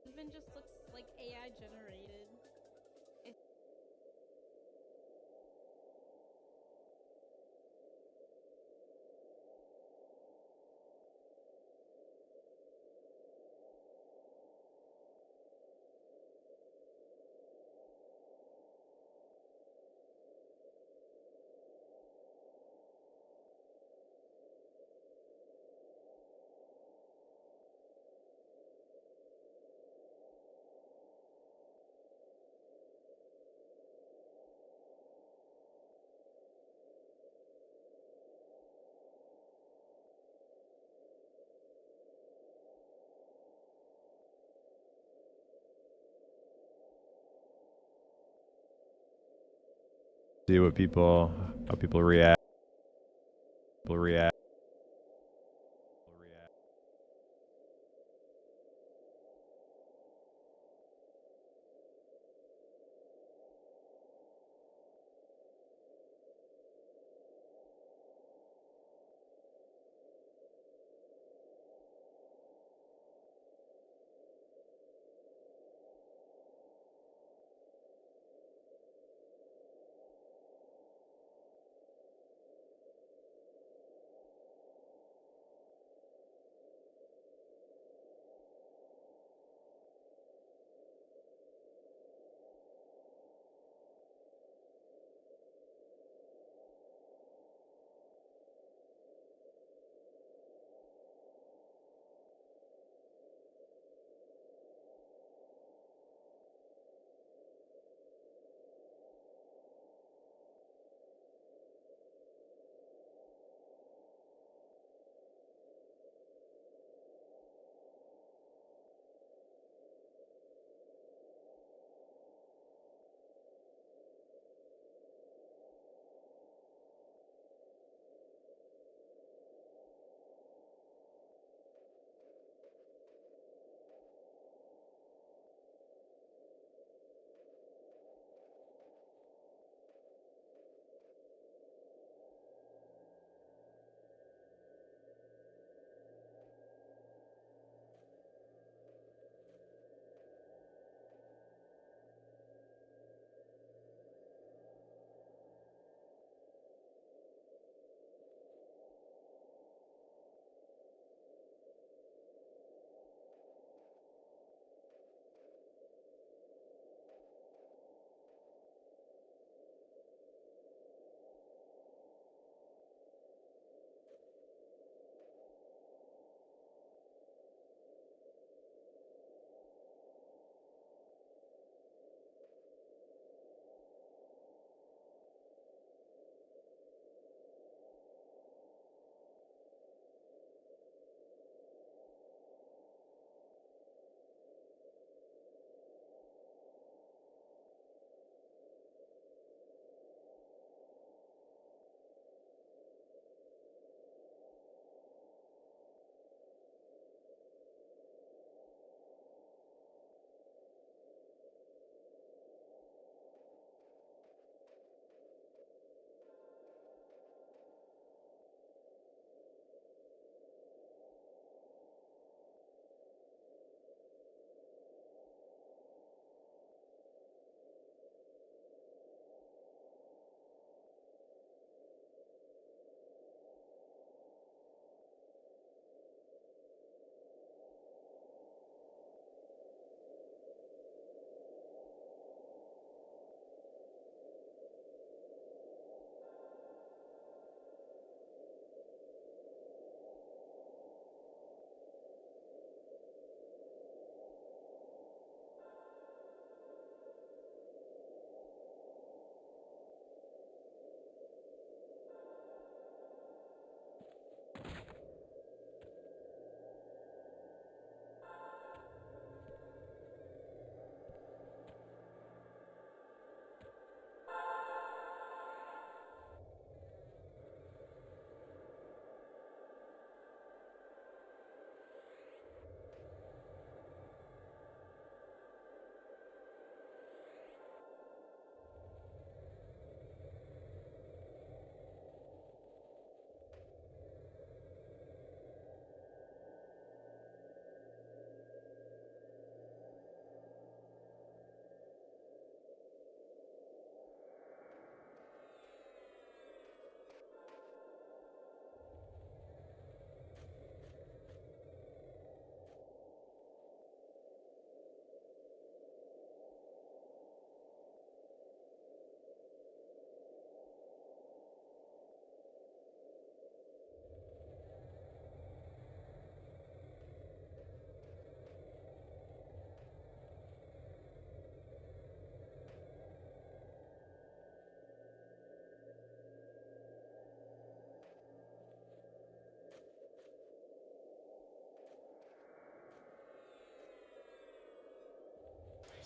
husband just looks like AI generated. See what how people react. People react.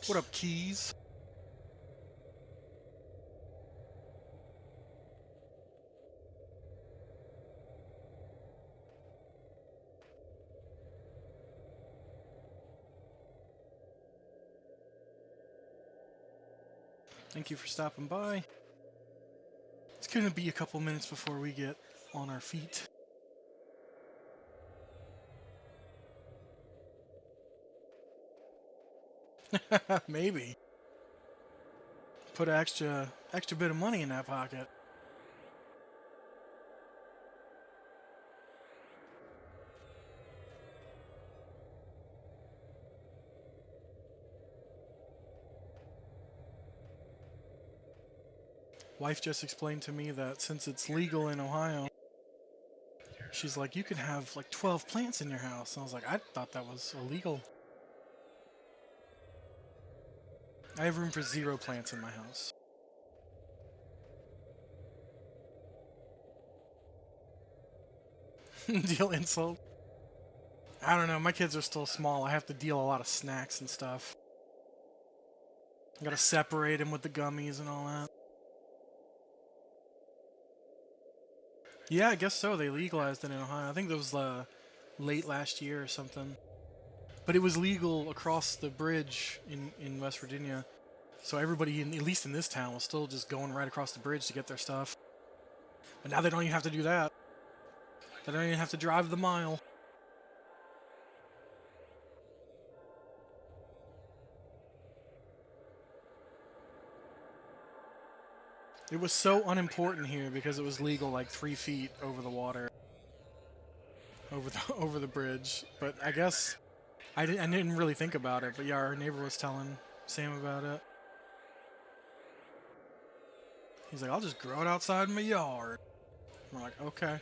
What up, Keys? Thank you for stopping by. It's gonna be a couple minutes before we get on our feet. Maybe. Put an extra bit of money in that pocket. Wife just explained to me that since it's legal in Ohio, she's like, you can have like 12 plants in your house. And I was like, I thought that was illegal. I have room for 0 plants in my house. Deal insult. I don't know, my kids are still small. I have to deal a lot of snacks and stuff. I gotta separate them with the gummies and all that. Yeah, I guess so. They legalized it in Ohio. I think that was late last year or something. But it was legal across the bridge in West Virginia. So everybody, at least in this town, was still just going right across the bridge to get their stuff. But now they don't even have to do that. They don't even have to drive the mile. It was so unimportant here because it was legal like 3 feet over the water. Over the bridge. But I guess I didn't really think about it. But yeah, our neighbor was telling Sam about it. He's like, I'll just grow it outside my yard. We're like, okay.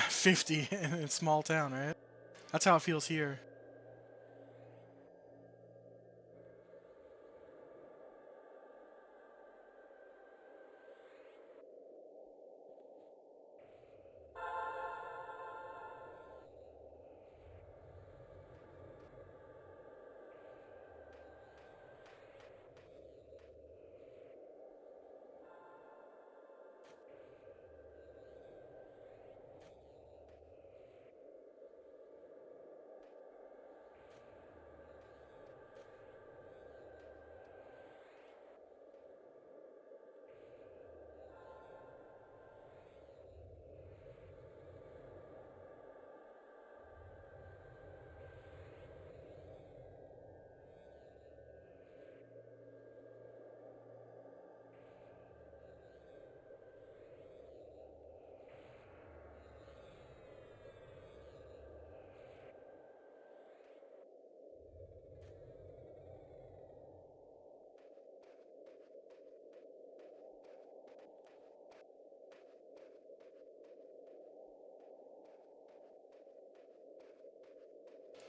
50 in a small town, right? That's how it feels here.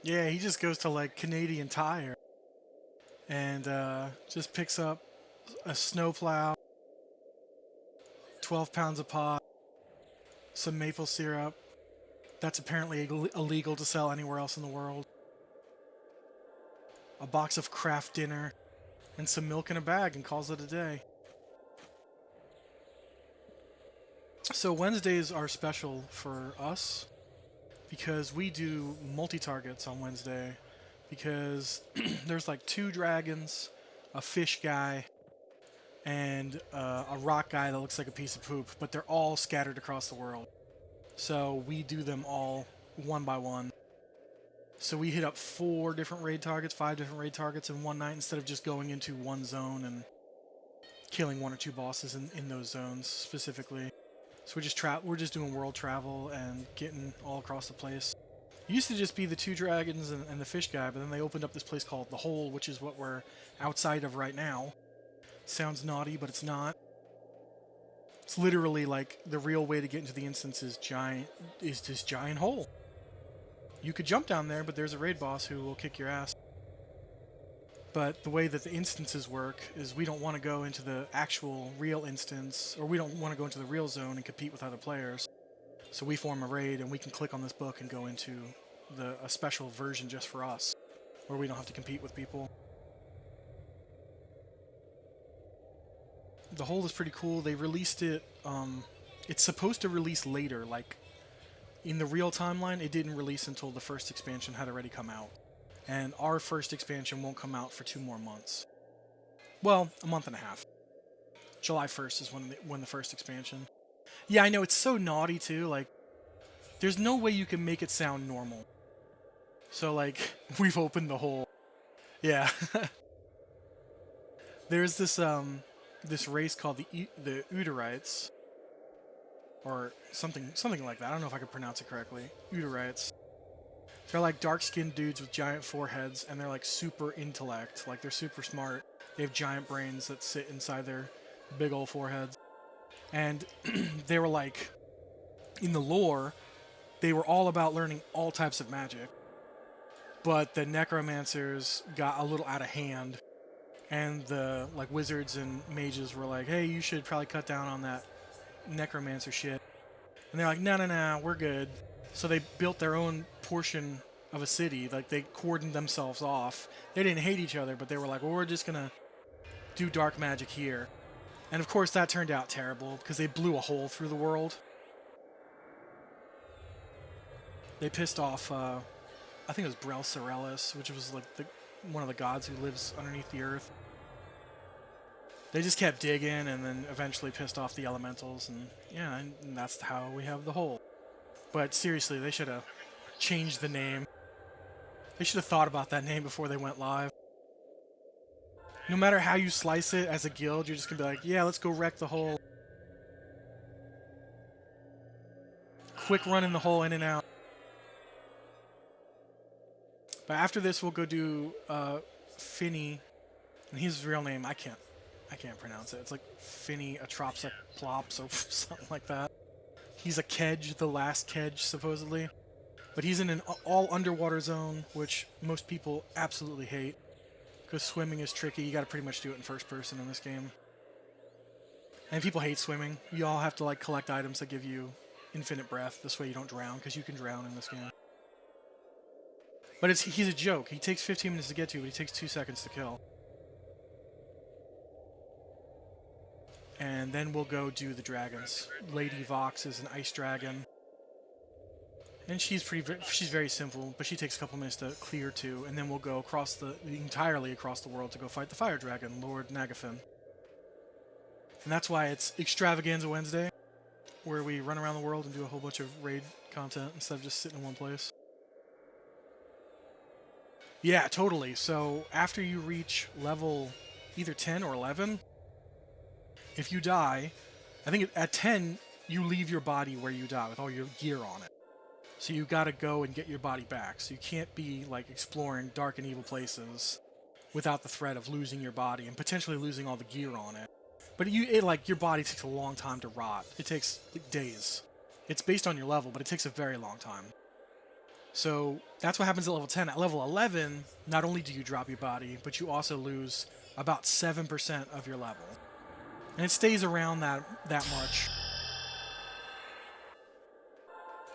Yeah, he just goes to like Canadian Tire and just picks up a snowplow, 12 pounds of pot, some maple syrup. That's apparently illegal to sell anywhere else in the world. A box of Kraft dinner, and some milk in a bag, and calls it a day. So Wednesdays are special for us because we do multi-targets on Wednesday because there's like 2 dragons, a fish guy, and a rock guy that looks like a piece of poop, but they're all scattered across the world. So we do them all one by one. So we hit up 4 different raid targets, 5 different raid targets in one night instead of just going into one zone and killing 1 or 2 bosses in those zones specifically. So we're just doing world travel and getting all across the place. It used to just be the 2 dragons and the fish guy, but then they opened up this place called the Hole, which is what we're outside of right now. Sounds naughty, but it's not. It's literally like the real way to get into the instance is this giant hole. You could jump down there, but there's a raid boss who will kick your ass. But the way that the instances work is we don't want to go into the actual real instance, or we don't want to go into the real zone and compete with other players. So we form a raid, and we can click on this book and go into a special version just for us, where we don't have to compete with people. The whole is pretty cool. They released it, it's supposed to release later, like in the real timeline it didn't release until the first expansion had already come out. And our first expansion won't come out for 2 more months. Well, a month and a half. July 1st is when the first expansion. Yeah, I know, it's so naughty too, like there's no way you can make it sound normal. So like, we've opened the whole... Yeah. There's this race called the Udarites, or something like that. I don't know if I could pronounce it correctly. Udarites. They're like dark-skinned dudes with giant foreheads, and they're like super intellect. Like they're super smart. They have giant brains that sit inside their big old foreheads. And they were like, in the lore, they were all about learning all types of magic. But the necromancers got a little out of hand, and the like wizards and mages were like, hey, you should probably cut down on that necromancer shit. And they're like, no, we're good. So they built their own portion of a city. Like they cordoned themselves off. They didn't hate each other, but they were like, well, we're just gonna do dark magic here. And of course that turned out terrible because they blew a hole through the world. They pissed off, I think it was Brel Sorellis, which was like one of the gods who lives underneath the earth. They just kept digging and then eventually pissed off the elementals, and yeah, and that's how we have the hole. But seriously, they should have changed the name. They should have thought about that name before they went live. No matter how you slice it as a guild, you're just gonna be like, yeah, let's go wreck the hole. Quick run in the hole, in and out. But after this, we'll go do Phinny, and his real name I can't pronounce it. It's like Phinny Atropsa Plops or something like that. He's a Kedge, the last Kedge, supposedly. But he's in an all-underwater zone, which most people absolutely hate. Because swimming is tricky. You gotta pretty much do it in first person in this game. And people hate swimming. You all have to like collect items that give you infinite breath. This way you don't drown, because you can drown in this game. But he's a joke. He takes 15 minutes to get to, but he takes 2 seconds to kill. And then we'll go do the dragons. Lady Vox is an ice dragon. And she's very simple, but she takes a couple minutes to clear too. And then we'll go entirely across the world to go fight the fire dragon, Lord Naggy. And that's why it's Extravaganza Wednesday, where we run around the world and do a whole bunch of raid content instead of just sitting in one place. Yeah, totally. So after you reach level either 10 or 11, if you die, I think at 10, you leave your body where you die with all your gear on it. So you gotta go and get your body back. So you can't be like exploring dark and evil places without the threat of losing your body and potentially losing all the gear on it. But your body takes a long time to rot. It takes like, days. It's based on your level, but it takes a very long time. So that's what happens at level 10. At level 11, not only do you drop your body, but you also lose about 7% of your level. And it stays around that much.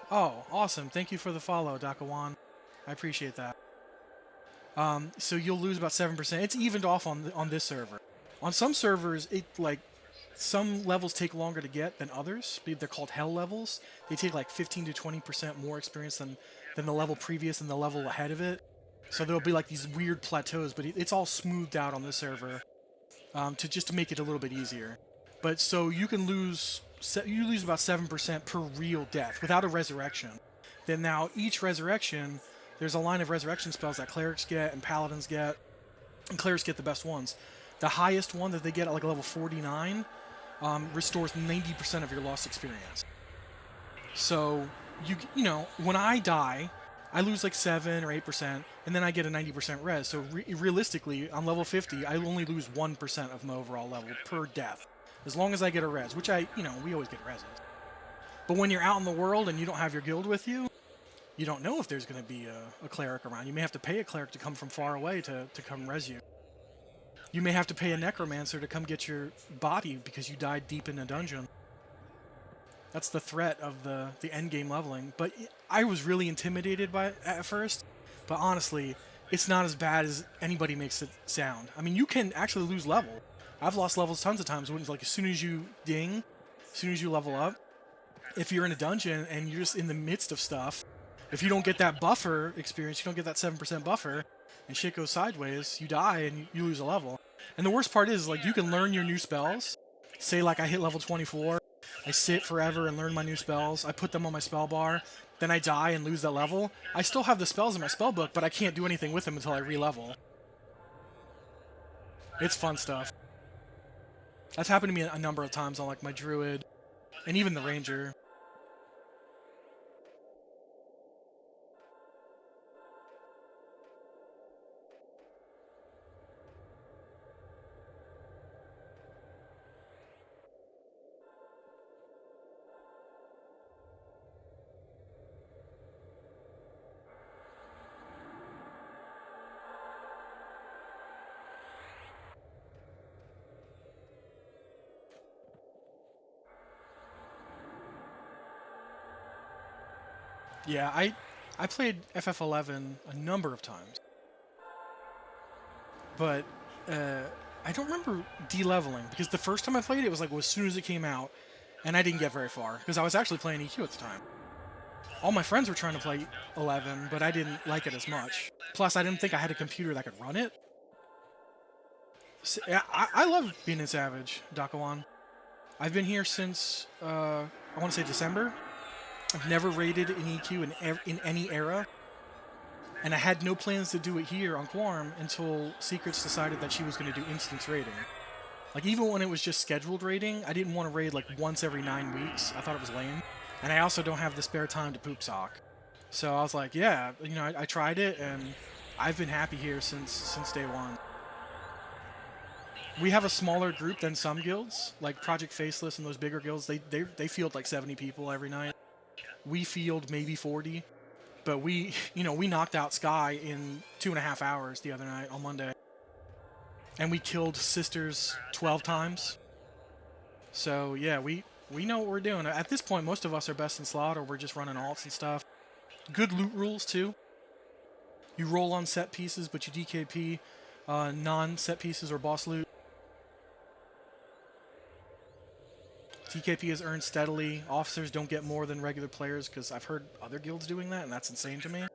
Oh, awesome. Thank you for the follow, Dakawan. I appreciate that. So you'll lose about 7%. It's evened off on this server. On some servers, some levels take longer to get than others. They're called hell levels. They take like 15 to 20% more experience than the level previous and the level ahead of it. So there'll be like these weird plateaus, but it's all smoothed out on this server to make it a little bit easier. But so you lose about 7% per real death without a resurrection. Then now each resurrection, there's a line of resurrection spells that clerics get and paladins get, and clerics get the best ones. The highest one that they get at like level 49 restores 90% of your lost experience. So you know, when I die, I lose like 7 or 8%, and then I get a 90% res. So realistically, on level 50, I only lose 1% of my overall level per death, as long as I get a res, which we always get reses. But when you're out in the world and you don't have your guild with you, you don't know if there's going to be a cleric around. You may have to pay a cleric to come from far away to come res you. you may have to pay a necromancer to come get your body because you died deep in a dungeon. That's the threat of the end game leveling. But I was really intimidated by it at first. But honestly, it's not as bad as anybody makes it sound. I mean, you can actually lose level. I've lost levels tons of times when it's like as soon as you ding, as soon as you level up, if you're in a dungeon and you're just in the midst of stuff, if you don't get that buffer experience, you don't get that 7% buffer, and shit goes sideways, you die and you lose a level. And the worst part is, like, you can learn your new spells. Say, like, I hit level 24, I sit forever and learn my new spells, I put them on my spell bar, then I die and lose that level. I still have the spells in my spell book, but I can't do anything with them until I re-level. It's fun stuff. That's happened to me a number of times on, like, my druid, and even the ranger. Yeah, I played FF11 a number of times, but I don't remember de-leveling, because the first time I played it was like as soon as it came out, and I didn't get very far, because I was actually playing EQ at the time. All my friends were trying to play 11, but I didn't like it as much. Plus, I didn't think I had a computer that could run it. So, I love being in Savage, Dakawan. I've been here since, I want to say December. I've never raided in EQ in any era. And I had no plans to do it here on Quarm until Secrets decided that she was going to do instance raiding. Like, even when it was just scheduled raiding, I didn't want to raid like once every 9 weeks. I thought it was lame. And I also don't have the spare time to poop sock. So I was like, yeah, you know, I tried it, and I've been happy here since day one. We have a smaller group than some guilds, like Project Faceless and those bigger guilds. They field like 70 people every night. We field maybe 40, but we knocked out Sky in 2.5 hours the other night on Monday, and we killed Sisters 12 times. So yeah, we know what we're doing. At this point, most of us are best in slot, or we're just running alts and stuff. Good loot rules too. You roll on set pieces, but you DKP non-set pieces or boss loot. TKP is earned steadily. Officers don't get more than regular players, because I've heard other guilds doing that, and that's insane to me.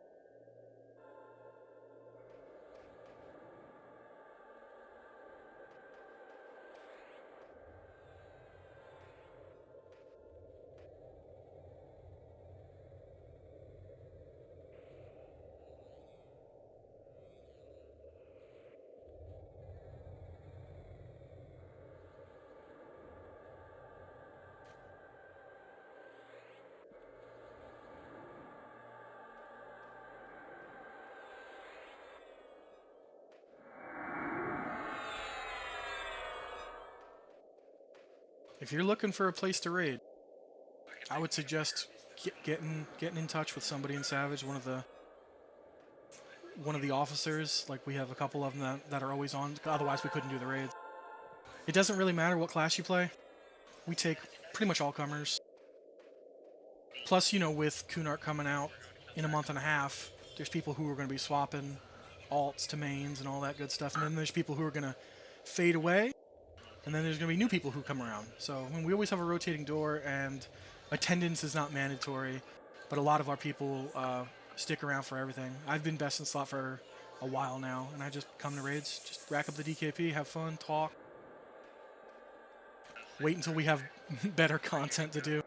If you're looking for a place to raid, I would suggest getting in touch with somebody in Savage, one of the officers. Like, we have a couple of them that are always on, otherwise we couldn't do the raids. It doesn't really matter what class you play. We take pretty much all comers. Plus, you know, with Kunart coming out in a month and a half, there's people who are going to be swapping alts to mains and all that good stuff, and then there's people who are going to fade away. And then there's going to be new people who come around. So, I mean, we always have a rotating door, and attendance is not mandatory, but a lot of our people stick around for everything. I've been best in slot for a while now, and I just come to raids, just rack up the DKP, have fun, talk. Wait until we have better content to do.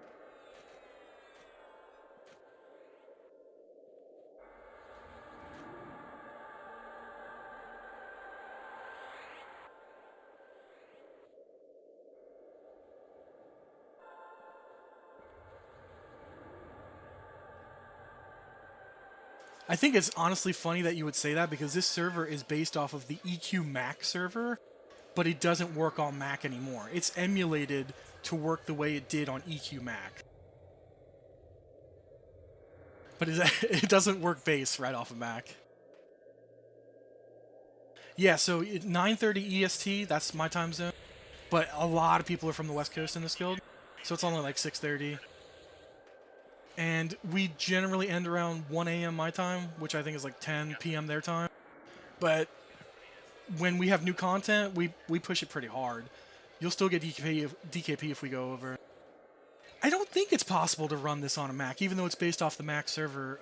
I think it's honestly funny that you would say that, because this server is based off of the EQ Mac server, but it doesn't work on Mac anymore. It's emulated to work the way it did on EQ Mac. But it doesn't work base right off of Mac. Yeah, so 9:30 EST, that's my time zone. But a lot of people are from the West Coast in this guild, so it's only like 6:30. And we generally end around 1 a.m. my time, which I think is like 10 p.m. their time. But when we have new content, we push it pretty hard. You'll still get DKP if we go over. I don't think it's possible to run this on a Mac, even though it's based off the Mac server,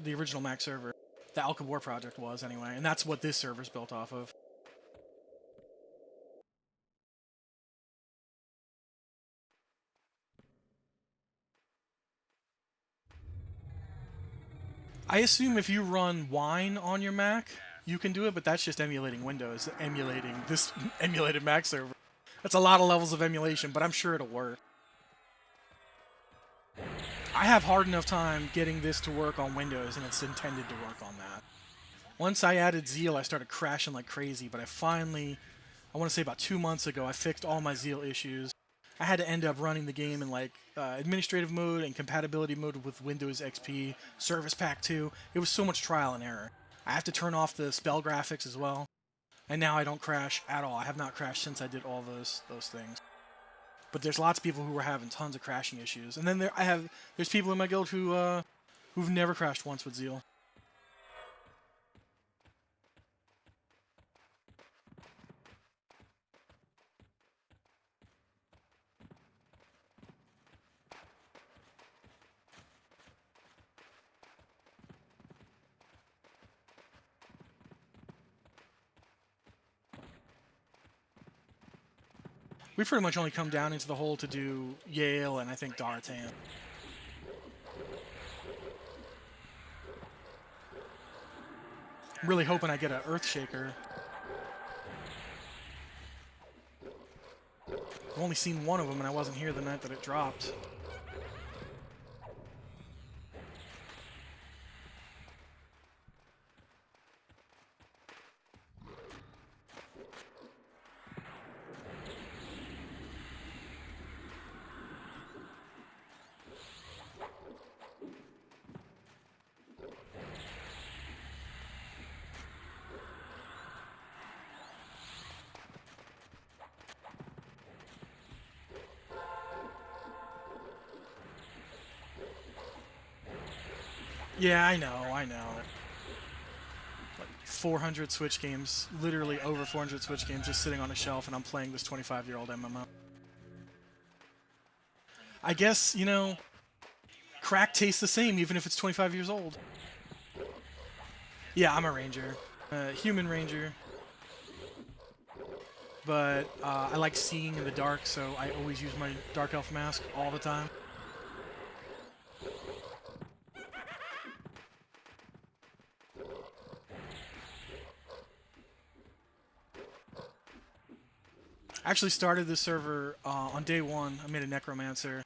the original Mac server. The Alcabor project was, anyway, and that's what this server's built off of. I assume if you run Wine on your Mac, you can do it, but that's just emulating Windows, emulating this emulated Mac server. That's a lot of levels of emulation, but I'm sure it'll work. I have hard enough time getting this to work on Windows, and it's intended to work on that. Once I added Zeal, I started crashing like crazy, but I want to say about 2 months ago, I fixed all my Zeal issues. I had to end up running the game in like administrative mode and compatibility mode with Windows XP, Service Pack 2. It was so much trial and error. I have to turn off the spell graphics as well, and now I don't crash at all. I have not crashed since I did all those things. But there's lots of people who were having tons of crashing issues, and then there's people in my guild who've never crashed once with Zeal. We pretty much only come down into the hole to do Yale and I think Daratan. I'm really hoping I get an Earthshaker. I've only seen one of them, and I wasn't here the night that it dropped. Yeah, I know. Like 400 Switch games, literally over 400 Switch games just sitting on a shelf, and I'm playing this 25-year-old MMO. I guess, crack tastes the same even if it's 25 years old. Yeah, I'm a ranger. Human ranger. But I like seeing in the dark, so I always use my Dark Elf mask all the time. I actually started this server on day one. I made a necromancer,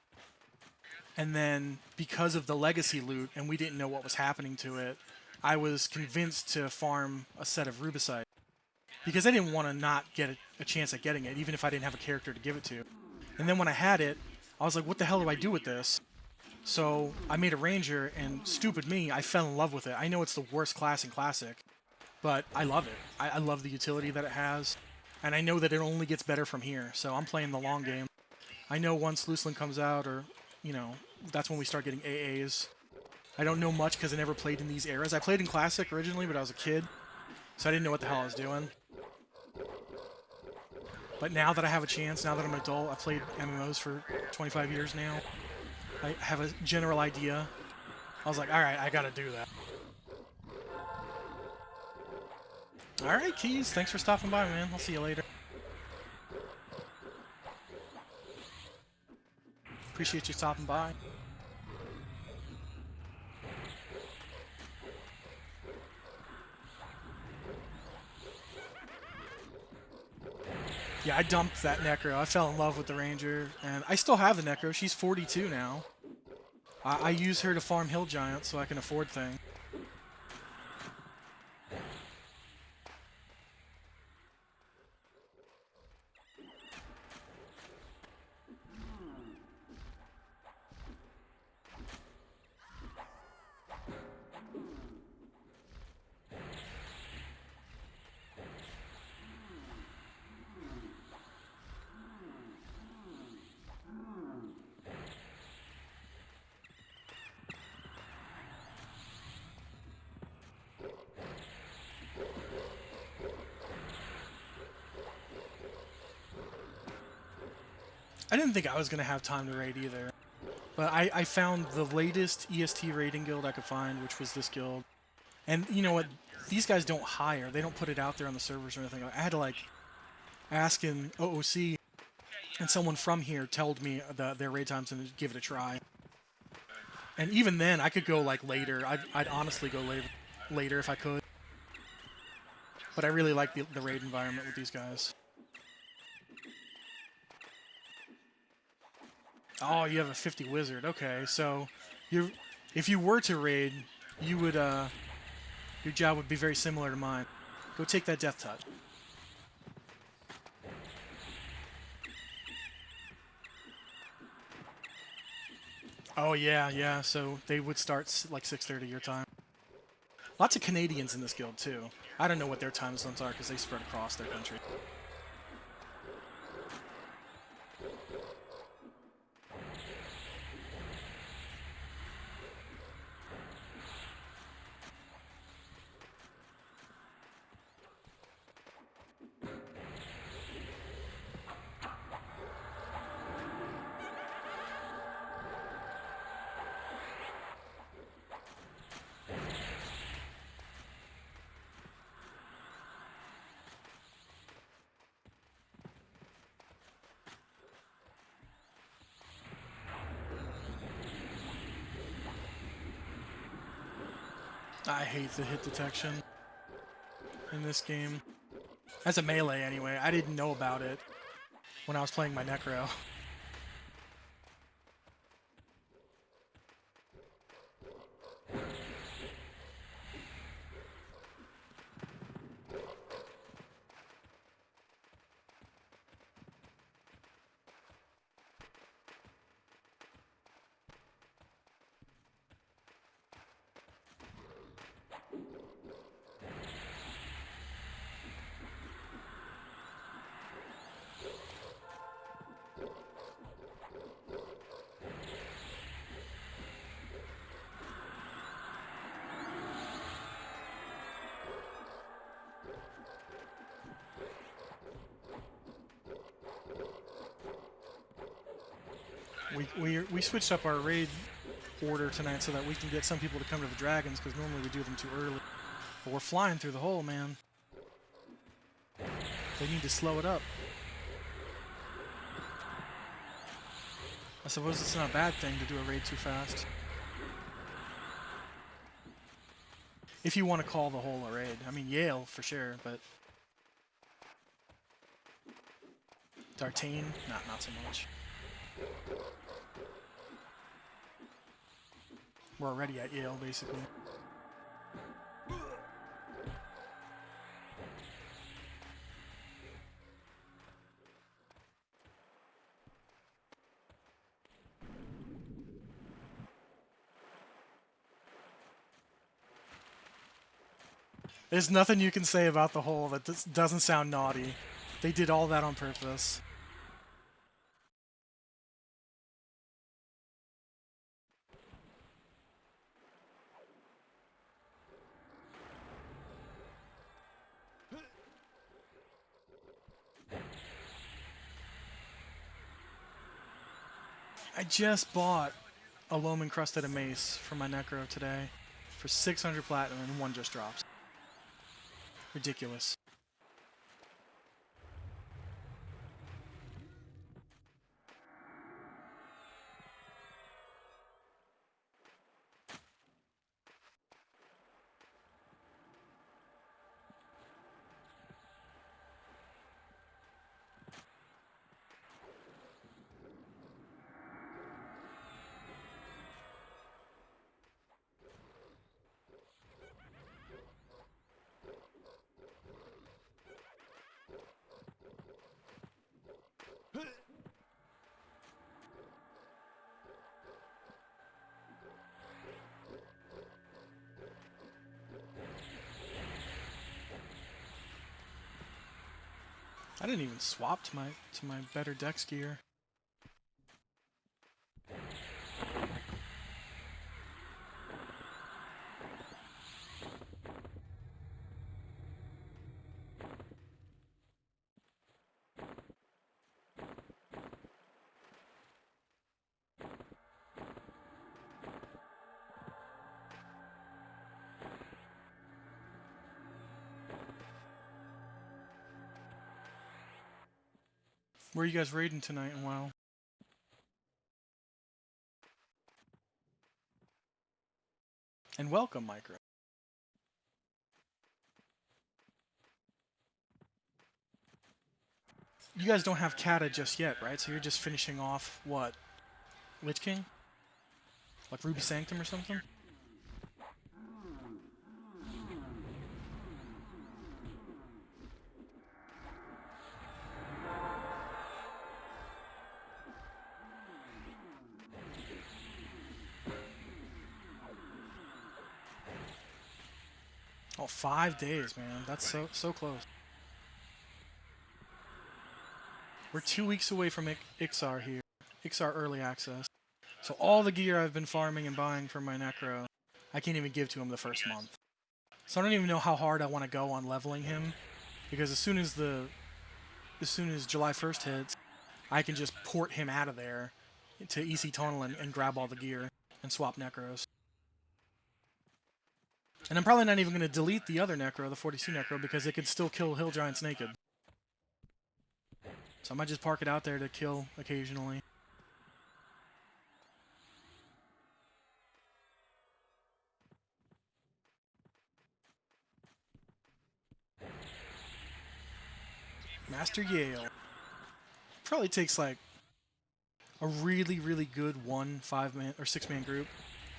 and then because of the legacy loot and we didn't know what was happening to it, I was convinced to farm a set of rubicite because I didn't want to not get a chance at getting it, even if I didn't have a character to give it to. And then when I had it, I was like, what the hell do I do with this? So I made a ranger, and stupid me, I fell in love with it. I know it's the worst class in Classic, but I love it. I love the utility that it has. And I know that it only gets better from here, so I'm playing the long game. I know once Luceland comes out, or, that's when we start getting AAs. I don't know much because I never played in these eras. I played in Classic originally, but I was a kid, so I didn't know what the hell I was doing. But now that I have a chance, now that I'm an adult, I've played MMOs for 25 years now. I have a general idea. I was like, alright, I gotta do that. Alright, Keys, thanks for stopping by, man. I'll see you later. Appreciate you stopping by. Yeah, I dumped that Necro. I fell in love with the Ranger, and I still have the Necro. She's 42 now. I use her to farm Hill Giants so I can afford things. I didn't think I was going to have time to raid either. But I found the latest EST raiding guild I could find, which was this guild. And you know what? These guys don't hire. They don't put it out there on the servers or anything. I had to like ask in OOC, and someone from here told me their raid times and give it a try. And even then, I could go like later. I'd honestly go later if I could. But I really like the raid environment with these guys. Oh, you have a 50 wizard. Okay, so if you were to raid, you would your job would be very similar to mine. Go take that death touch. Oh yeah. So they would start like 6:30 your time. Lots of Canadians in this guild too. I don't know what their time zones are because they spread across their country. I hate the hit detection in this game. As a melee, anyway. I didn't know about it when I was playing my Necro. We switched up our raid order tonight so that we can get some people to come to the dragons, because normally we do them too early. But we're flying through the hole, man. They need to slow it up. I suppose it's not a bad thing to do a raid too fast. If you want to call the hole a raid. I mean, Yale, for sure, but... Dartane? Not so much. We're already at Yale, basically. There's nothing you can say about the hole that doesn't sound naughty. They did all that on purpose. I just bought a loam encrusted mace for my Necro today for 600 platinum, and one just drops. Ridiculous. I didn't even swap to my better dex gear. Where are you guys raiding tonight and WoW? And welcome, Micro. You guys don't have Kata just yet, right? So you're just finishing off, what? Lich King? Like Ruby Sanctum or something? Oh, 5 days, man. That's so close. We're 2 weeks away from Ixar here. Ixar Early Access. So all the gear I've been farming and buying for my Necro, I can't even give to him the first month. So I don't even know how hard I want to go on leveling him, because as soon as July 1st hits, I can just port him out of there to EC Tunnel and grab all the gear and swap Necros. And I'm probably not even going to delete the other Necro, the 40C Necro, because it could still kill Hill Giants naked. So I might just park it out there to kill occasionally. Master Yale. Probably takes like a really good 1 5-man or 6-man group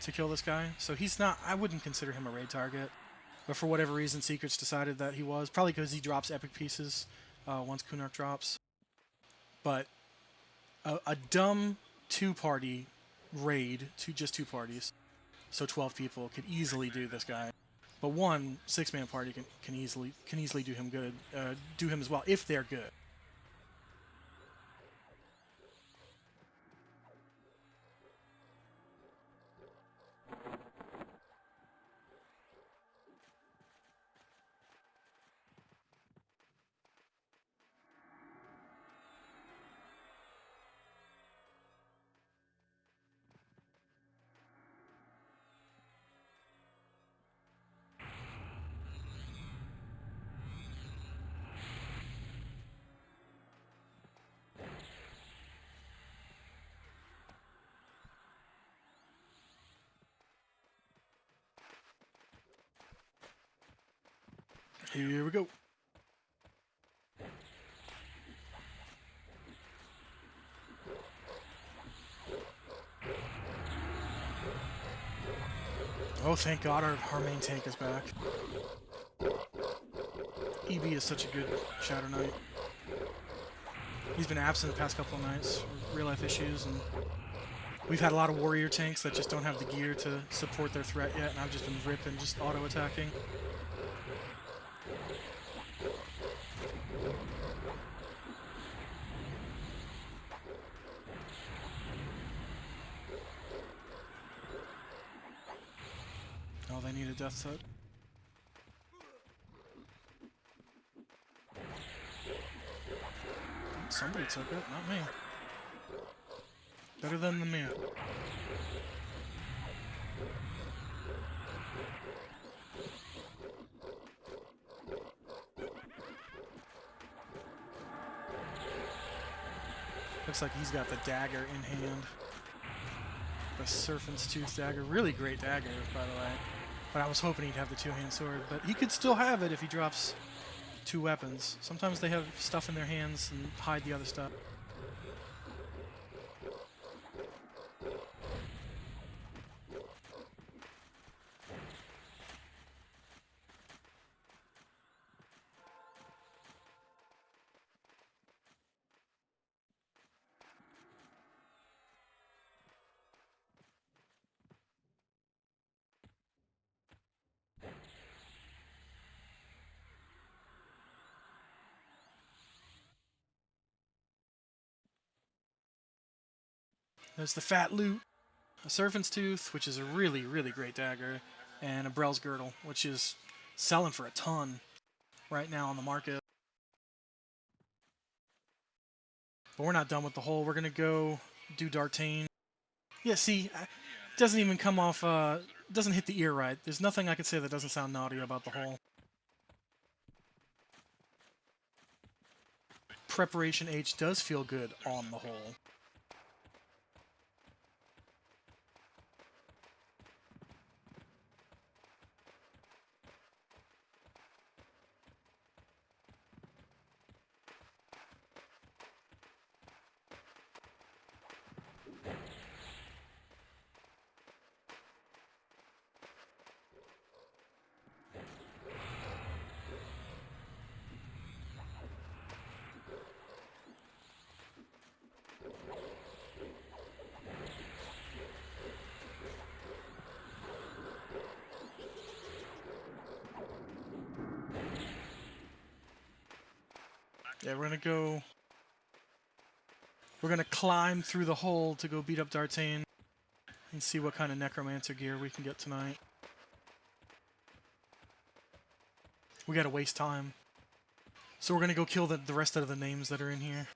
to kill this guy. So he's not, I wouldn't consider him a raid target. But for whatever reason, Secrets decided that he was. Probably because he drops epic pieces once Kunark drops. But a dumb 2-party raid, just 2 parties, so 12 people, could easily do this guy. But one 6-man party can easily do him good, do him as well if they're good. Here we go. Oh, thank God our main tank is back. EB is such a good Shadow Knight. He's been absent the past couple of nights for real-life issues, and we've had a lot of warrior tanks that just don't have the gear to support their threat yet, and I've just been ripping, just auto-attacking. Oh, they need a death touch. Somebody took it, not me. Better than me. Looks like he's got the dagger in hand. The Serpent's Tooth dagger. Really great dagger, by the way. But I was hoping he'd have the 2-hand sword. But he could still have it if he drops 2 weapons. Sometimes they have stuff in their hands and hide the other stuff. There's the fat loot. A Serpent's Tooth, which is a really great dagger, and a Brell's Girdle, which is selling for a ton right now on the market. But we're not done with the hole. We're going to go do Dartane. Yeah, see, it doesn't even come off, doesn't hit the ear right. There's nothing I could say that doesn't sound naughty about the hole. Preparation H does feel good on the whole. Yeah, we're gonna climb through the hole to go beat up D'Artagnan and see what kind of necromancer gear we can get tonight. We gotta waste time. So we're gonna go kill the rest of the names that are in here.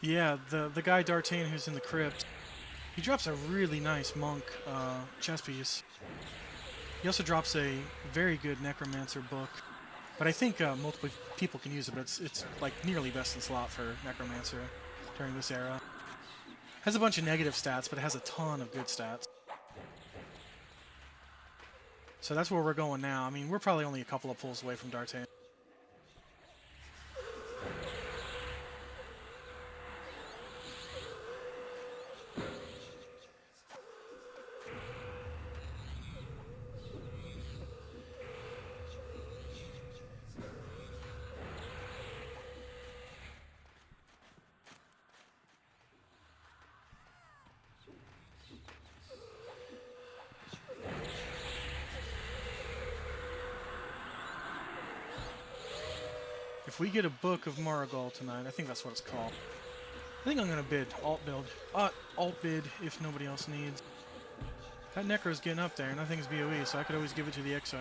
Yeah, the guy D'Artagnan who's in the crypt, he drops a really nice monk chest piece. He also drops a very good necromancer book, but I think multiple people can use it, but it's like nearly best in slot for necromancer during this era. Has a bunch of negative stats, but it has a ton of good stats. So that's where we're going now. I mean, we're probably only a couple of pulls away from D'Artagnan. If we get a book of Marigold tonight, I think that's what it's called. I think I'm gonna bid, alt build. Alt bid if nobody else needs. That Necro's getting up there, and I think it's BOE, so I could always give it to the XR.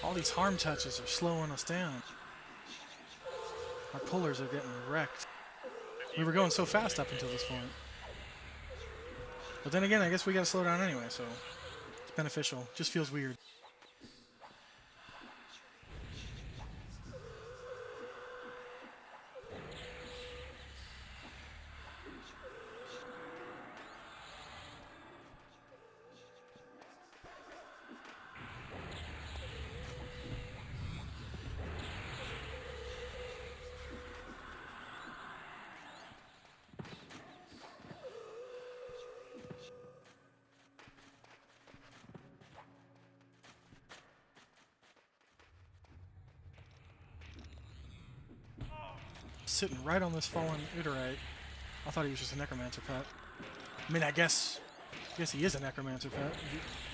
All these harm touches are slowing us down. Our pullers are getting wrecked. We were going so fast up until this point. But then again, I guess we gotta slow down anyway, so it's beneficial. Just feels weird. Sitting right on this fallen Uterite. I thought he was just a necromancer pet. I mean, I guess he is a necromancer pet,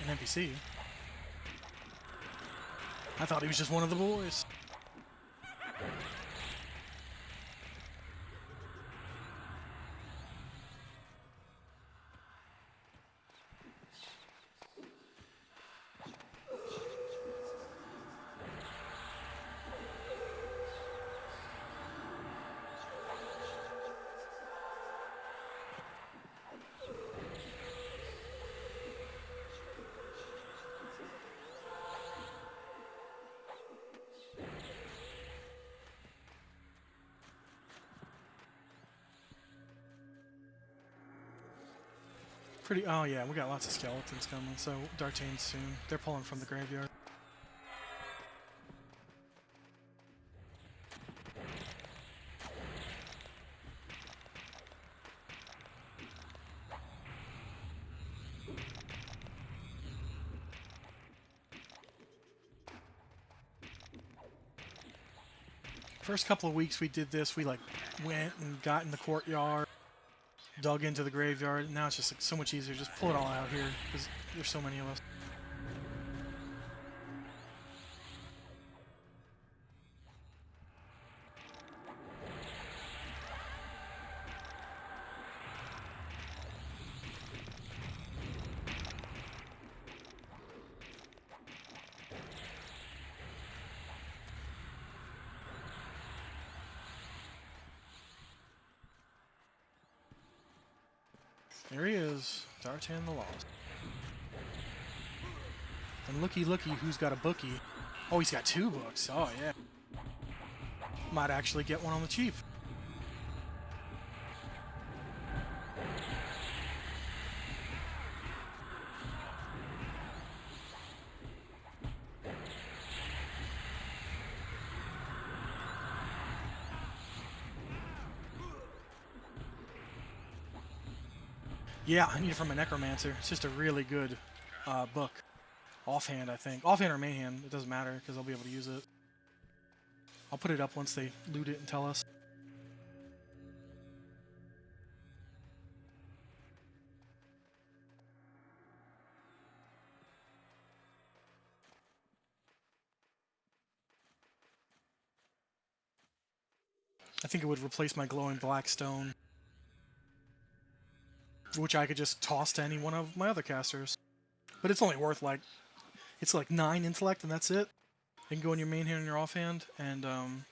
an NPC. I thought he was just one of the boys. Oh yeah, we got lots of skeletons coming, so Dartane's soon. They're pulling from the graveyard. First couple of weeks we did this, we like went and got in the courtyard, dug into the graveyard, and now it's just like so much easier. Just pull it all out here, because there's so many of us. There he is, Dartan the Lost. And looky who's got a bookie. Oh, he's got 2 books. Oh, yeah. Might actually get one on the cheap. Yeah, I need it from a necromancer. It's just a really good book. Offhand, I think. Offhand or mainhand, it doesn't matter, because I'll be able to use it. I'll put it up once they loot it and tell us. I think it would replace my glowing black stone, which I could just toss to any one of my other casters. But it's only worth like, it's like 9 intellect and that's it. They can go in your main hand and your offhand, and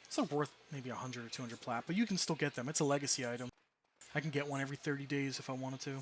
it's not worth maybe 100 or 200 plat, but you can still get them. It's a legacy item. I can get one every 30 days if I wanted to.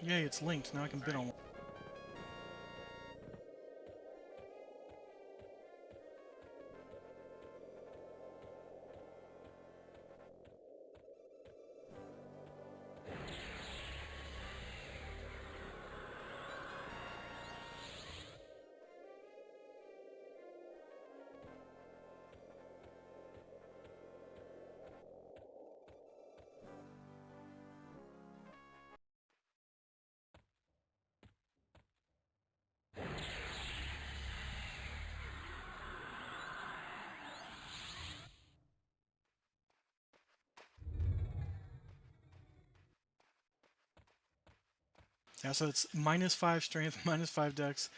Yay, it's linked. Now I can bid on one. Yeah, so it's -5 strength, -5 dex,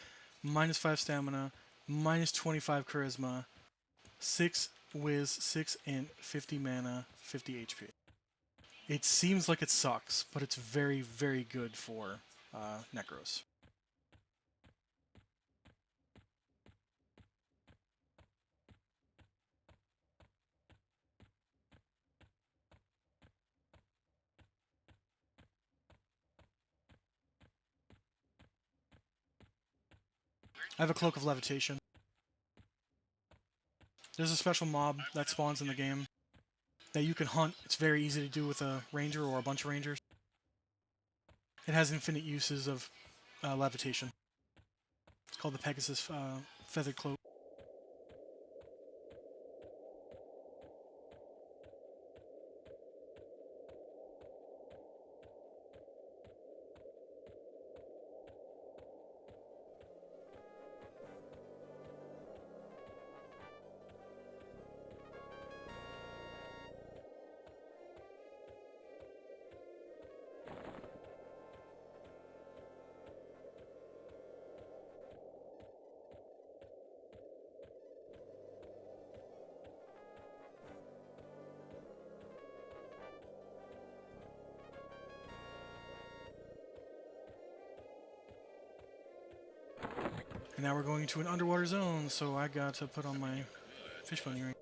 -5 stamina, -25 charisma, 6 whiz, 6 int, 50 mana, 50 HP. It seems like it sucks, but it's very, very good for Necros. I have a Cloak of Levitation. There's a special mob that spawns in the game that you can hunt. It's very easy to do with a ranger or a bunch of rangers. It has infinite uses of levitation. It's called the Pegasus Feathered Cloak. And now we're going to an underwater zone, so I got to put on my fish bunny ring.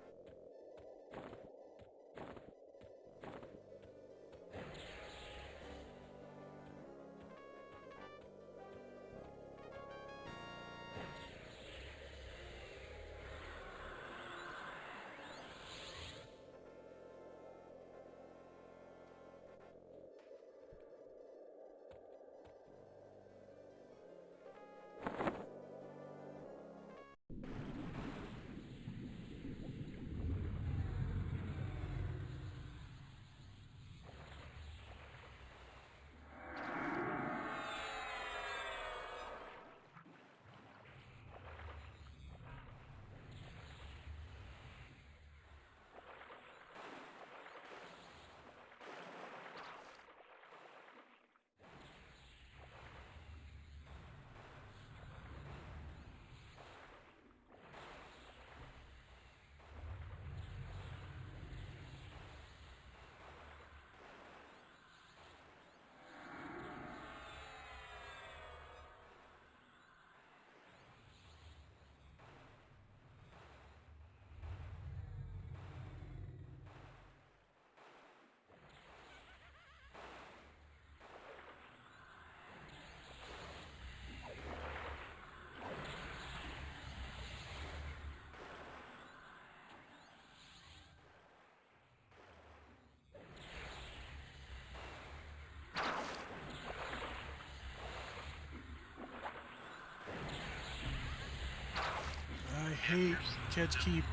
I hate Catch Keep.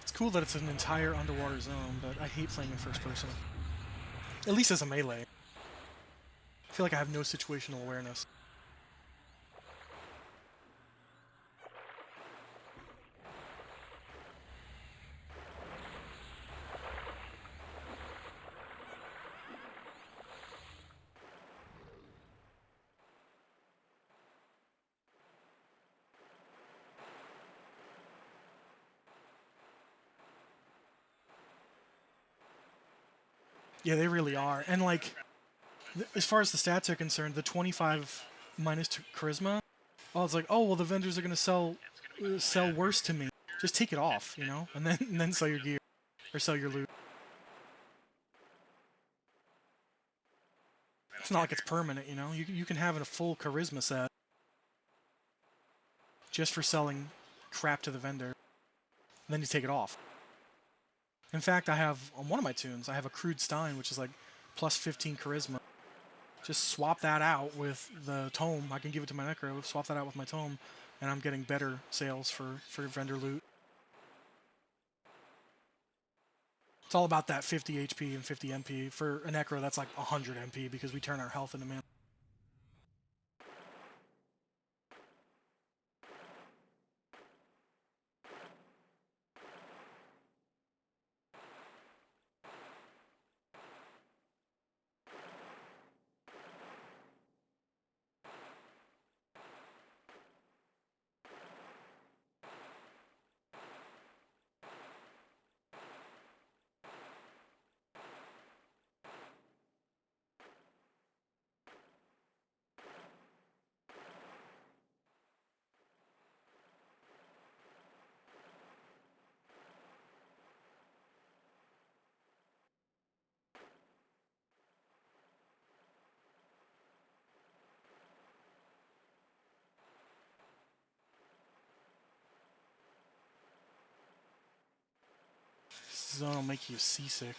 It's cool that it's an entire underwater zone, but I hate playing in first person. At least as a melee. I feel like I have no situational awareness. Yeah, they really are. And like, as far as the stats are concerned, the 25 minus charisma, oh, it's like, oh, well, the vendors are going to sell worse to me. Just take it off, you know, and then sell your gear or sell your loot. It's not like it's permanent, you know? You can have a full charisma set just for selling crap to the vendor. And then you take it off. In fact, I have, on one of my tunes, I have a Crude Stein, which is like plus 15 charisma. Just swap that out with the tome. I can give it to my Necro, swap that out with my tome, and I'm getting better sales for vendor loot. It's all about that 50 HP and 50 MP. For a Necro, that's like 100 MP because we turn our health into mana. This zone will make you seasick.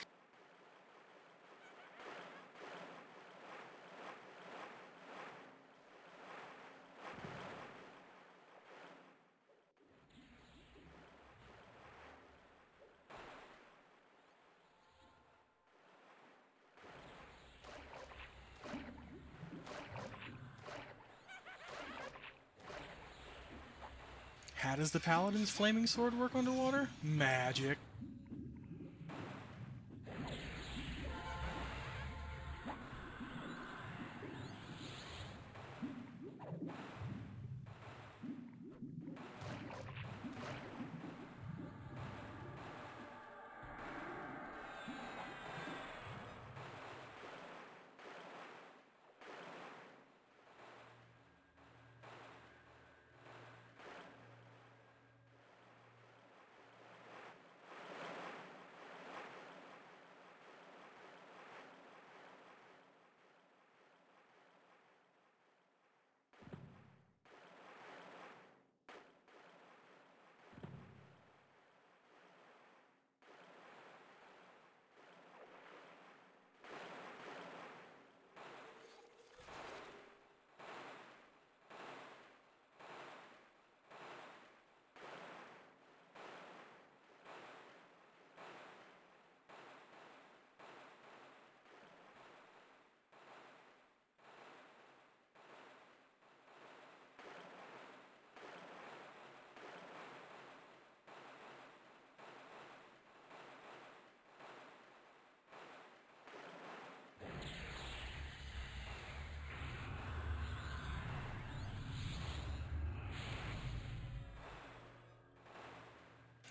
How does the Paladin's Flaming Sword work underwater? Magic.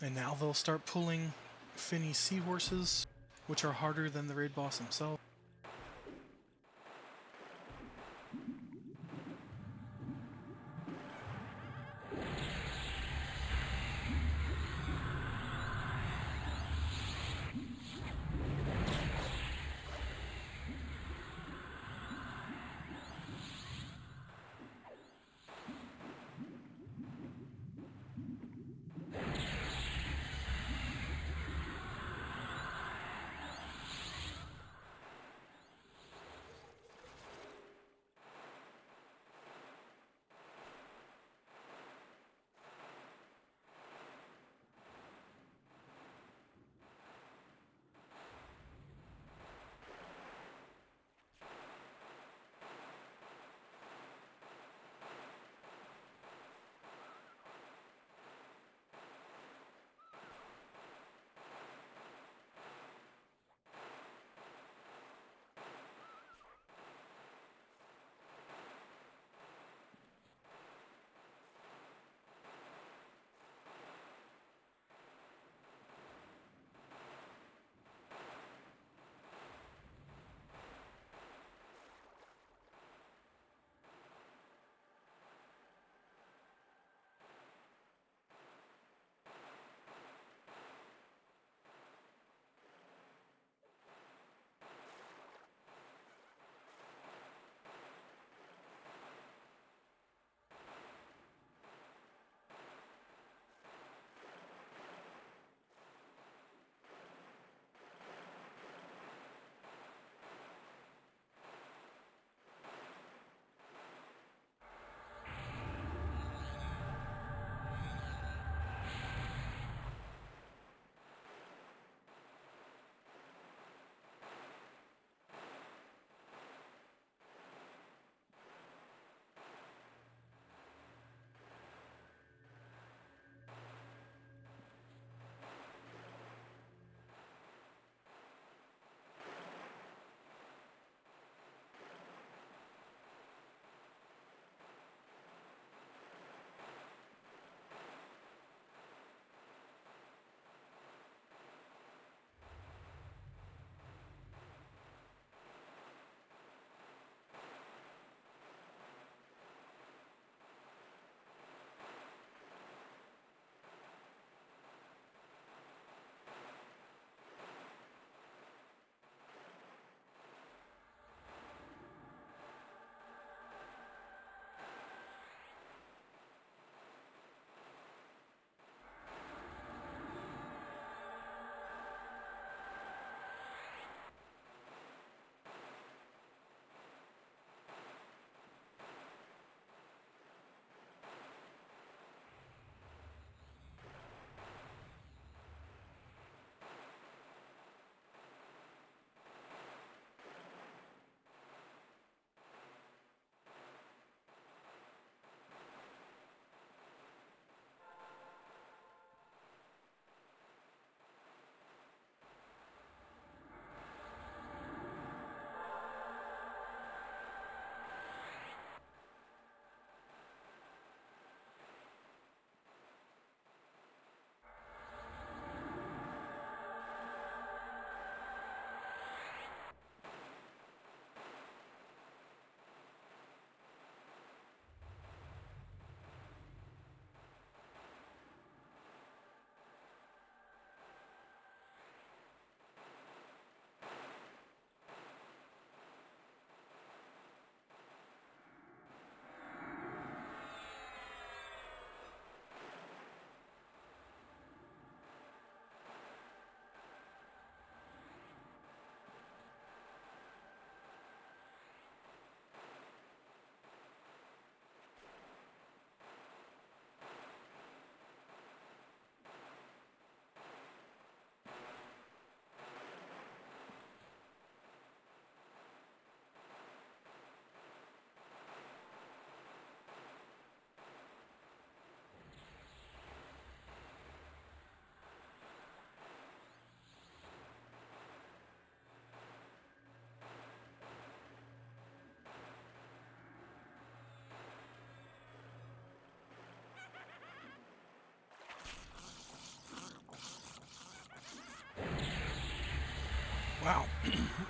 And now they'll start pulling Phinny seahorses, which are harder than the raid boss himself.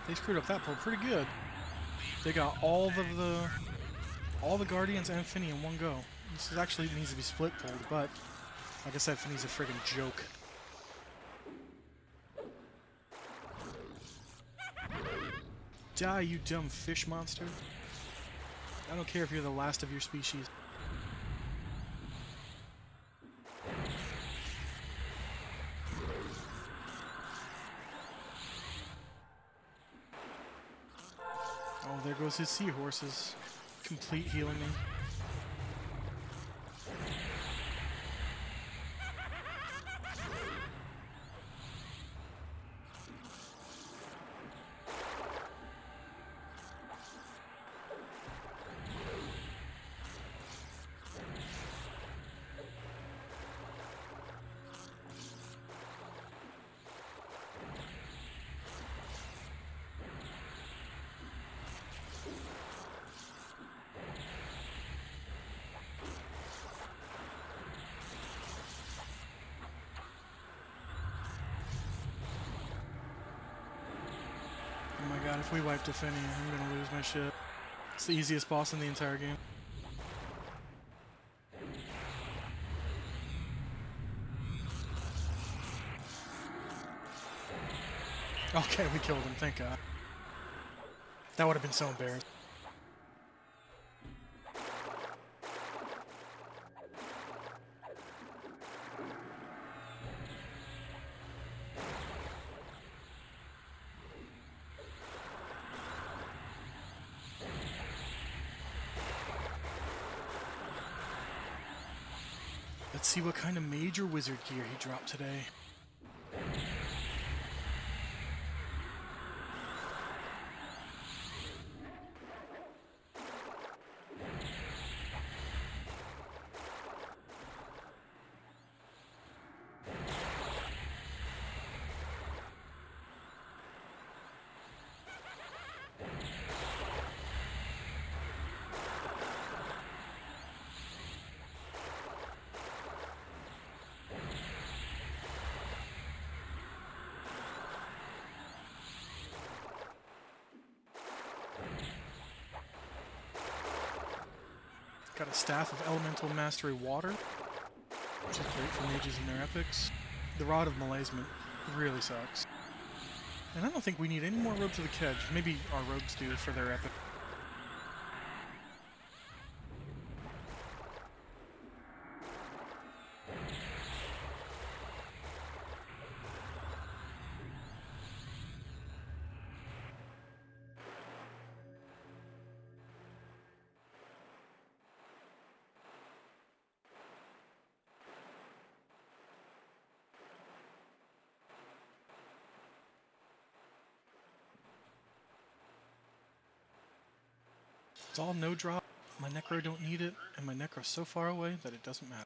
they screwed up that pull pretty good. They got all the Guardians and Phinny in one go. This is actually needs to be split pulled, but like I said, Phinny's a friggin' joke. Die, you dumb fish monster. I don't care if you're the last of your species. Oh, there goes his seahorses. Complete healing me. Oh my god, if we wiped a Phinny, I'm gonna lose my shit. It's the easiest boss in the entire game. Okay, we killed him, thank god. That would have been so embarrassing. Let's see what kind of major wizard gear he dropped today. Got a Staff of Elemental Mastery Water, which is great for mages and their epics. The Rod of Malaisement really sucks. And I don't think we need any more Robes of the Kedge. Maybe our rogues do for their epic. It's all no drop. My Necro don't need it, and my Necro's so far away that it doesn't matter.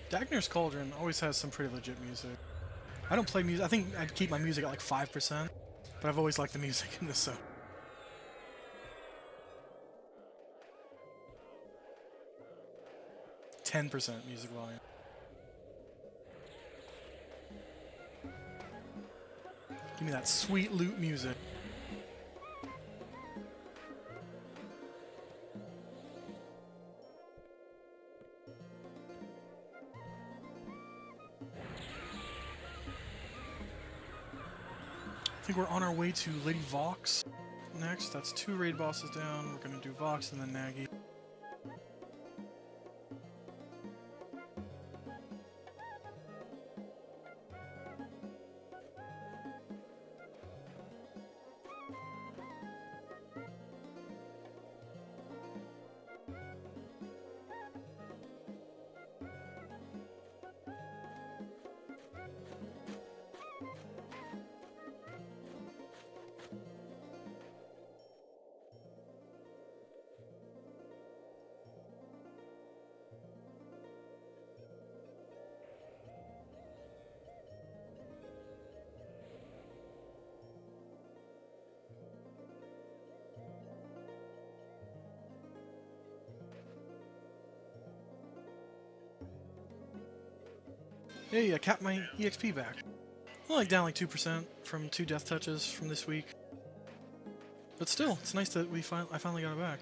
Dagnar's Cauldron always has some pretty legit music. I don't play music. I think I'd keep my music at like 5%, but I've always liked the music in this zone. %10 music volume. Give me that sweet loot music. I think we're on our way to Lady Vox next. That's 2 raid bosses down. We're gonna do Vox and then Naggy. Hey, I capped my EXP back. I'm like down like 2% from 2 death touches from this week. But still, it's nice that I finally got it back.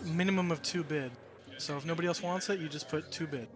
Minimum of 2 bid. So if nobody else wants it, you just put 2 bid.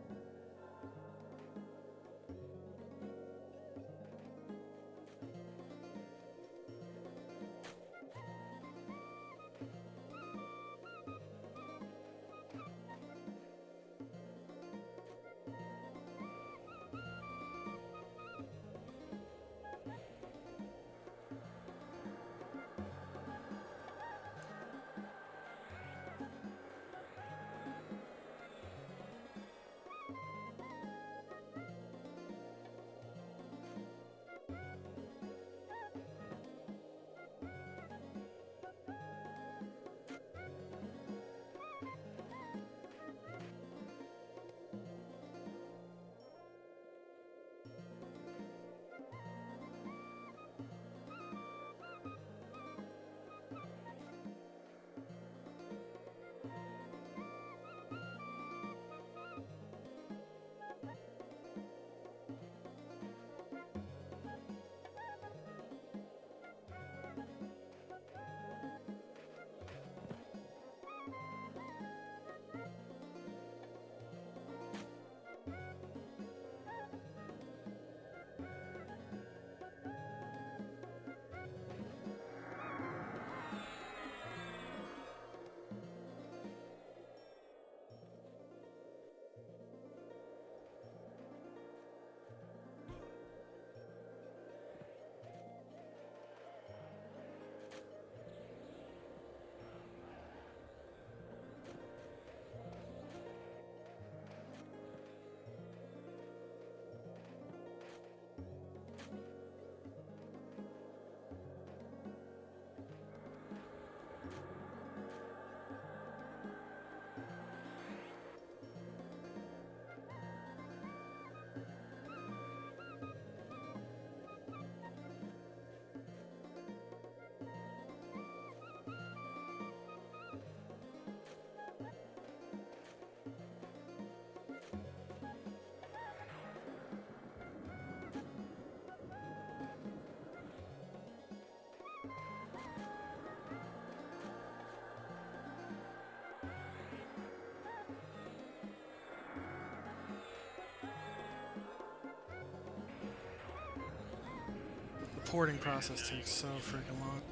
The porting process takes so freaking long.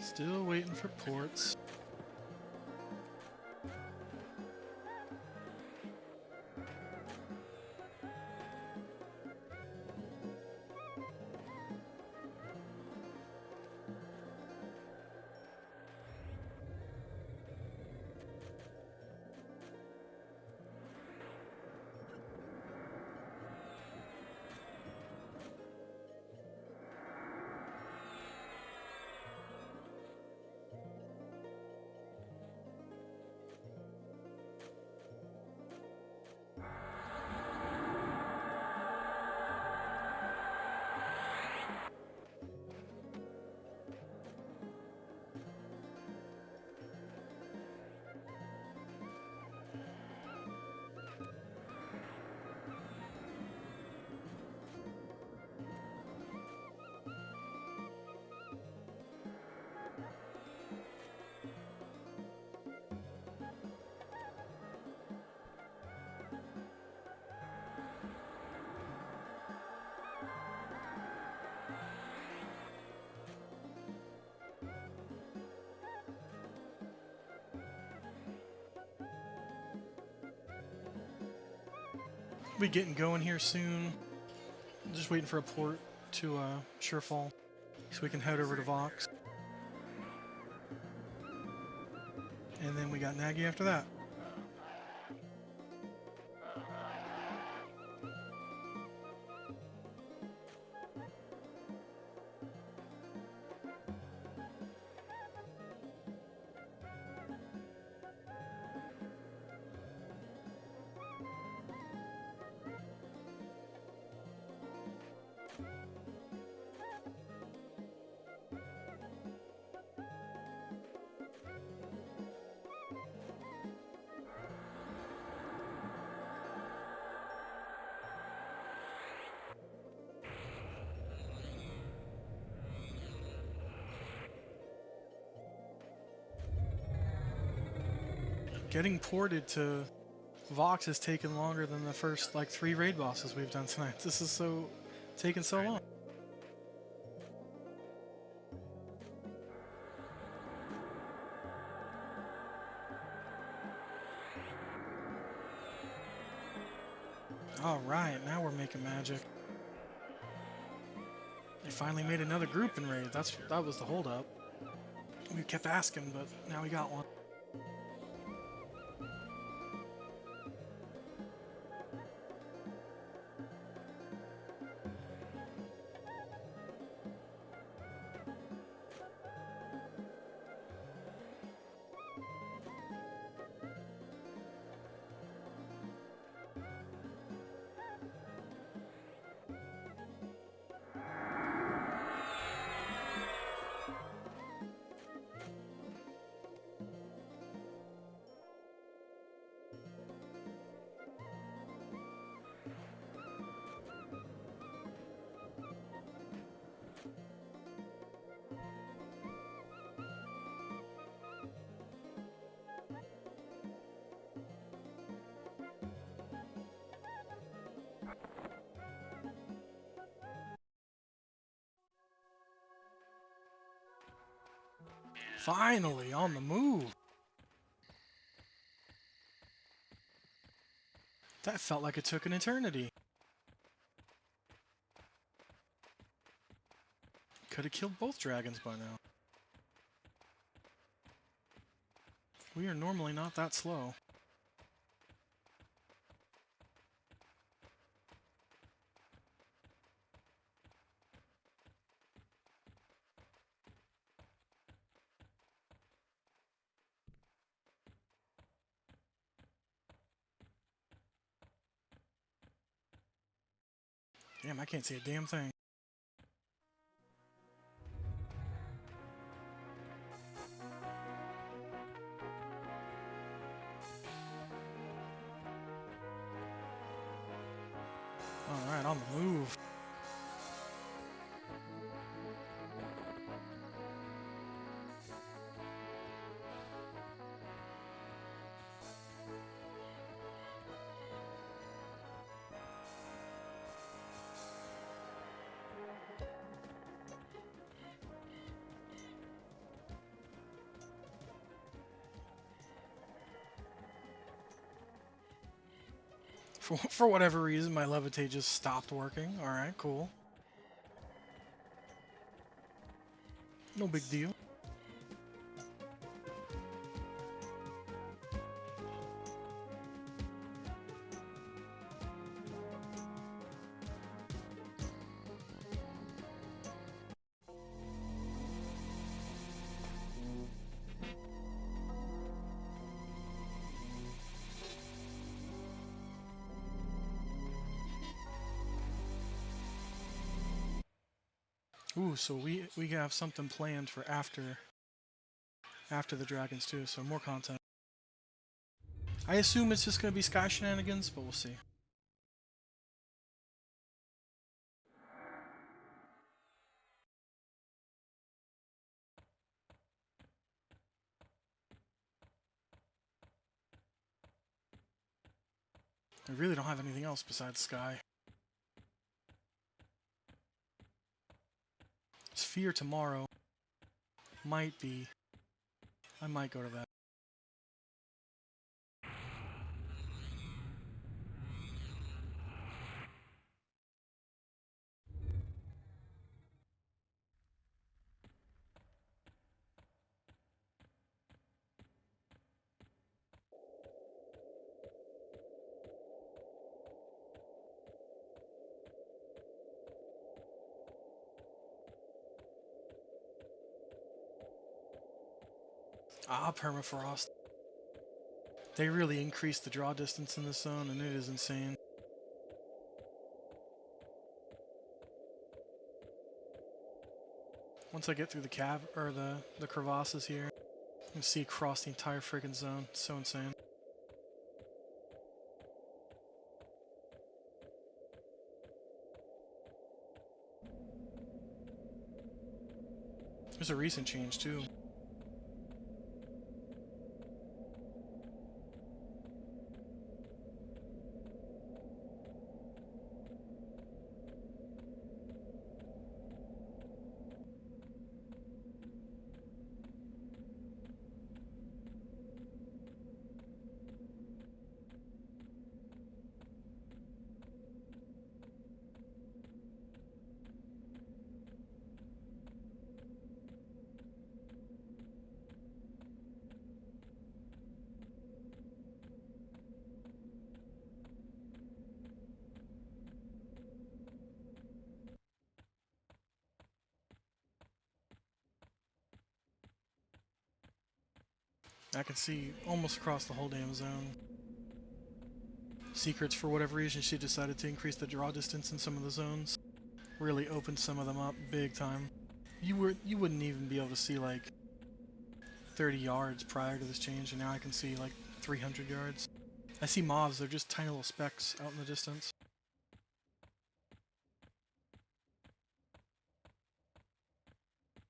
Still waiting for ports. We'll be getting going here soon. Just waiting for a port to Surefall so we can head over to Vox. And then we got Naggy after that. Getting ported to Vox has taken longer than the first like 3 raid bosses we've done tonight. This is taking so long. Alright, now we're making magic. They finally made another group in raid. That was the holdup. We kept asking, but now we got one. Finally, on the move. That felt like it took an eternity. Could have killed both dragons by now. We are normally not that slow. Damn, I can't see a damn thing. Alright, on the move. For whatever reason, my levitate just stopped working. Alright, cool. No big deal. Ooh, so we have something planned for after the dragons too, so more content. I assume it's just gonna be sky shenanigans, but we'll see. I really don't have anything else besides sky. Sphere tomorrow might be. I might go to that. Ah, permafrost. They really increased the draw distance in this zone, and it is insane. Once I get through the crevasses here, you can see across the entire friggin' zone. It's so insane. There's a recent change too. I can see almost across the whole damn zone. Secrets, for whatever reason, she decided to increase the draw distance in some of the zones. Really opened some of them up big time. You wouldn't even be able to see like 30 yards prior to this change, and now I can see like 300 yards. I see mobs, they're just tiny little specks out in the distance.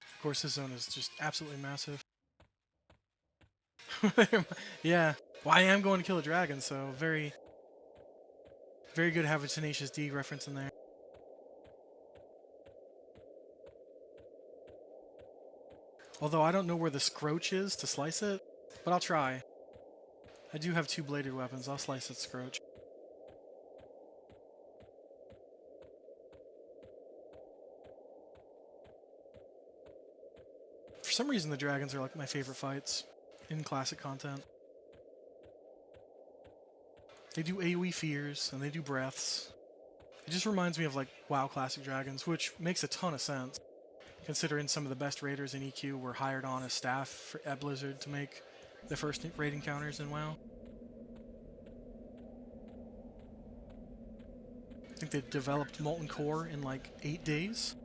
Of course, this zone is just absolutely massive. Yeah. Well, I am going to kill a dragon, so very good to have a Tenacious D reference in there. Although I don't know where the scroach is to slice it, but I'll try. I do have 2 bladed weapons, I'll slice its scroach. For some reason the dragons are like my favorite fights in classic content. They do AoE fears, and they do breaths. It just reminds me of like WoW Classic Dragons, which makes a ton of sense, considering some of the best raiders in EQ were hired on as staff at Blizzard to make the first raid encounters in WoW. I think they developed Molten Core in like 8 days.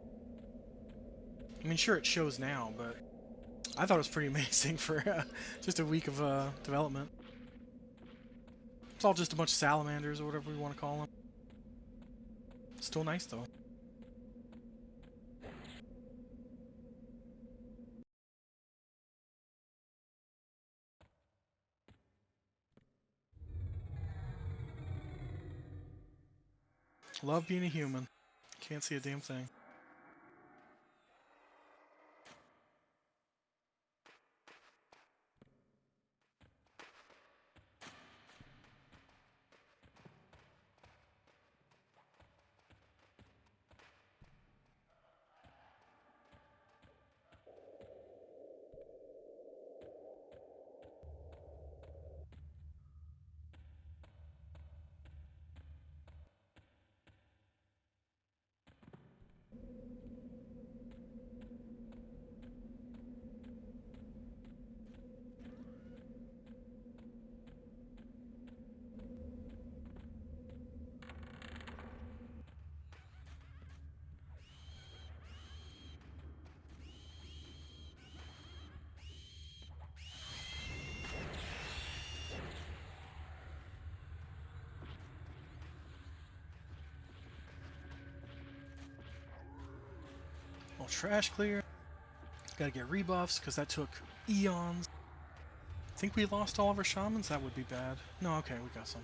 I mean, sure, it shows now, but I thought it was pretty amazing for just a week of development. It's all just a bunch of salamanders or whatever we want to call them. Still nice, though. Love being a human. Can't see a damn thing. All trash clear. Gotta get rebuffs, because that took eons. Think we lost all of our shamans? That would be bad. No, okay, we got some.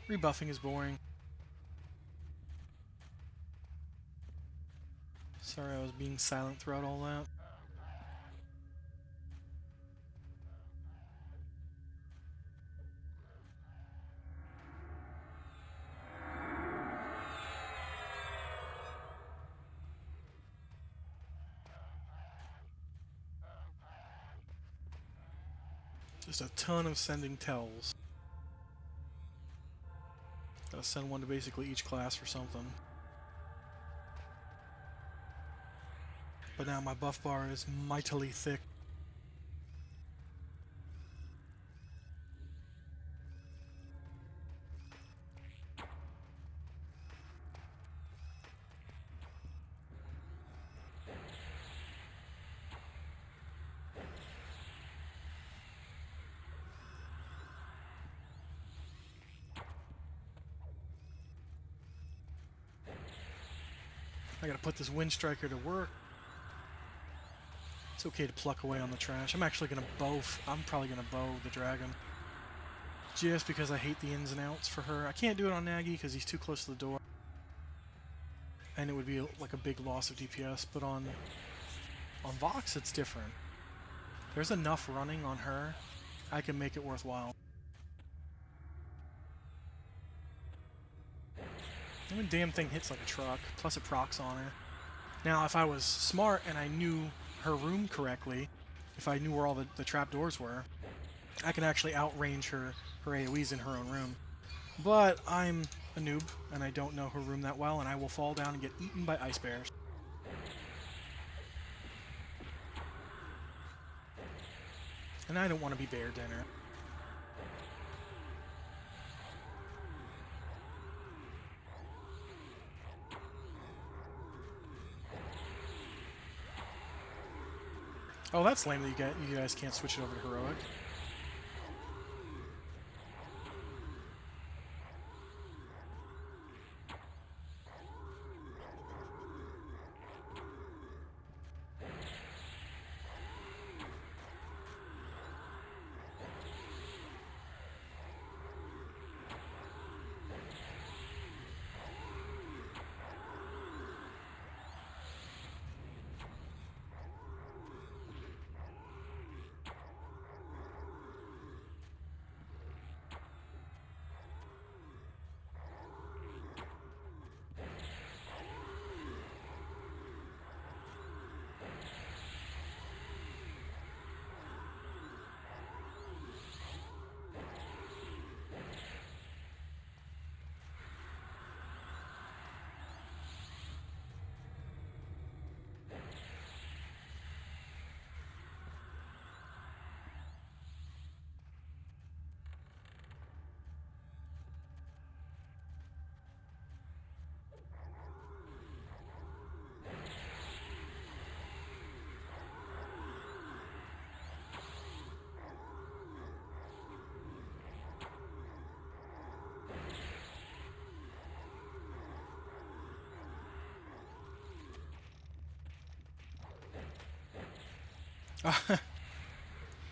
Rebuffing is boring. Sorry I was being silent throughout all that. Just a ton of sending tells. Gotta send one to basically each class for something. But now my buff bar is mightily thick. I gotta put this Wind Striker to work. It's okay to pluck away on the trash. I'm actually gonna I'm probably gonna bow the dragon. Just because I hate the ins and outs for her. I can't do it on Naggy because he's too close to the door. And it would be like a big loss of DPS, but on Vox it's different. There's enough running on her, I can make it worthwhile. I mean, damn thing hits like a truck, plus it procs on her. Now, if I was smart and I knew her room correctly, if I knew where all the trapdoors were, I can actually outrange her AoEs in her own room. But I'm a noob, and I don't know her room that well, and I will fall down and get eaten by ice bears. And I don't want to be bear dinner. Oh, that's lame that you guys can't switch it over to heroic.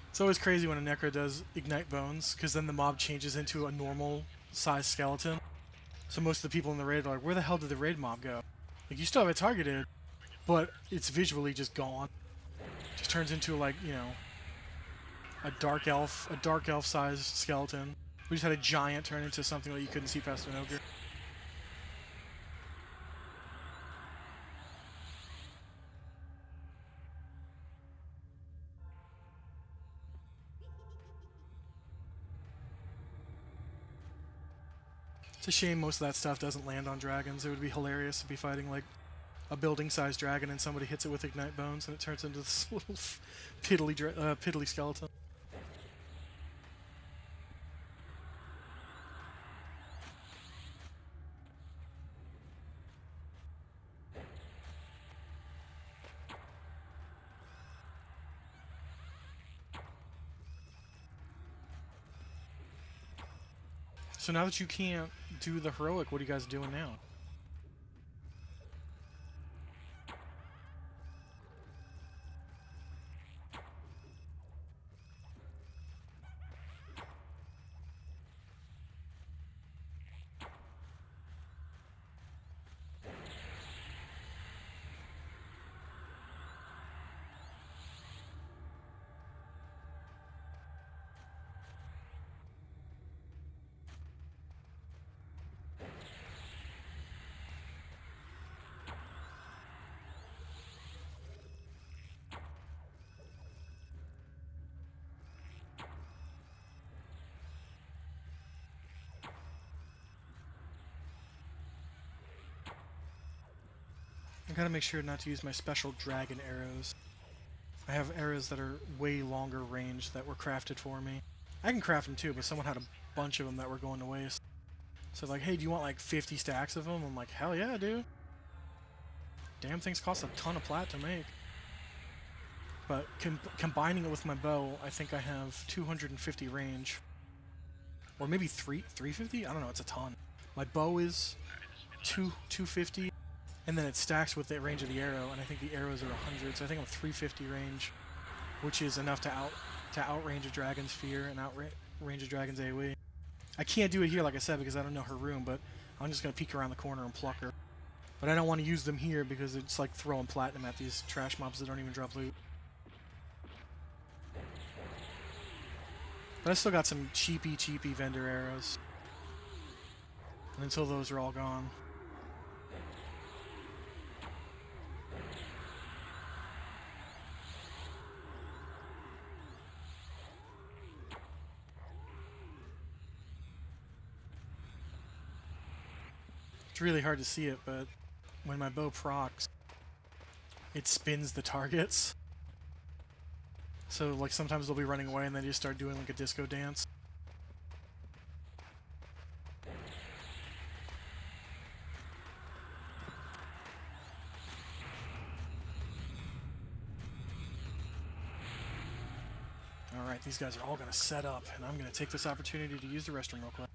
It's always crazy when a Necro does Ignite Bones, because then the mob changes into a normal size skeleton. So most of the people in the raid are like, where the hell did the raid mob go? Like, you still have it targeted, but it's visually just gone. Just turns into, like, you know, a dark elf sized skeleton. We just had a giant turn into something that you couldn't see past an ogre. It's a shame most of that stuff doesn't land on dragons. It would be hilarious to be fighting like a building-sized dragon and somebody hits it with Ignite Bones and it turns into this little piddly skeleton. So now that you can't do the heroic, what are you guys doing now? I gotta make sure not to use my special dragon arrows. I have arrows that are way longer range that were crafted for me. I can craft them too, but someone had a bunch of them that were going to waste. So like, hey, do you want like 50 stacks of them? I'm like, hell yeah, dude. Damn things cost a ton of plat to make. But combining it with my bow, I think I have 250 range. Or maybe 350? I don't know, it's a ton. My bow is 250, and then it stacks with the range of the arrow, and I think the arrows are 100, so I think I'm 350 range, which is enough to outrange a dragon's fear and outrange a dragon's AoE. I can't do it here, like I said, because I don't know her room, but I'm just going to peek around the corner and pluck her. But I don't want to use them here because it's like throwing platinum at these trash mobs that don't even drop loot. But I still got some cheapy vendor arrows. And until those are all gone. It's really hard to see it, but when my bow procs, it spins the targets. So like sometimes they'll be running away and then you just start doing like a disco dance. Alright, these guys are all going to set up, and I'm going to take this opportunity to use the restroom real quick.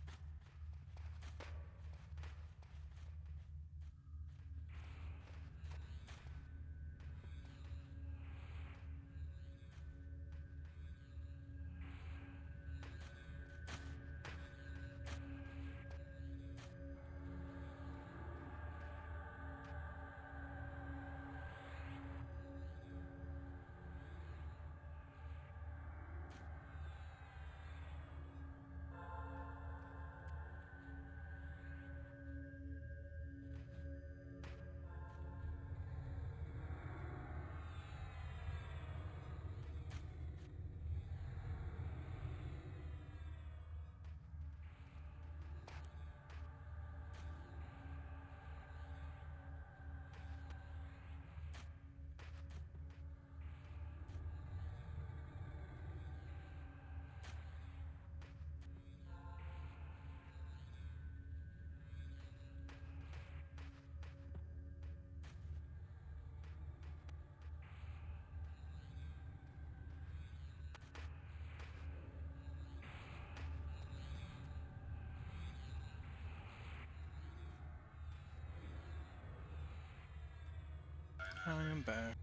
I am back.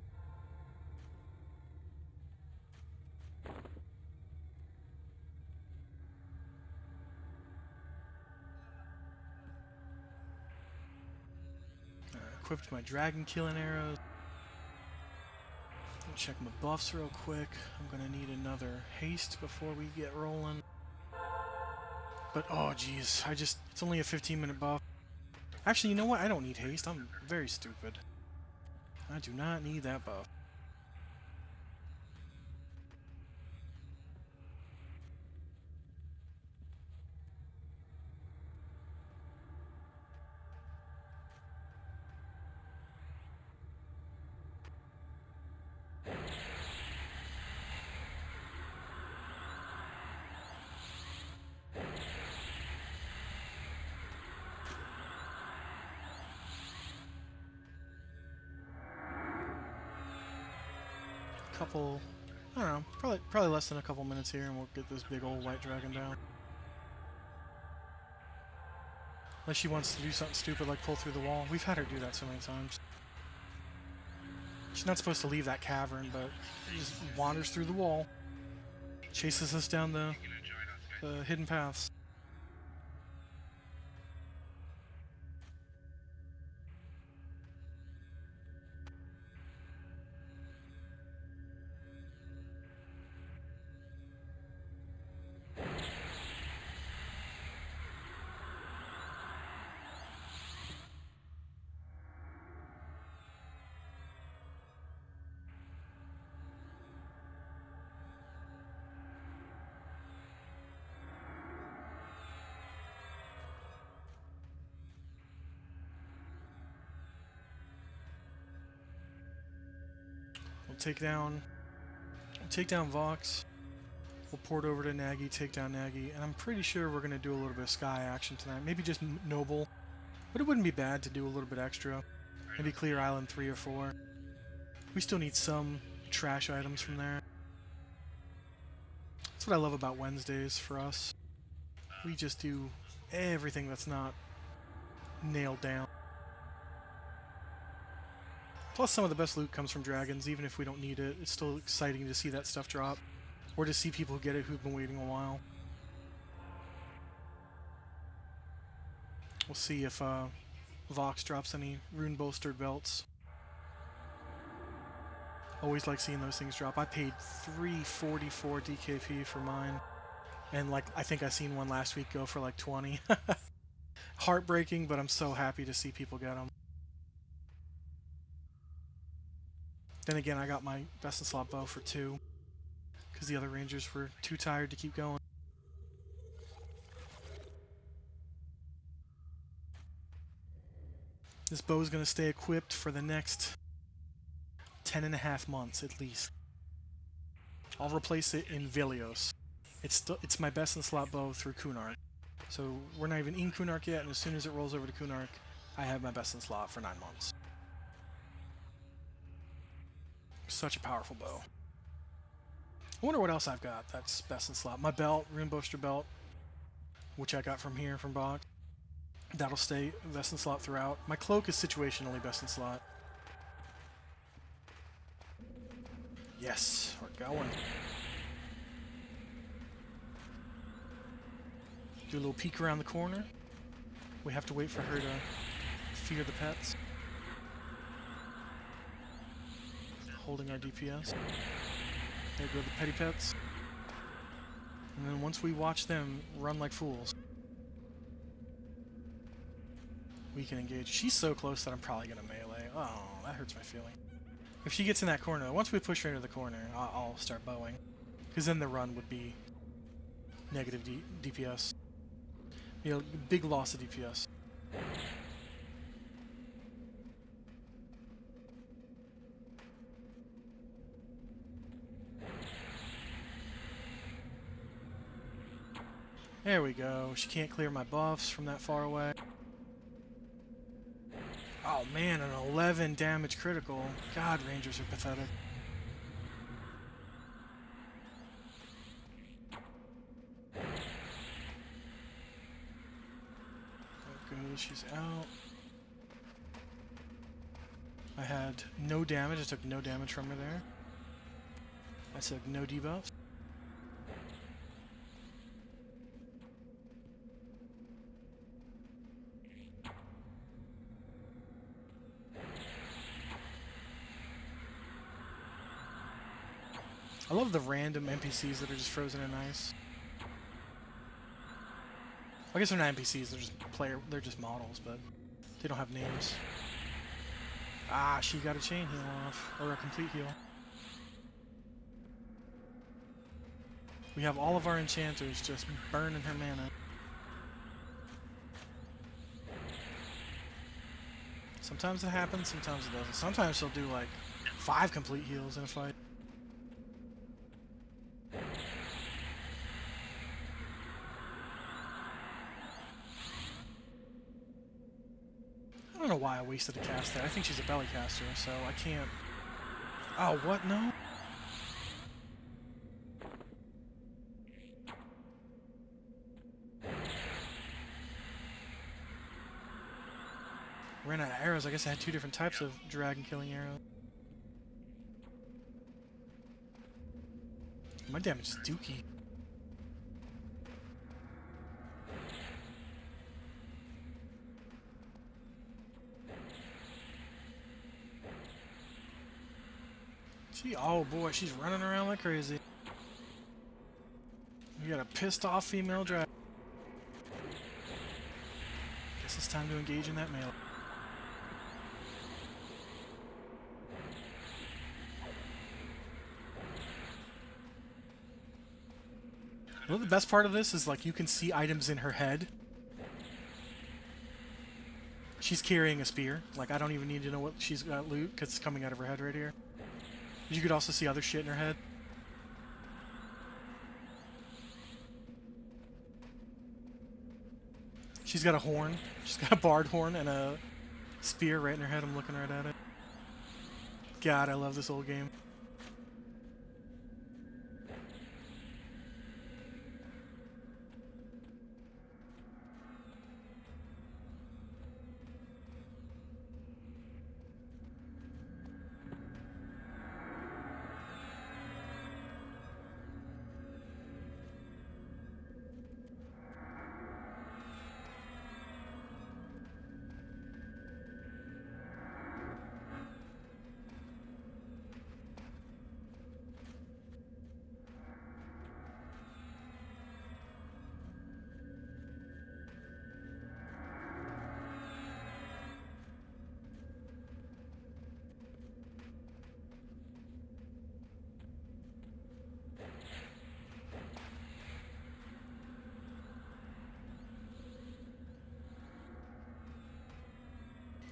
equipped my dragon killing arrows. Check my buffs real quick. I'm gonna need another haste before we get rolling. But oh geez, it's only a 15-minute buff. Actually, you know what? I don't need haste. I'm very stupid. I do not need that buff. Couple, I don't know, probably less than a couple minutes here, and we'll get this big old white dragon down. Unless she wants to do something stupid like pull through the wall. We've had her do that so many times. She's not supposed to leave that cavern, but she just wanders through the wall, chases us down the hidden paths. We'll take down Vox. We'll port over to Naggy, take down Naggy, and I'm pretty sure we're gonna do a little bit of sky action tonight. Maybe just noble, but it wouldn't be bad to do a little bit extra. Maybe clear Island 3 or 4. We still need some trash items from there. That's what I love about Wednesdays for us. We just do everything that's not nailed down. Plus, some of the best loot comes from dragons, even if we don't need it. It's still exciting to see that stuff drop. Or to see people get it who've been waiting a while. We'll see if Vox drops any rune-bolstered belts. Always like seeing those things drop. I paid $344 DKP for mine. And like, I think I seen one last week go for like 20. Heartbreaking, but I'm so happy to see people get them. Then again, I got my best in slot bow for 2. Because the other rangers were too tired to keep going. This bow is going to stay equipped for the next 10.5 months at least. I'll replace it in Vilios. It's my best in slot bow through Kunark. So we're not even in Kunark yet, and as soon as it rolls over to Kunark, I have my best in slot for 9 months. Such a powerful bow. I wonder what else I've got that's best in slot. My belt, Rune Booster belt, which I got from here, from Box. That'll stay best in slot throughout. My cloak is situationally best in slot. Yes, we're going. Do a little peek around the corner. We have to wait for her to fear the pets. Holding our DPS. There go the petty pets. And then once we watch them run like fools, we can engage. She's so close that I'm probably going to melee. Oh, that hurts my feeling. If she gets in that corner, once we push her into the corner, I'll start bowing. Because then the run would be negative DPS. You know, big loss of DPS. There we go. She can't clear my buffs from that far away. Oh man, an 11 damage critical. God, Rangers are pathetic. There goes, she's out. I had no damage. I took no damage from her there. I took no debuffs. I love the random NPCs that are just frozen in ice. I guess they're not NPCs, they're just models, but they don't have names. Ah, she got a chain heal off, or a complete heal. We have all of our enchanters just burning her mana. Sometimes it happens, sometimes it doesn't. Sometimes she'll do like 5 complete heals in a fight. I don't know why I wasted a cast there. I think she's a belly caster, so I can't... Oh, what? No? Ran out of arrows. I guess I had 2 different types of dragon killing arrows. My damage is dookie. Oh boy, she's running around like crazy. We got a pissed off female dragon. Guess it's time to engage in that melee. You know the best part of this is, like, you can see items in her head. She's carrying a spear. Like, I don't even need to know what she's got loot, because it's coming out of her head right here. You could also see other shit in her head. She's got a horn. She's got a bard horn and a spear right in her head. I'm looking right at it. God, I love this old game.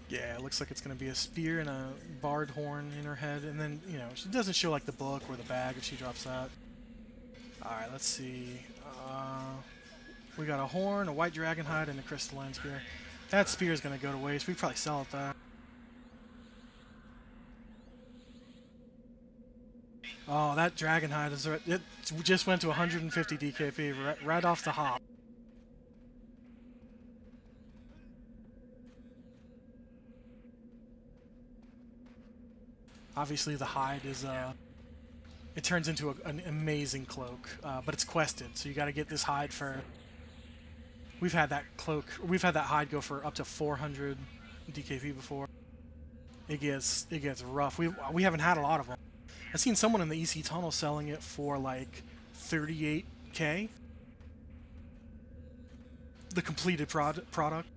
Yeah, it looks like it's going to be a spear and a bard horn in her head, and then, you know, she doesn't show, like, the book or the bag if she drops that. Alright, let's see. We got a horn, a white dragon hide, and a crystalline spear. That spear is going to go to waste. We'd probably sell it, though. Oh, that dragon hide is... It just went to 150 DKP right off the hop. Obviously, the hide is, it turns into an amazing cloak, but it's quested, so you gotta get this hide for... We've had that hide go for up to 400 DKP before. It gets rough. We haven't had a lot of them. I've seen someone in the EC tunnel selling it for, like, 38k. The completed product.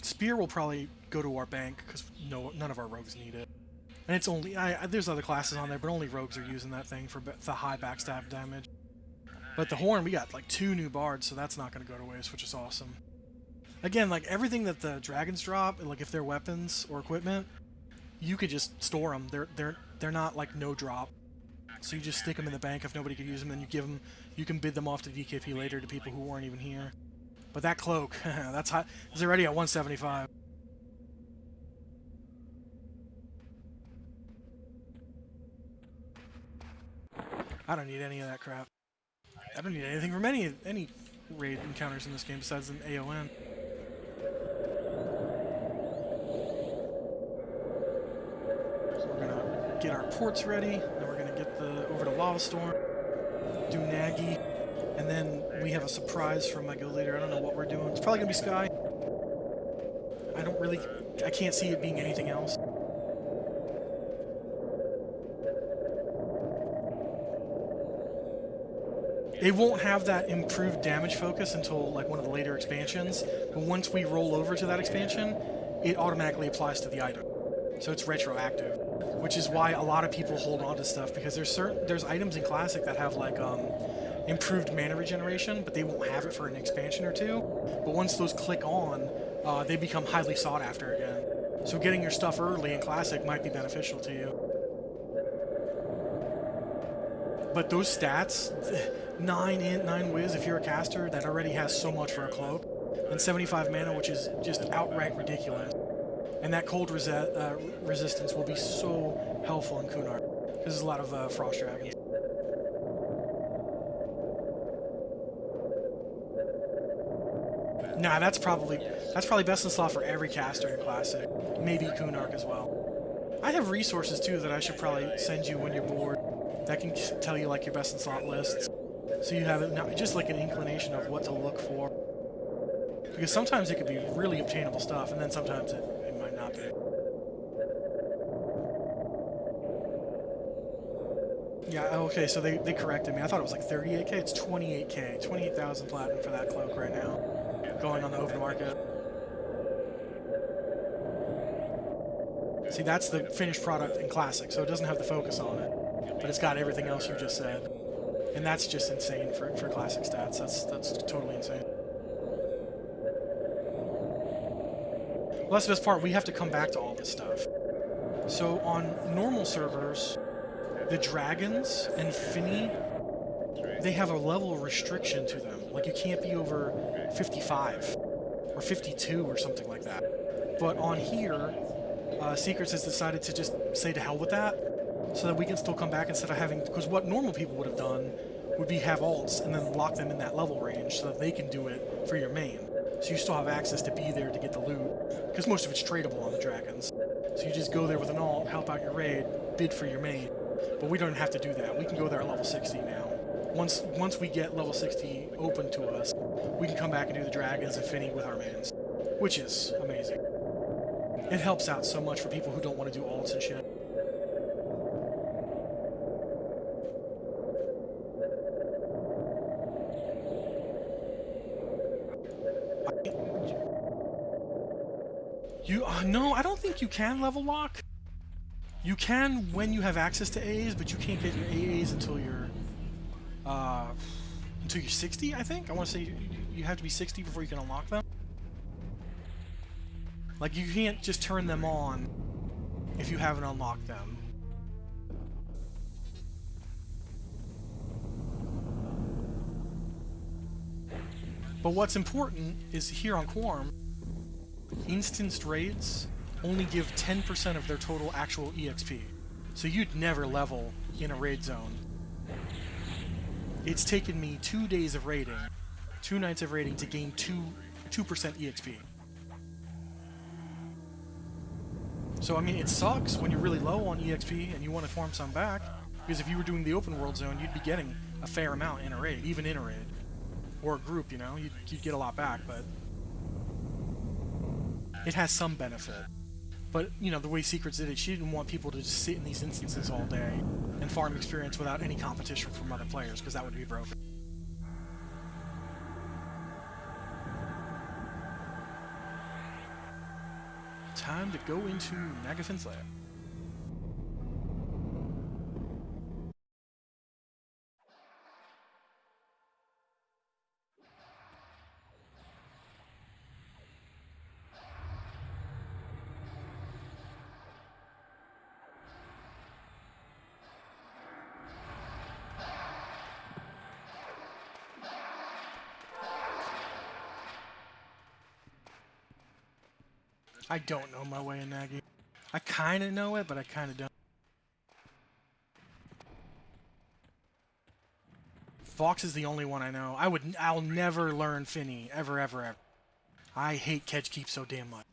Spear will probably go to our bank because none of our rogues need it, and it's only there's other classes on there, but only rogues are using that thing for the high backstab damage. But the horn, we got like 2 new bards, so that's not going to go to waste, which is awesome. Again, like everything that the dragons drop, like if they're weapons or equipment, you could just store them. They're not like no drop, so you just stick them in the bank if nobody could use them. Then you can bid them off to DKP later to people who weren't even here. But that cloak, that's hot. It's already at 175. I don't need any of that crap. I don't need anything from any raid encounters in this game besides an AON. So we're gonna get our ports ready, then we're gonna get over to Lava Storm, do Naggy. And then we have a surprise from my guild leader. I don't know what we're doing. It's probably going to be Sky. I don't I can't see it being anything else. It won't have that improved damage focus until like one of the later expansions, but once we roll over to that expansion, it automatically applies to the item. So it's retroactive, which is why a lot of people hold on to stuff, because there's items in Classic that have like improved mana regeneration, but they won't have it for an expansion or two. But once those click on, they become highly sought after again. So getting your stuff early in Classic might be beneficial to you. But those stats, 9 int, 9 whiz if you're a caster that already has so much for a cloak, and 75 mana, which is just outright ridiculous. And that cold resistance will be so helpful in Kunar. There's a lot of Frost Dragons. Nah, that's probably best in slot for every caster in Classic. Maybe Kunark as well. I have resources too that I should probably send you when you're bored. That can tell you like your best in slot lists, so you have not just like an inclination of what to look for. Because sometimes it could be really obtainable stuff, and then sometimes it might not be. Yeah, okay, so they corrected me. I thought it was like 38k. It's 28k. 28,000 platinum for that cloak right now, going on the open market. See, that's the finished product in Classic, so it doesn't have the focus on it. But it's got everything else you just said. And that's just insane for Classic stats. That's totally insane. Well, that's the best part. We have to come back to all this stuff. So on normal servers, the dragons and Phinny, they have a level restriction to them. Like you can't be over 55 or 52 or something like that. But on here, Secrets has decided to just say to hell with that, so that we can still come back instead of having, because what normal people would have done would be have alts and then lock them in that level range so that they can do it for your main. So you still have access to be there to get the loot, because most of it's tradable on the dragons. So you just go there with an alt, help out your raid, bid for your main. But we don't have to do that. We can go there at level 60 now. Once we get level 60 open to us, we can come back and do the dragons and Phinny with our mains, which is amazing. It helps out so much for people who don't want to do alts and shit. No, I don't think you can level lock. You can when you have access to A's, but you can't get your AAs until you're 60, I think. I want to say you have to be 60 before you can unlock them. Like, you can't just turn them on if you haven't unlocked them. But what's important is here on Quarm, instanced raids only give 10% of their total actual EXP. So you'd never level in a raid zone. It's taken me 2 days of raiding, 2 nights of raiding to gain 2% EXP. So, I mean, it sucks when you're really low on EXP and you want to farm some back, because if you were doing the open world zone, you'd be getting a fair amount in a raid, even in a raid. Or a group, you know, you'd get a lot back, but it has some benefit. But, you know, the way Secrets did it, she didn't want people to just sit in these instances all day and farm experience without any competition from other players, because that would be broken. Time to go into Nagafin's lair. I don't know my way in Naggy. I kind of know it, but I kind of don't. Fox is the only one I know. I'll never learn Phinny, ever, ever, ever. I hate Kedge Keep so damn much.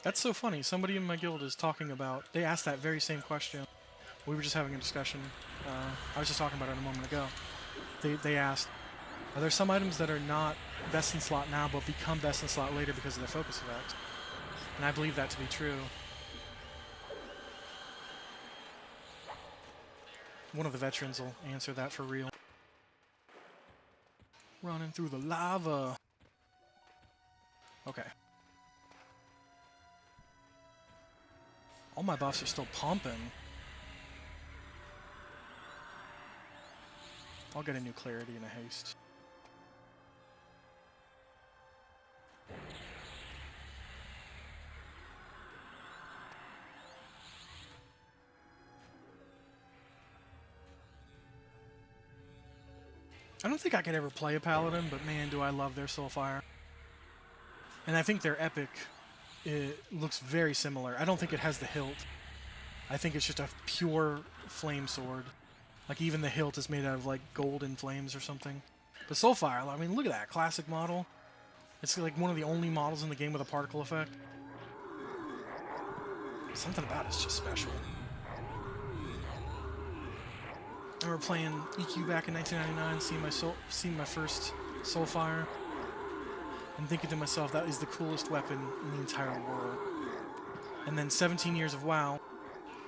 That's so funny. Somebody in my guild is talking about... They asked that very same question. We were just having a discussion. I was just talking about it a moment ago. They asked, are there some items that are not best in slot now but become best in slot later because of their focus effect? And I believe that to be true. One of the veterans will answer that for real. Running through the lava. Okay. All my buffs are still pumping. I'll get a new clarity in a haste. I don't think I could ever play a paladin, but man, do I love their soulfire. And I think their epic, it looks very similar. I don't think it has the hilt. I think it's just a pure flame sword. Like even the hilt is made out of like golden flames or something. But soulfire, I mean, look at that classic model. It's like one of the only models in the game with a particle effect. Something about it's just special. I remember playing EQ back in 1999, seeing my first soulfire, and thinking to myself, that is the coolest weapon in the entire world. And then 17 years of WoW,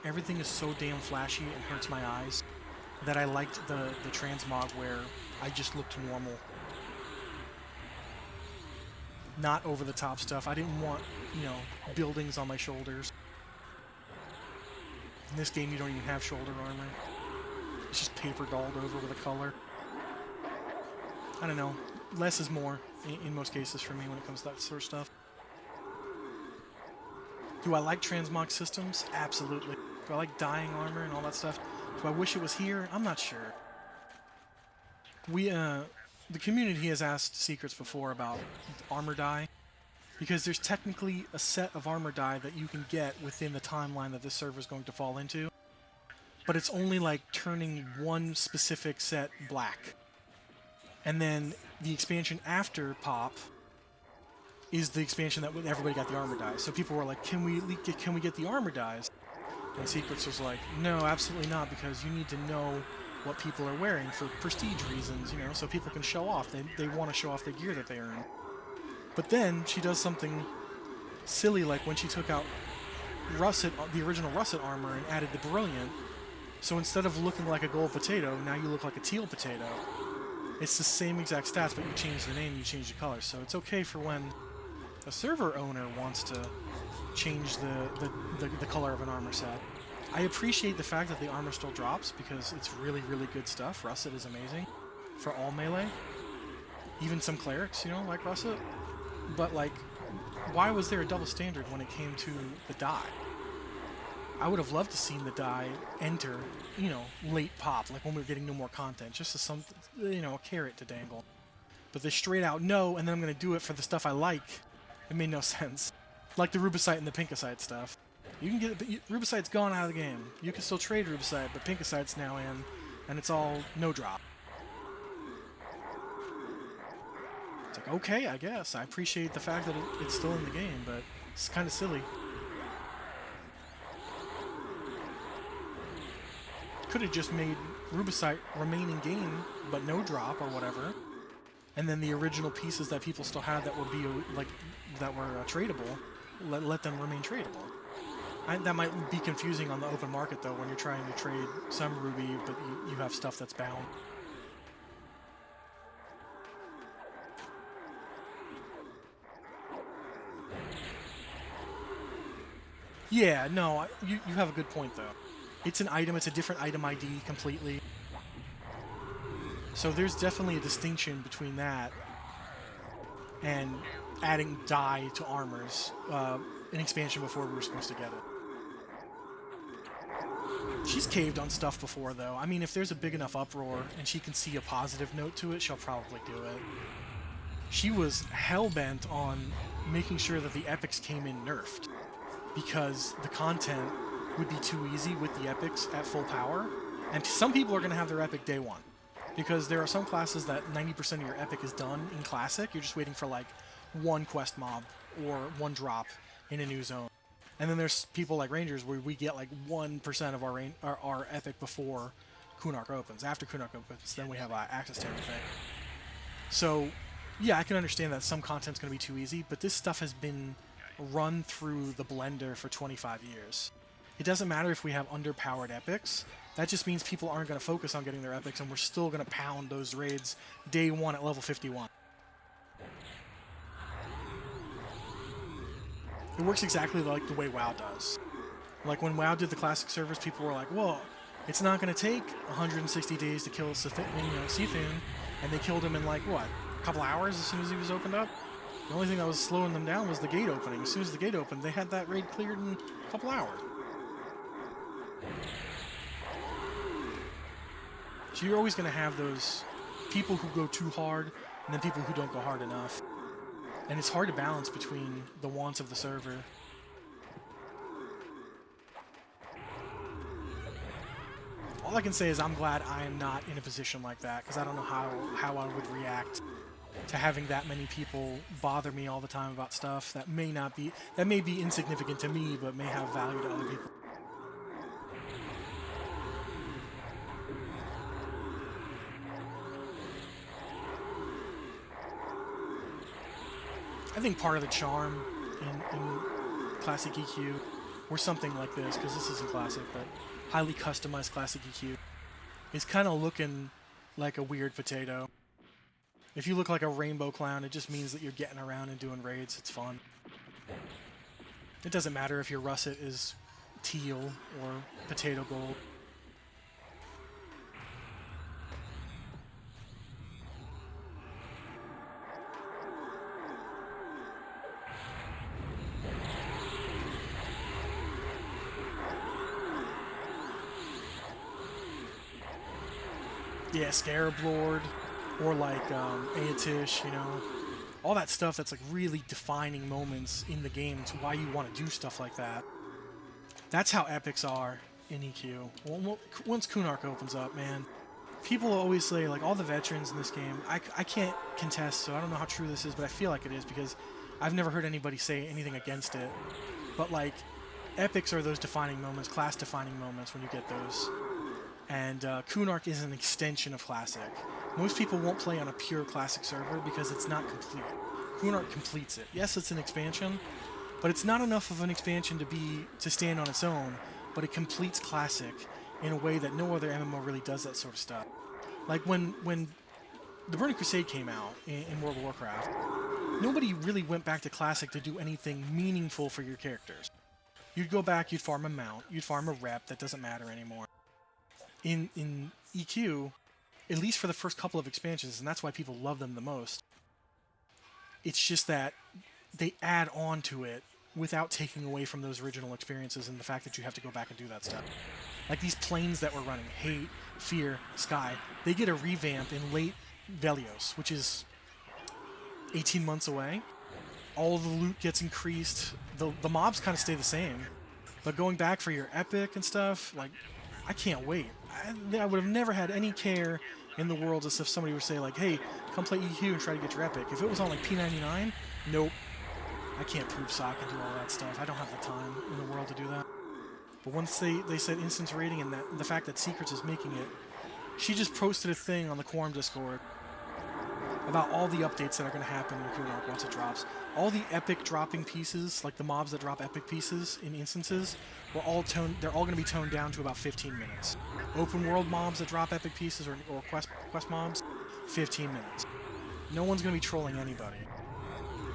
everything is so damn flashy and hurts my eyes that I liked the transmog where I just looked normal. Not over the top stuff. I didn't want, you know, buildings on my shoulders. In this game you don't even have shoulder armor. It's just paper dolled over with a color. I don't know. Less is more in most cases for me when it comes to that sort of stuff. Do I like transmog systems? Absolutely. Do I like dyeing armor and all that stuff? Do I wish it was here? I'm not sure. The community has asked Secrets before about armor dye, because there's technically a set of armor dye that you can get within the timeline that this server is going to fall into, but it's only like turning one specific set black. And then the expansion after pop is the expansion that everybody got the armor dyes. So people were like, can we get the armor dyes? And Secrets was like, no, absolutely not, because you need to know what people are wearing for prestige reasons, you know, so people can show off. They want to show off the gear that they earn. But then she does something silly, like when she took out Russet, the original Russet armor, and added the Brilliant. So instead of looking like a gold potato, now you look like a teal potato. It's the same exact stats, but you change the name, you change the color. So it's okay for when a server owner wants to change the color of an armor set. I appreciate the fact that the armor still drops, because it's really, really good stuff. Russet is amazing for all melee. Even some clerics, you know, like Russet. But, like, why was there a double standard when it came to the dye? I would have loved to seen the dye enter, you know, late pop, like when we were getting no more content, just as some, you know, a carrot to dangle. But they straight out no, and then I'm going to do it for the stuff I like. It made no sense. Like the Rubicite and the Pinkicite stuff. You can get Rubicite's gone out of the game. You can still trade Rubicite, but Pinkicite's now in, and it's all no drop. It's like, okay, I guess. I appreciate the fact that it's still in the game, but it's kind of silly. Could have just made Rubicite remain in game, but no drop or whatever. And then the original pieces that people still had that would be like tradable, let them remain tradable. That might be confusing on the open market though, when you're trying to trade some Ruby, but you have stuff that's bound. Yeah, no, you have a good point though. It's an item, it's a different item ID completely. So there's definitely a distinction between that and adding dye to armors, an expansion before we were supposed to get it. She's caved on stuff before though. I mean, if there's a big enough uproar and she can see a positive note to it, she'll probably do it. She was hell-bent on making sure that the epics came in nerfed, because the content would be too easy with the epics at full power. And some people are going to have their epic day one, because there are some classes that 90% of your epic is done in Classic. You're just waiting for like one quest mob or one drop, in a new zone. And then there's people like Rangers where we get like 1% of our epic before Kunark opens. After Kunark opens, then we have access to everything. So, yeah, I can understand that some content's going to be too easy, but this stuff has been run through the blender for 25 years. It doesn't matter if we have underpowered epics. That just means people aren't going to focus on getting their epics, and we're still going to pound those raids day one at level 51. It works exactly like the way WoW does. Like when WoW did the classic servers, people were like, well, it's not going to take 160 days to kill Cthulhu, and they killed him in like, what, a couple hours as soon as he was opened up? The only thing that was slowing them down was the gate opening. As soon as the gate opened, they had that raid cleared in a couple hours. So you're always going to have those people who go too hard and then people who don't go hard enough. And it's hard to balance between the wants of the server. All I can say is I'm glad I am not in a position like that, because I don't know how I would react to having that many people bother me all the time about stuff that may be insignificant to me, but may have value to other people. I think part of the charm in Classic EQ, or something like this, because this isn't Classic, but highly customized Classic EQ, is kind of looking like a weird potato. If you look like a rainbow clown, it just means that you're getting around and doing raids. It's fun. It doesn't matter if your russet is teal or potato gold. Yeah, Scarab Lord, or like Aetish, you know, all that stuff that's like really defining moments in the game. It's why you want to do stuff like that. That's how epics are in EQ. Once Kunark opens up, man, people always say, like, all the veterans in this game, I can't contest, so I don't know how true this is, but I feel like it is because I've never heard anybody say anything against it. But like, epics are those defining moments, class-defining moments when you get those. And Kunark is an extension of Classic. Most people won't play on a pure Classic server because it's not complete. Kunark completes it. Yes, it's an expansion, but it's not enough of an expansion to stand on its own, but it completes Classic in a way that no other MMO really does that sort of stuff. Like when the Burning Crusade came out in World of Warcraft, nobody really went back to Classic to do anything meaningful for your characters. You'd go back, you'd farm a mount, you'd farm a rep, that doesn't matter anymore. In EQ, at least for the first couple of expansions, and that's why people love them the most, it's just that they add on to it without taking away from those original experiences and the fact that you have to go back and do that stuff. Like these planes that we're running, Hate, Fear, Sky, they get a revamp in late Velios, which is 18 months away. All the loot gets increased. The mobs kind of stay the same. But going back for your epic and stuff, like, I can't wait. I would have never had any care in the world as if somebody would say, like, hey, come play EQ and try to get your epic. If it was on, like, P99, nope. I can't poop sock and do all that stuff. I don't have the time in the world to do that. But once they said instance rating and the fact that Secrets is making it, she just posted a thing on the Quarm Discord about all the updates that are going to happen in Kunark once it drops. All the epic dropping pieces, like the mobs that drop epic pieces in instances, they're all going to be toned down to about 15 minutes. Open world mobs that drop epic pieces or quest mobs, 15 minutes. No one's going to be trolling anybody.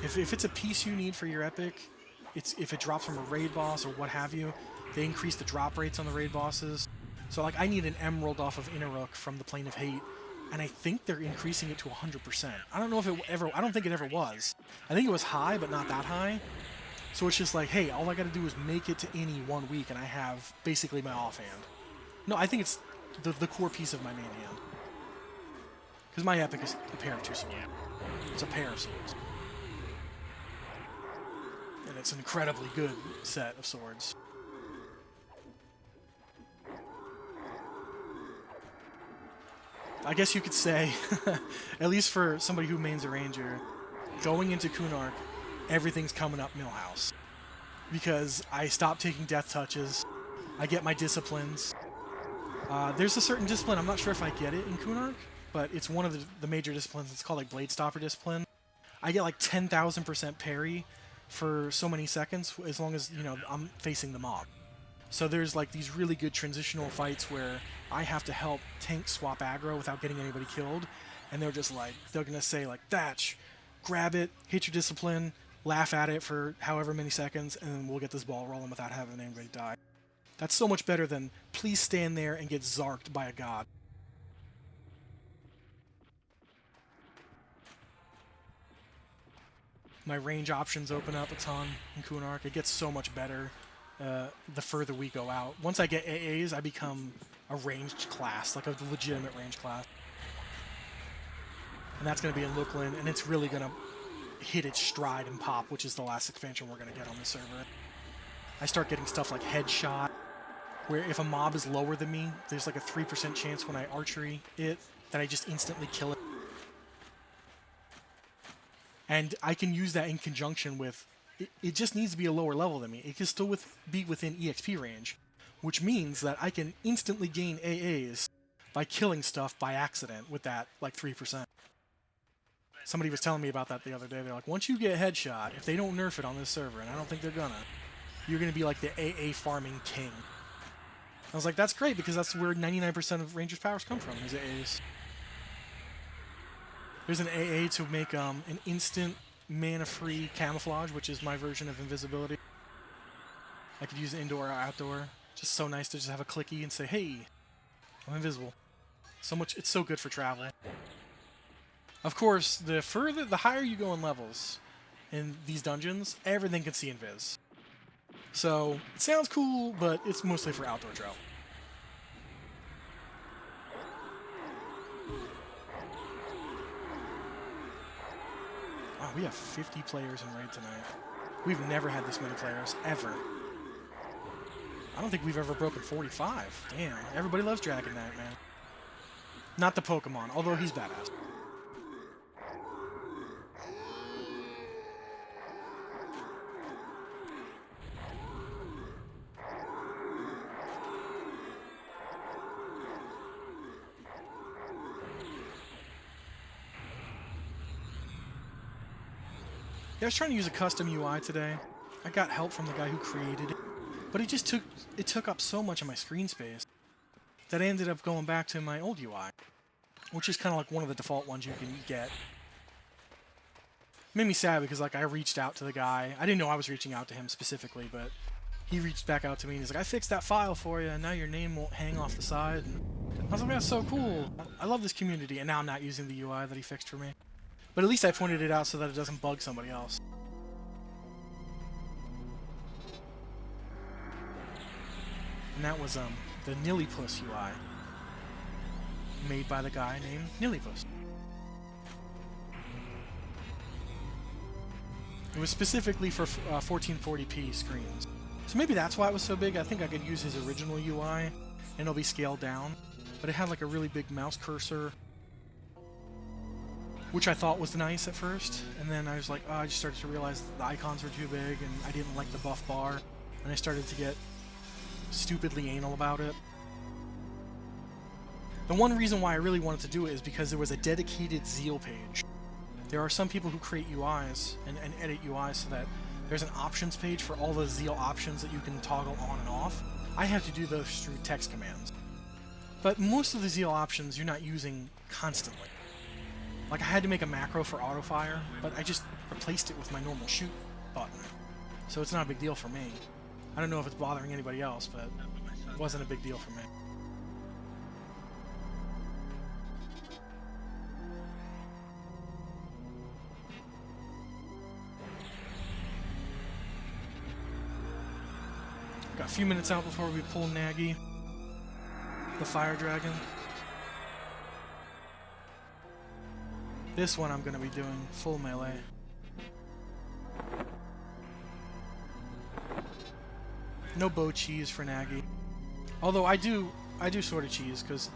If it's a piece you need for your epic, if it drops from a raid boss or what have you, they increase the drop rates on the raid bosses. So like I need an emerald off of Inneruk from the Plane of Hate, and I think they're increasing it to 100%. I don't know if I don't think it ever was. I think it was high, but not that high. So it's just like, hey, all I gotta do is make it to any 1 week, and I have basically my offhand. No, I think it's the core piece of my main hand. Because my epic is a pair of two swords. It's a pair of swords. And it's an incredibly good set of swords. I guess you could say, at least for somebody who mains a ranger, going into Kunark, everything's coming up Millhouse. because I stop taking death touches. I get my disciplines. There's a certain discipline, I'm not sure if I get it in Kunark, but it's one of the major disciplines. It's called like Blade Stopper discipline. I get like 10,000% parry for so many seconds as long as, you know, I'm facing the mob. So there's like these really good transitional fights where I have to help tank swap aggro without getting anybody killed, and they're just like, they're gonna say like, Thatch, grab it, hit your discipline, laugh at it for however many seconds, and then we'll get this ball rolling without having anybody die. That's so much better than please stand there and get zarked by a god. My range options open up a ton in Kunark. It gets so much better the further we go out. Once I get AAs, I become a ranged class, like a legitimate ranged class. And that's going to be in Lukland, and it's really going to hit its stride and pop, which is the last expansion we're going to get on the server. I start getting stuff like Headshot, where if a mob is lower than me, there's like a 3% chance when I archery it that I just instantly kill it. And I can use that in conjunction with, it just needs to be a lower level than me. It can still be within EXP range, which means that I can instantly gain AAs by killing stuff by accident with that like 3%. Somebody was telling me about that the other day. They're like, once you get Headshot, if they don't nerf it on this server, and I don't think they're gonna, you're gonna be like the AA farming king. I was like, that's great, because that's where 99% of Rangers' powers come from, is AAs. There's an AA to make an instant mana-free camouflage, which is my version of invisibility. I could use it indoor or outdoor. Just so nice to just have a clicky and say, hey, I'm invisible. So much, it's so good for travel. Of course, the higher you go in levels in these dungeons, everything can see invis. So, it sounds cool, but it's mostly for outdoor travel. Wow, we have 50 players in Raid tonight. We've never had this many players, ever. I don't think we've ever broken 45. Damn, everybody loves Dragon Knight, man. Not the Pokemon, although he's badass. Yeah, I was trying to use a custom UI today. I got help from the guy who created it, but it just took up so much of my screen space that I ended up going back to my old UI, which is kind of like one of the default ones you can get. Made me sad because like I reached out to the guy. I didn't know I was reaching out to him specifically, but he reached back out to me and he's like, I fixed that file for you, and now your name won't hang off the side. And I was like, that's so cool. I love this community, and now I'm not using the UI that he fixed for me. But at least I pointed it out so that it doesn't bug somebody else. And that was the Nillipus UI, made by the guy named Nillipus. It was specifically for 1440p screens. So maybe that's why it was so big. I think I could use his original UI and it'll be scaled down. But it had like a really big mouse cursor, which I thought was nice at first, and then I was like, oh, I just started to realize the icons were too big, and I didn't like the buff bar, and I started to get stupidly anal about it. The one reason why I really wanted to do it is because there was a dedicated Zeal page. There are some people who create UIs and edit UIs so that there's an options page for all the Zeal options that you can toggle on and off. I have to do those through text commands. But most of the Zeal options you're not using constantly. Like, I had to make a macro for auto fire, but I just replaced it with my normal shoot button. So it's not a big deal for me. I don't know if it's bothering anybody else, but it wasn't a big deal for me. Got a few minutes out before we pull Naggy, the fire dragon. This one I'm going to be doing full melee. No bow cheese for Naggy. Although I do sort of cheese, because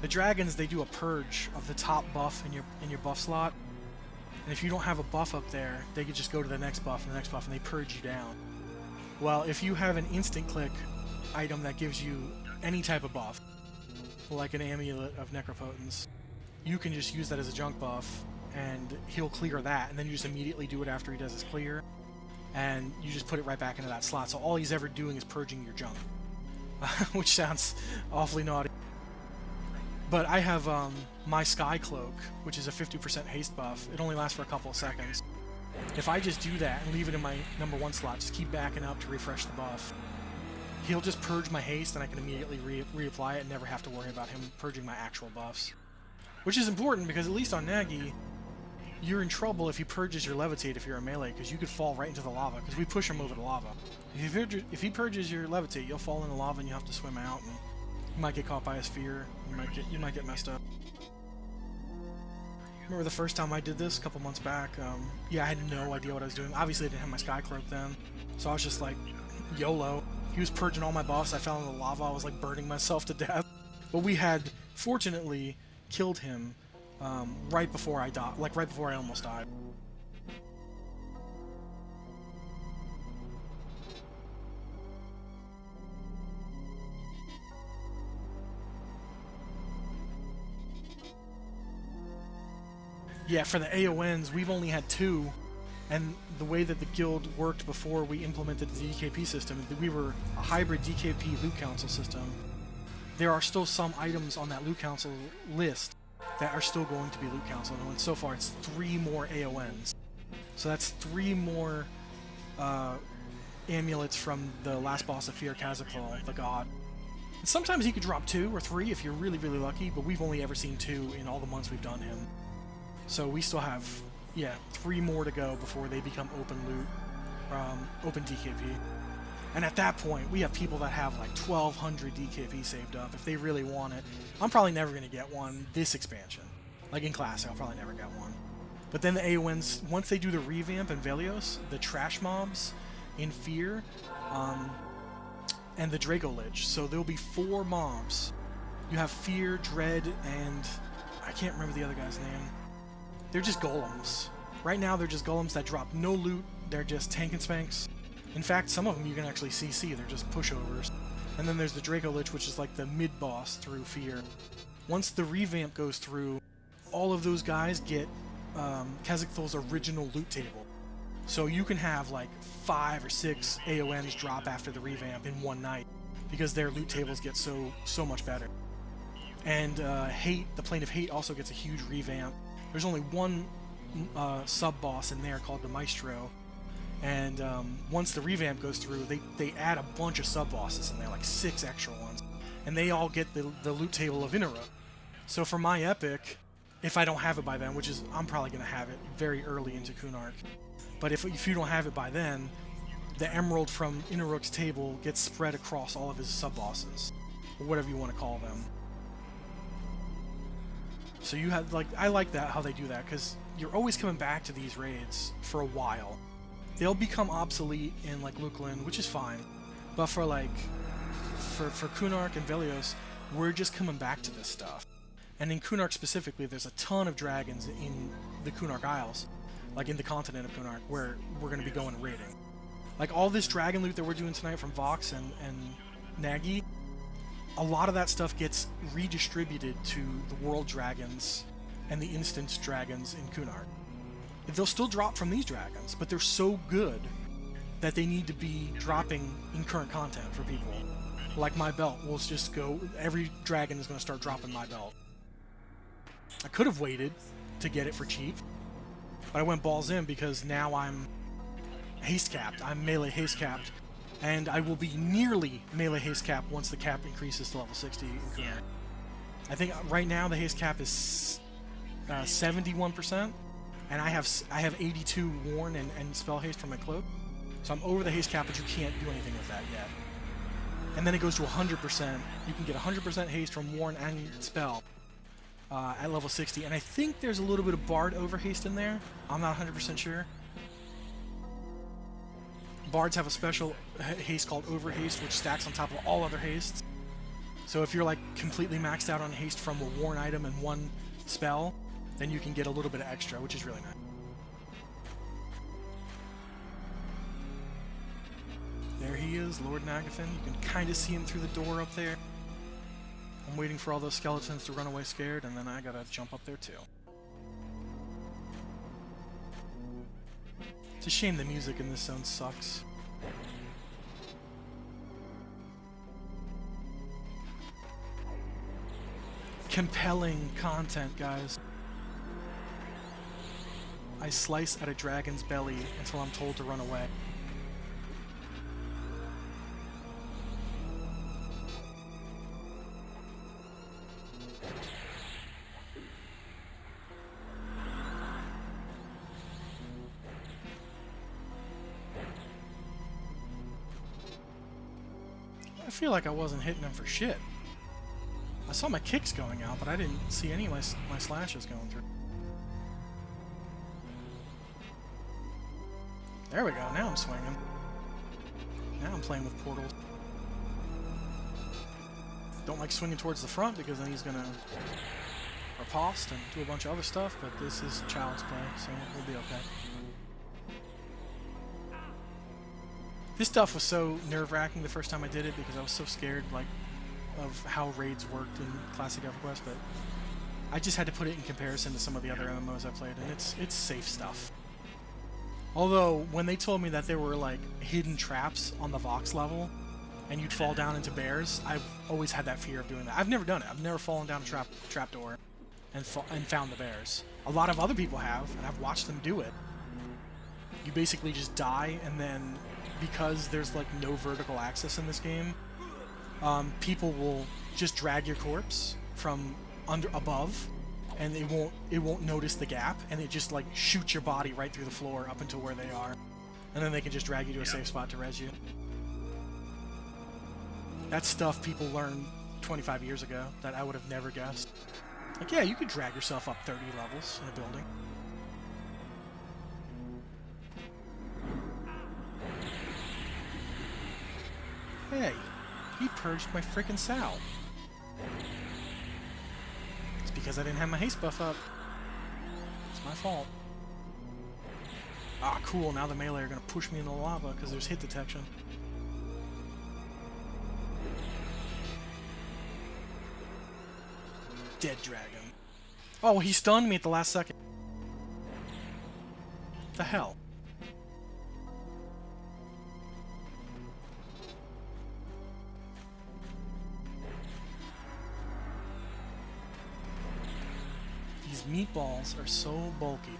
the dragons, they do a purge of the top buff in your buff slot. And if you don't have a buff up there, they could just go to the next buff and the next buff, and they purge you down. Well, if you have an instant click item that gives you any type of buff, like an amulet of necropotence, you can just use that as a junk buff, and he'll clear that, and then you just immediately do it after he does his clear, and you just put it right back into that slot. So all he's ever doing is purging your junk, which sounds awfully naughty. But I have my Sky Cloak, which is a 50% haste buff. It only lasts for a couple of seconds. If I just do that and leave it in my number 1 slot, just keep backing up to refresh the buff, he'll just purge my haste, and I can immediately reapply it and never have to worry about him purging my actual buffs. Which is important, because at least on Naggy, you're in trouble if he purges your levitate if you're a melee, because you could fall right into the lava, because we push him over the lava. If he purges your levitate, you'll fall in the lava and you have to swim out, and you might get caught by a sphere. You might get messed up. Remember the first time I did this a couple months back? Yeah, I had no idea what I was doing. Obviously, I didn't have my Sky Cloak then, so I was just like, YOLO. He was purging all my buffs. I fell in the lava. I was like burning myself to death. But we had, fortunately, killed him right before I died, like right before I almost died. Yeah, for the AONs, we've only had 2, and the way that the guild worked before we implemented the DKP system, we were a hybrid DKP loot council system. There are still some items on that loot council list that are still going to be loot council, and so far it's 3 more AONs. So that's 3 more amulets from the last boss of Fear, Kazakal, the god. And sometimes he could drop 2 or 3 if you're really, really lucky, but we've only ever seen 2 in all the months we've done him. So we still have, yeah, 3 more to go before they become open loot, open DKP. And at that point, we have people that have like 1,200 DKP saved up if they really want it. I'm probably never going to get one this expansion. Like in Classic, I'll probably never get one. But then the AONs, once they do the revamp in Velios, the trash mobs in Fear, and the Draco Lich. So there'll be 4 mobs. You have Fear, Dread, and I can't remember the other guy's name. They're just golems. Right now, they're just golems that drop no loot. They're just tank and spanks. In fact, some of them you can actually CC. They're just pushovers. And then there's the Draco Lich, which is like the mid-boss through Fear. Once the revamp goes through, all of those guys get Kazakthal's original loot table. So you can have like 5 or 6 AONs drop after the revamp in one night, because their loot tables get so much better. And Hate, the Plane of Hate, also gets a huge revamp. There's only one sub-boss in there called the Maestro, and once the revamp goes through, they add a bunch of sub-bosses in there, like 6 extra ones, and they all get the loot table of Inara. So for my epic, if I don't have it by then, which is, I'm probably going to have it very early into Kunark, but if you don't have it by then, the emerald from Inaruk's table gets spread across all of his sub-bosses, or whatever you want to call them. So you have, like, I like that, how they do that, because you're always coming back to these raids for a while. They'll become obsolete in, like, Lukland, which is fine. But for, like, for Kunark and Velios, we're just coming back to this stuff. And in Kunark specifically, there's a ton of dragons in the Kunark Isles, like in the continent of Kunark, where we're going to be going raiding. Like, all this dragon loot that we're doing tonight from Vox and Naggy, a lot of that stuff gets redistributed to the world dragons and the instance dragons in Kunark. They'll still drop from these dragons, but they're so good that they need to be dropping in current content for people. Like my belt will just go, every dragon is going to start dropping my belt. I could have waited to get it for cheap, but I went balls in because now I'm haste capped. I'm melee haste capped. And I will be nearly melee haste cap once the cap increases to level 60 in Kunark. I think right now the haste cap is 71%, and I have 82 Warn and spell haste from my cloak. So I'm over the haste cap, but you can't do anything with that yet. And then it goes to 100%. You can get 100% haste from Warn and spell at level 60. And I think there's a little bit of Bard over haste in there. I'm not 100% sure. Bards have a special haste called Over Haste, which stacks on top of all other hastes. So if you're like completely maxed out on haste from a worn item and one spell, then you can get a little bit of extra, which is really nice. is, Lord Naggy. You can kind of see him through the door up there. I'm waiting for all those skeletons to run away scared, and then I gotta jump up there too. It's a shame the music in this zone sucks. Compelling content, guys. I slice at a dragon's belly until I'm told to run away. I feel like I wasn't hitting him for shit. I saw my kicks going out, but I didn't see any of my slashes going through. There we go, now I'm swinging. Now I'm playing with portals. Don't like swinging towards the front because then he's gonna riposte and do a bunch of other stuff, but this is child's play, so we'll be okay. This stuff was so nerve-wracking the first time I did it because I was so scared, like, of how raids worked in Classic EverQuest, but I just had to put it in comparison to some of the other MMOs I played, and it's safe stuff. Although, when they told me that there were, like, hidden traps on the Vox level, and you'd fall down into bears, I've always had that fear of doing that. I've never done it. I've never fallen down a trapdoor and found the bears. A lot of other people have, and I've watched them do it. You basically just die, and then, because there's, like, no vertical access in this game, people will just drag your corpse from above, and it won't notice the gap, and it just like shoots your body right through the floor up until where they are, and then they can just drag you to a safe spot to res you. That's stuff people learned 25 years ago that I would have never guessed. Like, yeah, you could drag yourself up 30 levels in a building. Hey, he purged my frickin' Sal. It's because I didn't have my haste buff up. It's my fault. Ah, cool, now the melee are gonna push me in the lava because there's hit detection. Dead dragon. Oh, he stunned me at the last second. The hell? These meatballs are so bulky.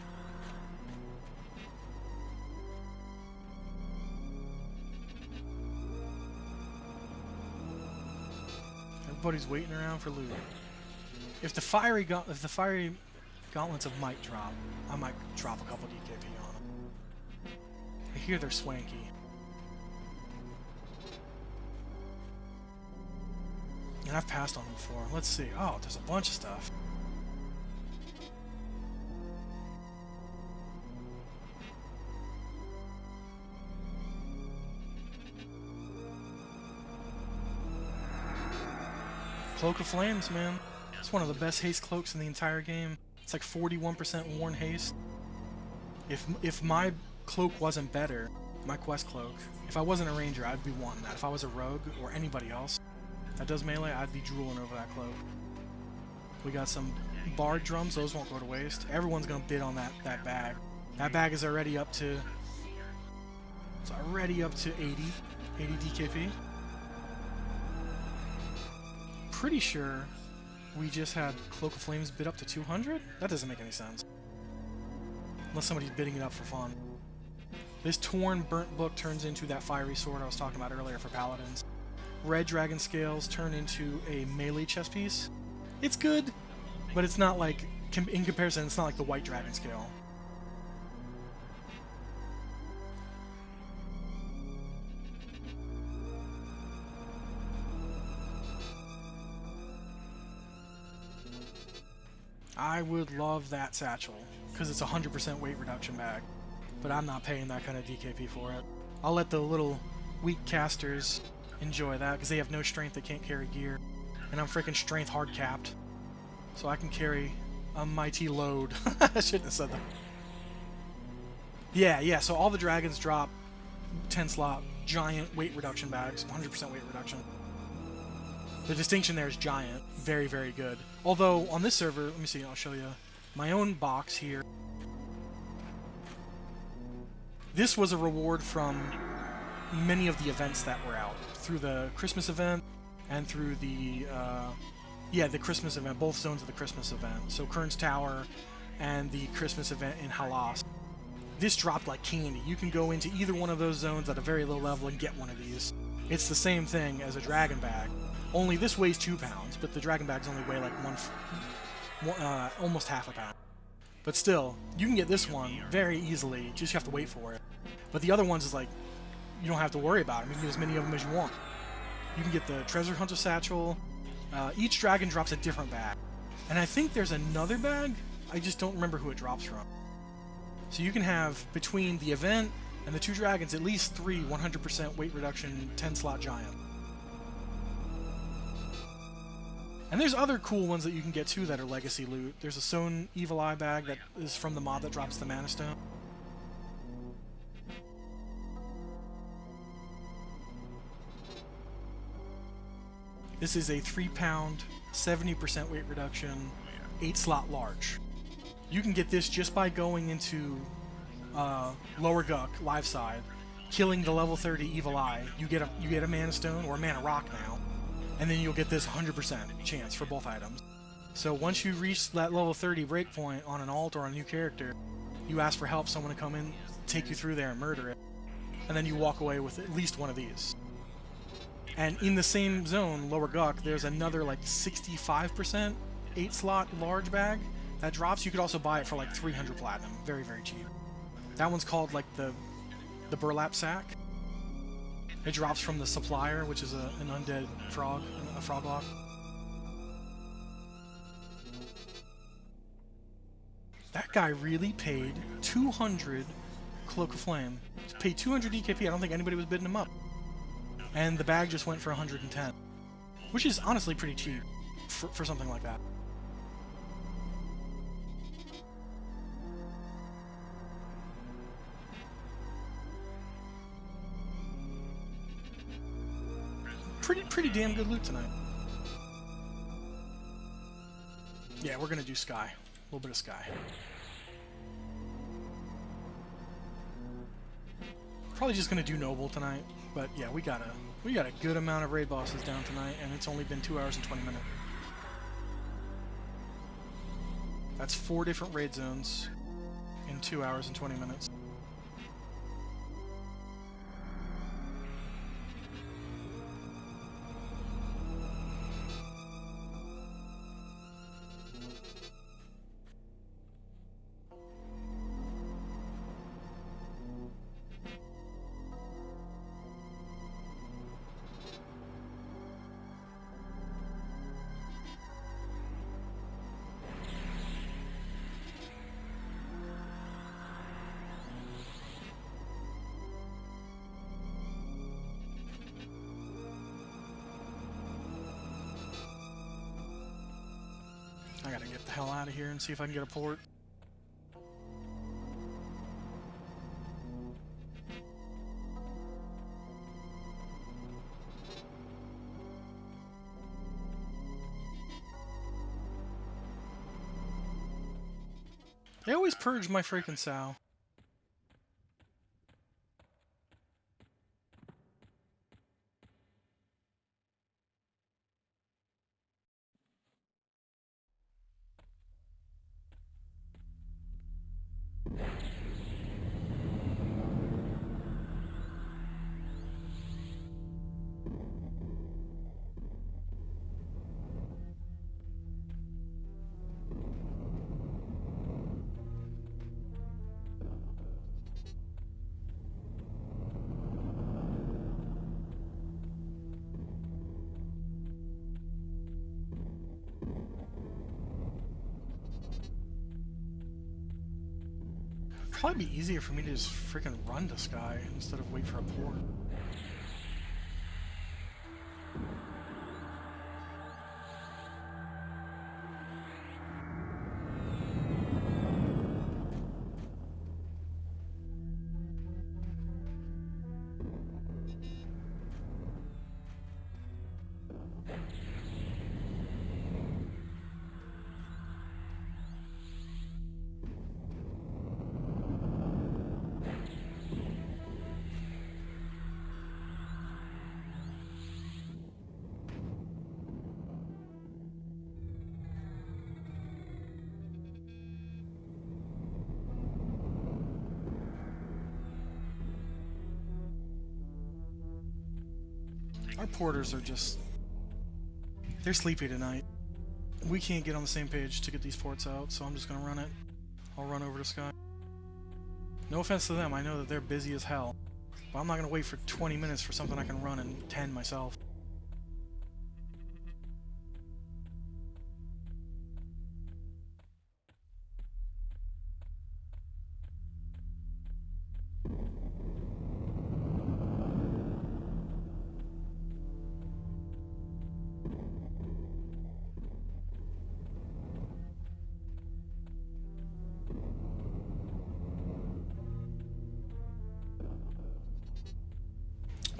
Everybody's waiting around for loot. If the fiery gauntlets of might drop, I might drop a couple DKP on them. I hear they're swanky. And I've passed on them before. Let's see. Oh, there's a bunch of stuff. Cloak of Flames, man. It's one of the best haste cloaks in the entire game. It's like 41% worn haste. If my cloak wasn't better, my quest cloak, if I wasn't a ranger, I'd be wanting that. If I was a rogue or anybody else that does melee, I'd be drooling over that cloak. We got some bard drums, those won't go to waste. Everyone's gonna bid on that bag. That bag is already up to... It's already up to 80 DKP. Pretty sure we just had Cloak of Flames bid up to 200? That doesn't make any sense. Unless somebody's bidding it up for fun. This torn burnt book turns into that fiery sword I was talking about earlier for paladins. Red dragon scales turn into a melee chest piece. It's good, but it's not like, in comparison, it's not like the white dragon scale. I would love that satchel, because it's a 100% weight reduction bag, but I'm not paying that kind of DKP for it. I'll let the little weak casters enjoy that, because they have no strength, they can't carry gear, and I'm freaking strength hard capped, so I can carry a mighty load. I shouldn't have said that. Yeah, so all the dragons drop 10 slot giant weight reduction bags, 100% weight reduction. The distinction there is giant. Very, very good. Although, on this server, let me see, I'll show you my own box here. This was a reward from many of the events that were out. Through the Christmas event, and through the, the Christmas event, both zones of the Christmas event. So Kern's Tower and the Christmas event in Halas. This dropped like candy. You can go into either one of those zones at a very low level and get one of these. It's the same thing as a dragon bag. Only this weighs 2 pounds, but the dragon bags only weigh like almost half a pound. But still, you can get this one very easily, just you have to wait for it. But the other ones is like, you don't have to worry about them. You can get as many of them as you want. You can get the Treasure Hunter Satchel. Each dragon drops a different bag. And I think there's another bag, I just don't remember who it drops from. So you can have, between the event and the 2 dragons, at least 3 100% weight reduction 10-slot giant. And there's other cool ones that you can get too that are legacy loot. There's a Sown Evil Eye bag that is from the mod that drops the Mana Stone. This is a 3-pound, 70% weight reduction, 8-slot large. You can get this just by going into Lower Guck, live side, killing the level 30 Evil Eye. You get a Mana Stone or a Mana Rock now, and then you'll get this 100% chance for both items. So once you reach that level 30 breakpoint on an alt or a new character, you ask for help, someone to come in, take you through there and murder it, and then you walk away with at least one of these. And in the same zone, Lower Guck, there's another like 65% 8-slot large bag that drops. You could also buy it for like 300 platinum. Very, very cheap. That one's called like the burlap sack. It drops from the supplier, which is an undead frog, a frog lock. That guy really paid 200 Cloak of Flame. He paid 200 DKP. I don't think anybody was bidding him up. And the bag just went for 110, which is honestly pretty cheap for something like that. Pretty damn good loot tonight. Yeah, we're gonna do Sky. A little bit of Sky. Probably just gonna do Noble tonight, but yeah, we got a good amount of raid bosses down tonight, and it's only been 2 hours and 20 minutes. That's 4 different raid zones in 2 hours and 20 minutes. I gotta get the hell out of here and see if I can get a port. They always purge my freaking sow. Probably be easier for me to just freaking run to Sky instead of wait for a port. Our porters are just... they're sleepy tonight. We can't get on the same page to get these ports out, so I'm just gonna run it. I'll run over to Sky. No offense to them, I know that they're busy as hell. But I'm not gonna wait for 20 minutes for something I can run in 10 myself.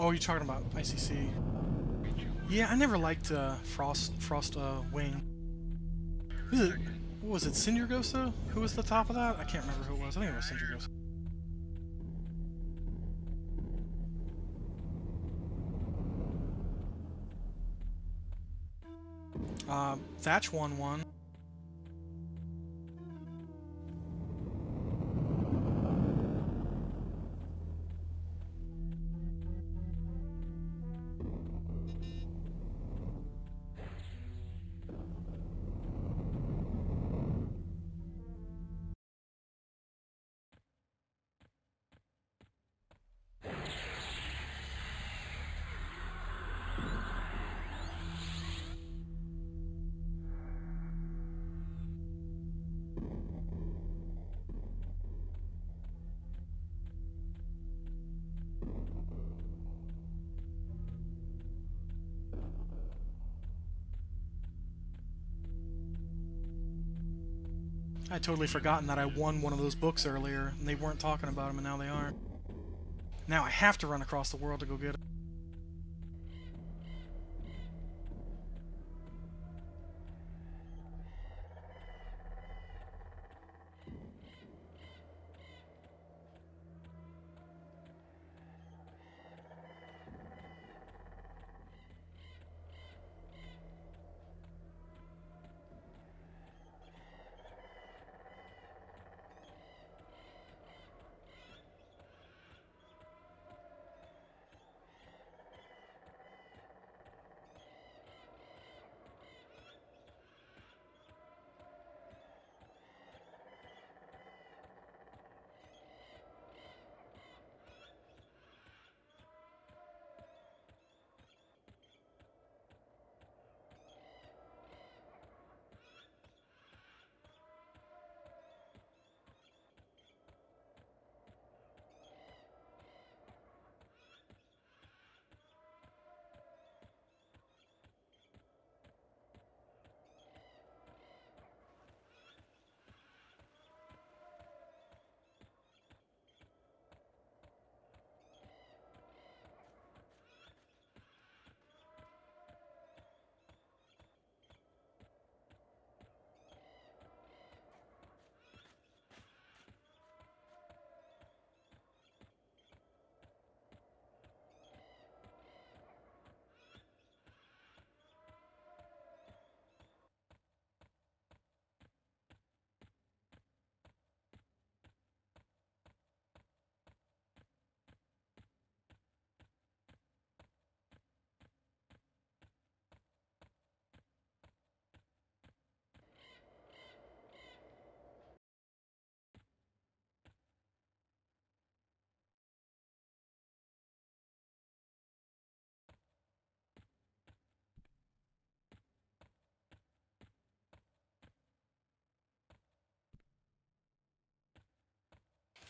Oh, you're talking about ICC. Yeah, I never liked Frost Wing. What was it, Sindragosa? Who was the top of that? I can't remember who it was. I think it was Sindragosa. Thatch won one. I'd totally forgotten that I won one of those books earlier, and they weren't talking about them, and now they are. Now I have to run across the world to go get it.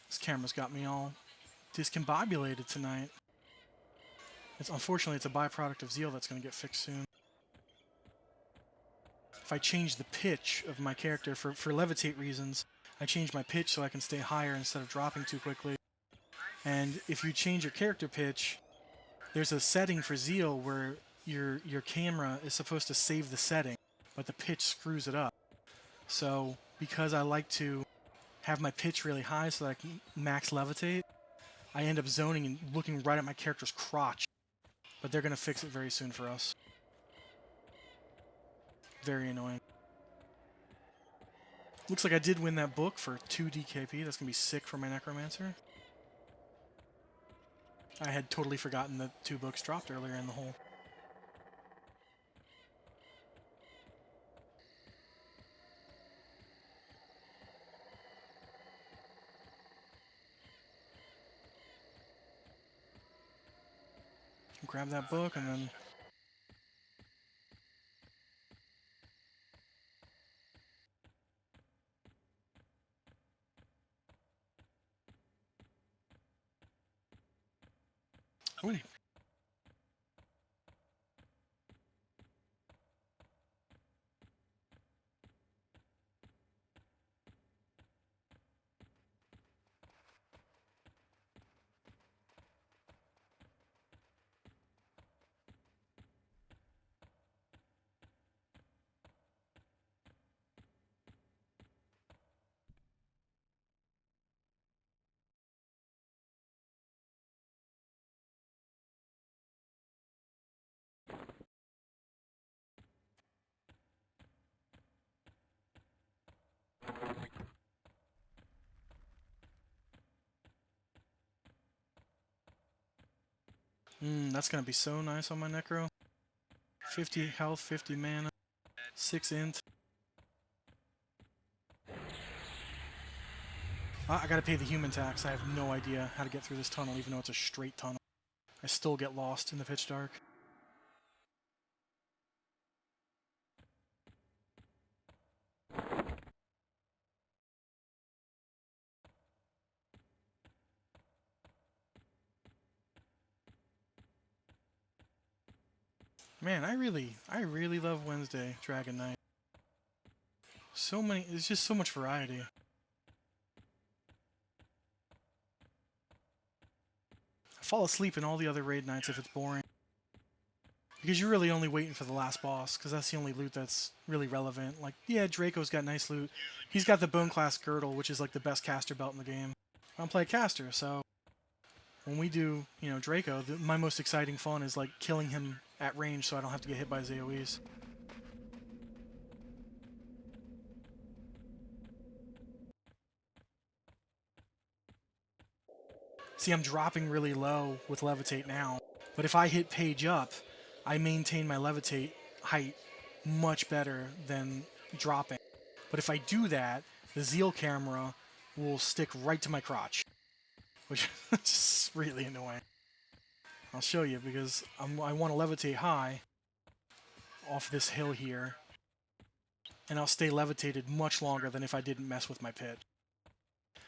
This camera's got me all discombobulated tonight. Unfortunately, it's a byproduct of Zeal that's going to get fixed soon. If I change the pitch of my character, for levitate reasons, I change my pitch so I can stay higher instead of dropping too quickly. And if you change your character pitch, there's a setting for Zeal where your camera is supposed to save the setting, but the pitch screws it up. So because I like to have my pitch really high so that I can max levitate, I end up zoning and looking right at my character's crotch. But they're going to fix it very soon for us. Very annoying. Looks like I did win that book for 2 DKP. That's going to be sick for my Necromancer. I had totally forgotten that 2 books dropped earlier in the hole. Grab that book and then... Ooh. That's going to be so nice on my Necro. 50 health, 50 mana, 6 int. I gotta pay the human tax. I have no idea how to get through this tunnel, even though it's a straight tunnel. I still get lost in the pitch dark. Man, I really love Wednesday Dragon Knight. So many, there's just so much variety. I fall asleep in all the other raid nights if it's boring. Because you're really only waiting for the last boss, because that's the only loot that's really relevant. Like, yeah, Draco's got nice loot. He's got the Bone Class Girdle, which is like the best caster belt in the game. I don't play a caster, so when we do, you know, Draco, my most exciting fun is like killing him at range so I don't have to get hit by his AoEs. See, I'm dropping really low with Levitate now, but if I hit page up, I maintain my Levitate height much better than dropping. But if I do that, the Zeal camera will stick right to my crotch, which is just really annoying. I'll show you because I want to levitate high off this hill here, and I'll stay levitated much longer than if I didn't mess with my pit.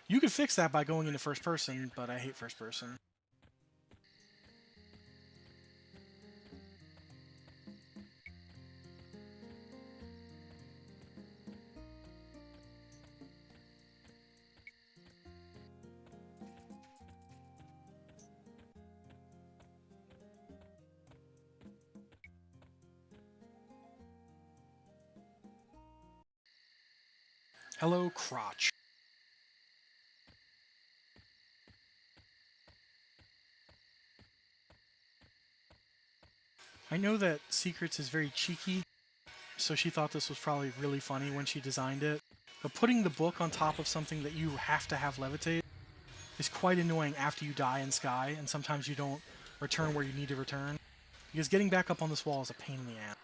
You could fix that by going into first person, but I hate first person. Hello, crotch. I know that Secrets is very cheeky, so she thought this was probably really funny when she designed it. But putting the book on top of something that you have to have levitate is quite annoying after you die in Sky, and sometimes you don't return where you need to return. Because getting back up on this wall is a pain in the ass.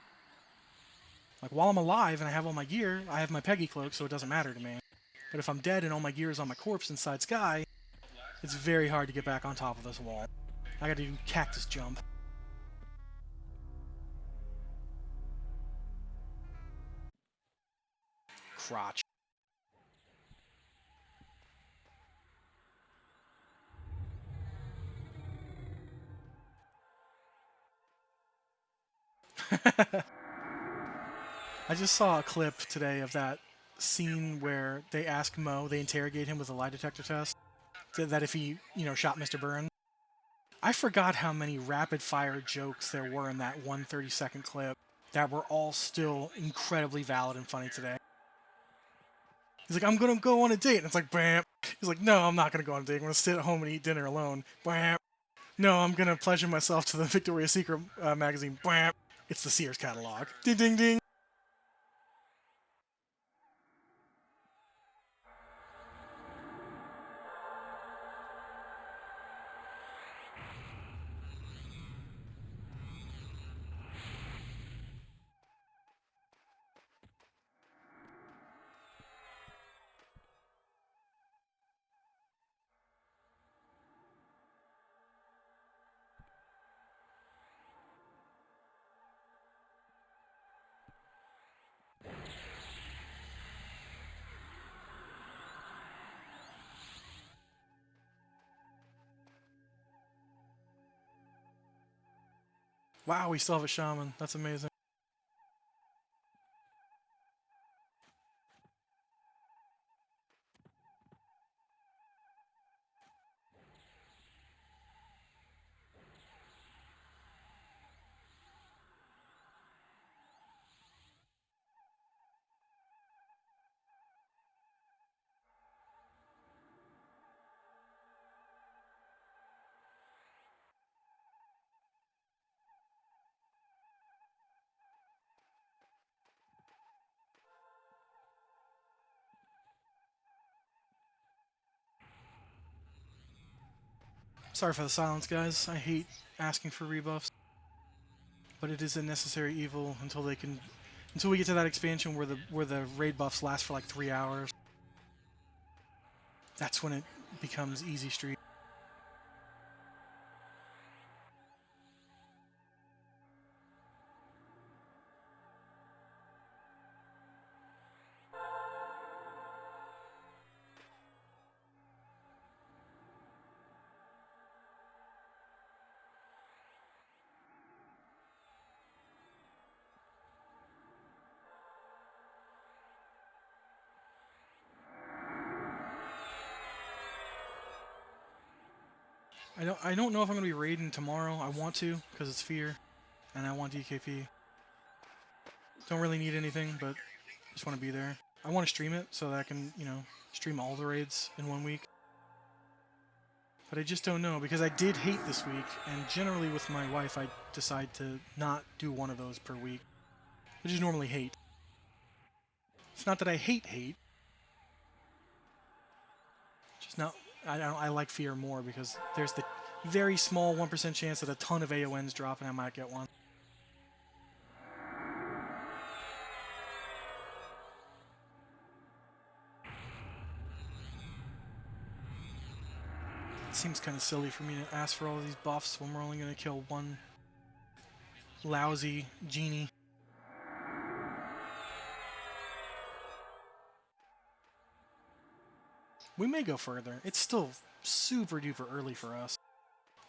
Like, while I'm alive and I have all my gear, I have my Peggy cloak, so it doesn't matter to me. But if I'm dead and all my gear is on my corpse inside Sky, it's very hard to get back on top of this wall. I gotta do cactus jump. Crotch. I just saw a clip today of that scene where they ask Mo, they interrogate him with a lie detector test, that if he, you know, shot Mr. Burns. I forgot how many rapid-fire jokes there were in that 1 30-second clip that were all still incredibly valid and funny today. He's like, I'm going to go on a date. And it's like, bam. He's like, no, I'm not going to go on a date. I'm going to sit at home and eat dinner alone. Bam. No, I'm going to pleasure myself to the Victoria's Secret magazine. Bam. It's the Sears catalog. Ding, ding, ding. Wow, we still have a shaman. That's amazing. Sorry for the silence, guys. I hate asking for rebuffs, but it is a necessary evil until we get to that expansion where the raid buffs last for like 3 hours. That's when it becomes easy street. I don't know if I'm gonna be raiding tomorrow. I want to because it's Fear, and I want DKP. Don't really need anything, but just want to be there. I want to stream it so that I can, stream all the raids in 1 week. But I just don't know because I did hate this week, and generally with my wife, I decide to not do one of those per week, which is normally hate. It's not that I hate, just not. I like Fear more because there's the very small 1% chance that a ton of AONs drop and I might get one. It seems kind of silly for me to ask for all these buffs when we're only going to kill one lousy genie. We may go further. It's still super duper early for us.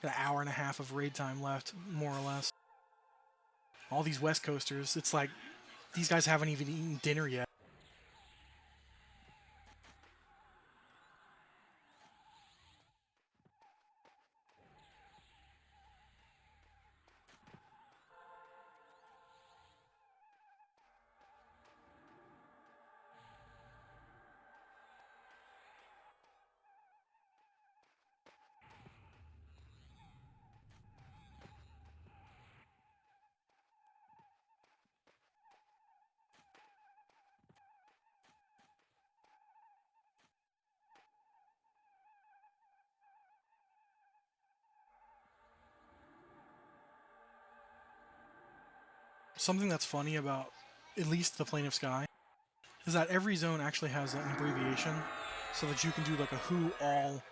Got an hour and a half of raid time left, more or less. All these West Coasters, it's like these guys haven't even eaten dinner yet. Something that's funny about at least the Plane of Sky is that every zone actually has an abbreviation so that you can do like a who all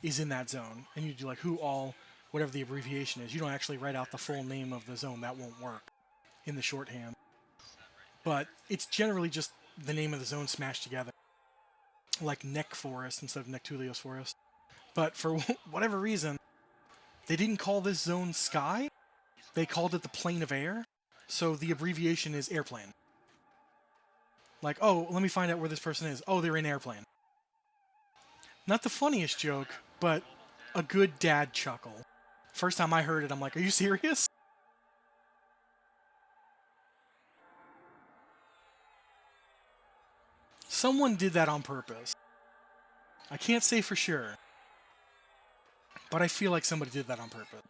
is in that zone. And you do like who all, whatever the abbreviation is. You don't actually write out the full name of the zone. That won't work in the shorthand. But it's generally just the name of the zone smashed together. Like Neck Forest instead of Nectulios Forest. But for whatever reason, they didn't call this zone Sky. They called it the Plane of Air. So the abbreviation is airplane. Like, oh, let me find out where this person is. Oh, they're in airplane. Not the funniest joke, but a good dad chuckle. First time I heard it, I'm like, are you serious? Someone did that on purpose. I can't say for sure, but I feel like somebody did that on purpose.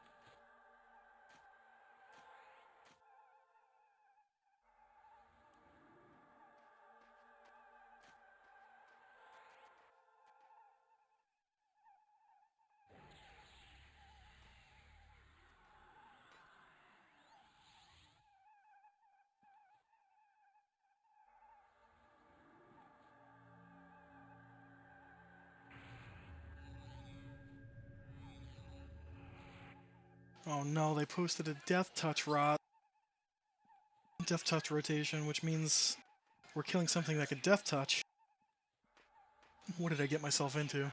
Oh no, they posted a death touch rotation, which means we're killing something that could death touch. What did I get myself into?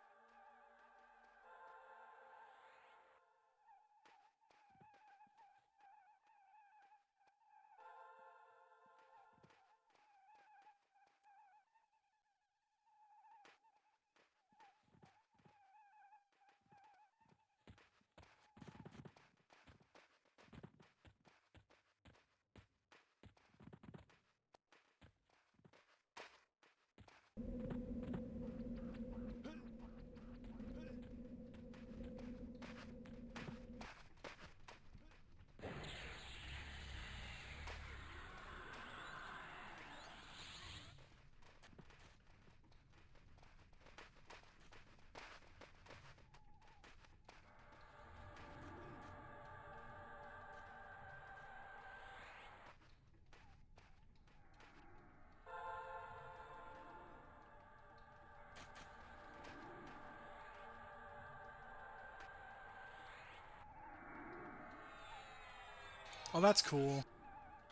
Oh, that's cool.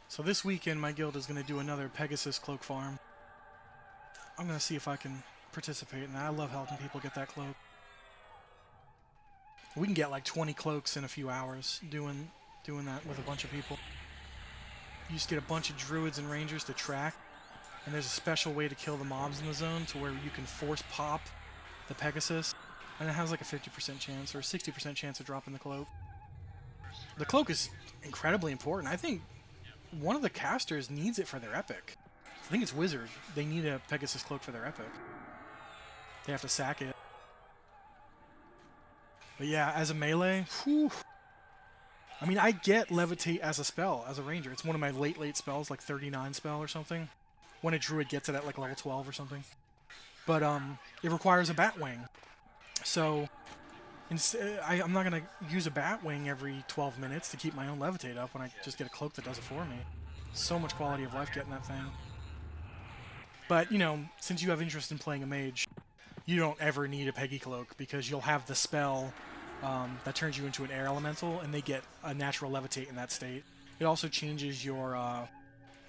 So this weekend, my guild is going to do another Pegasus cloak farm. I'm going to see if I can participate in that. I love helping people get that cloak. We can get like 20 cloaks in a few hours doing that with a bunch of people. You just get a bunch of druids and rangers to track, and there's a special way to kill the mobs in the zone to where you can force pop the Pegasus, and it has like a 50% chance or a 60% chance of dropping the cloak. The cloak is incredibly important. I think one of the casters needs it for their epic. I think it's Wizard. They need a Pegasus cloak for their epic. They have to sack it. But yeah, as a melee, whew. I mean, I get Levitate as a spell, as a ranger. It's one of my late spells, like 39 spell or something. When a druid gets it at like level 12 or something. But it requires a Batwing. So I'm not going to use a Batwing every 12 minutes to keep my own Levitate up when I just get a cloak that does it for me. So much quality of life getting that thing. But, you know, since you have interest in playing a mage, you don't ever need a Peggy cloak because you'll have the spell that turns you into an air elemental, and they get a natural levitate in that state. It also changes your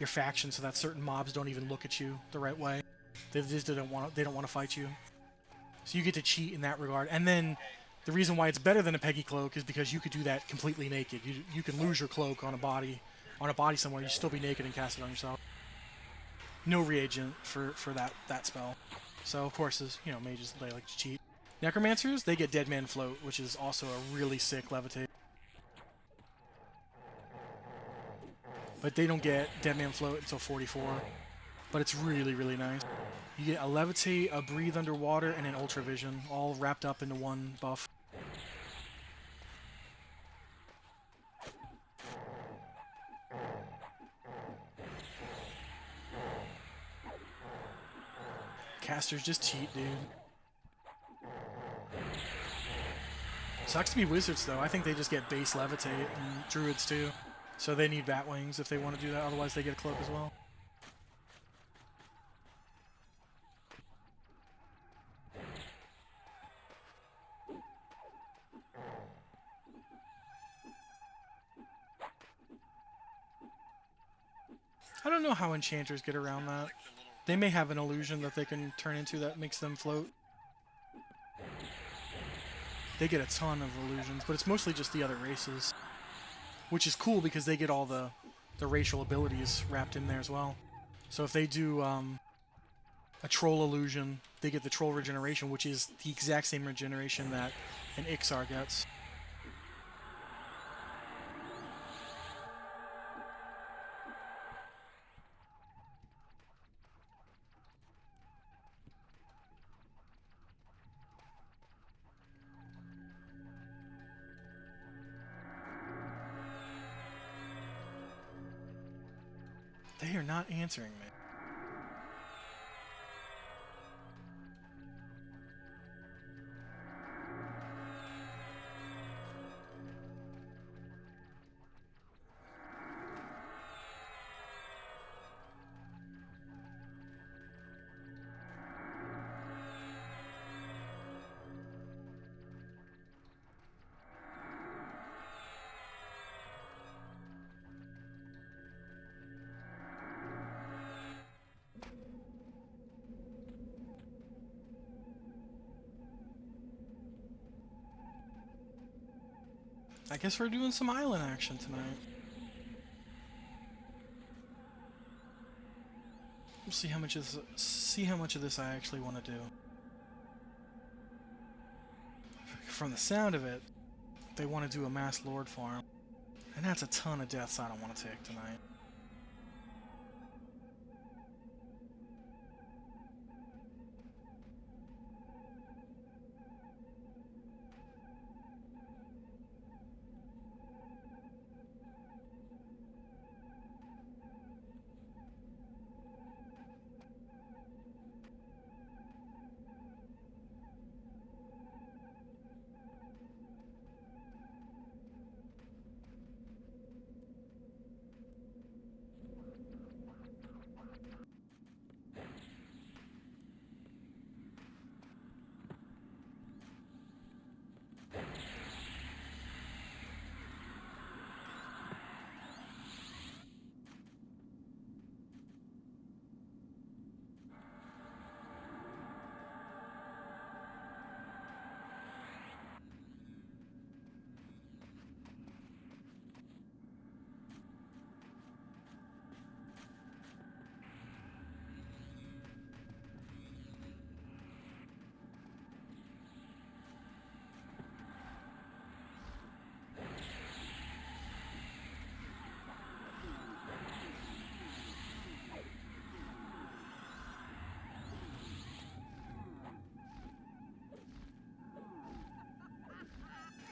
faction so that certain mobs don't even look at you the right way. They just don't want to fight you. So you get to cheat in that regard. And then the reason why it's better than a Peggy cloak is because you could do that completely naked. You can lose your cloak on a body somewhere. You still be naked and cast it on yourself. No reagent for that spell. So of course, as you know, mages, they like to cheat. Necromancers, they get Dead Man Float, which is also a really sick levitate. But they don't get Dead Man Float until 44. But it's really, really nice. You get a levitate, a breathe underwater, and an ultra vision, all wrapped up into one buff. Casters just cheat, dude. Sucks to be wizards, though. I think they just get base levitate, and druids, too. So they need Batwings if they want to do that, otherwise they get a cloak as well. I don't know how enchanters get around that. They may have an illusion that they can turn into that makes them float. They get a ton of illusions, but it's mostly just the other races. Which is cool because they get all the racial abilities wrapped in there as well. So if they do a troll illusion, they get the troll regeneration, which is the exact same regeneration that an Ixar gets. They are not answering me. I guess we're doing some island action tonight. We'll see how much of this I actually want to do. From the sound of it, they want to do a mass lord farm, and that's a ton of deaths I don't want to take tonight.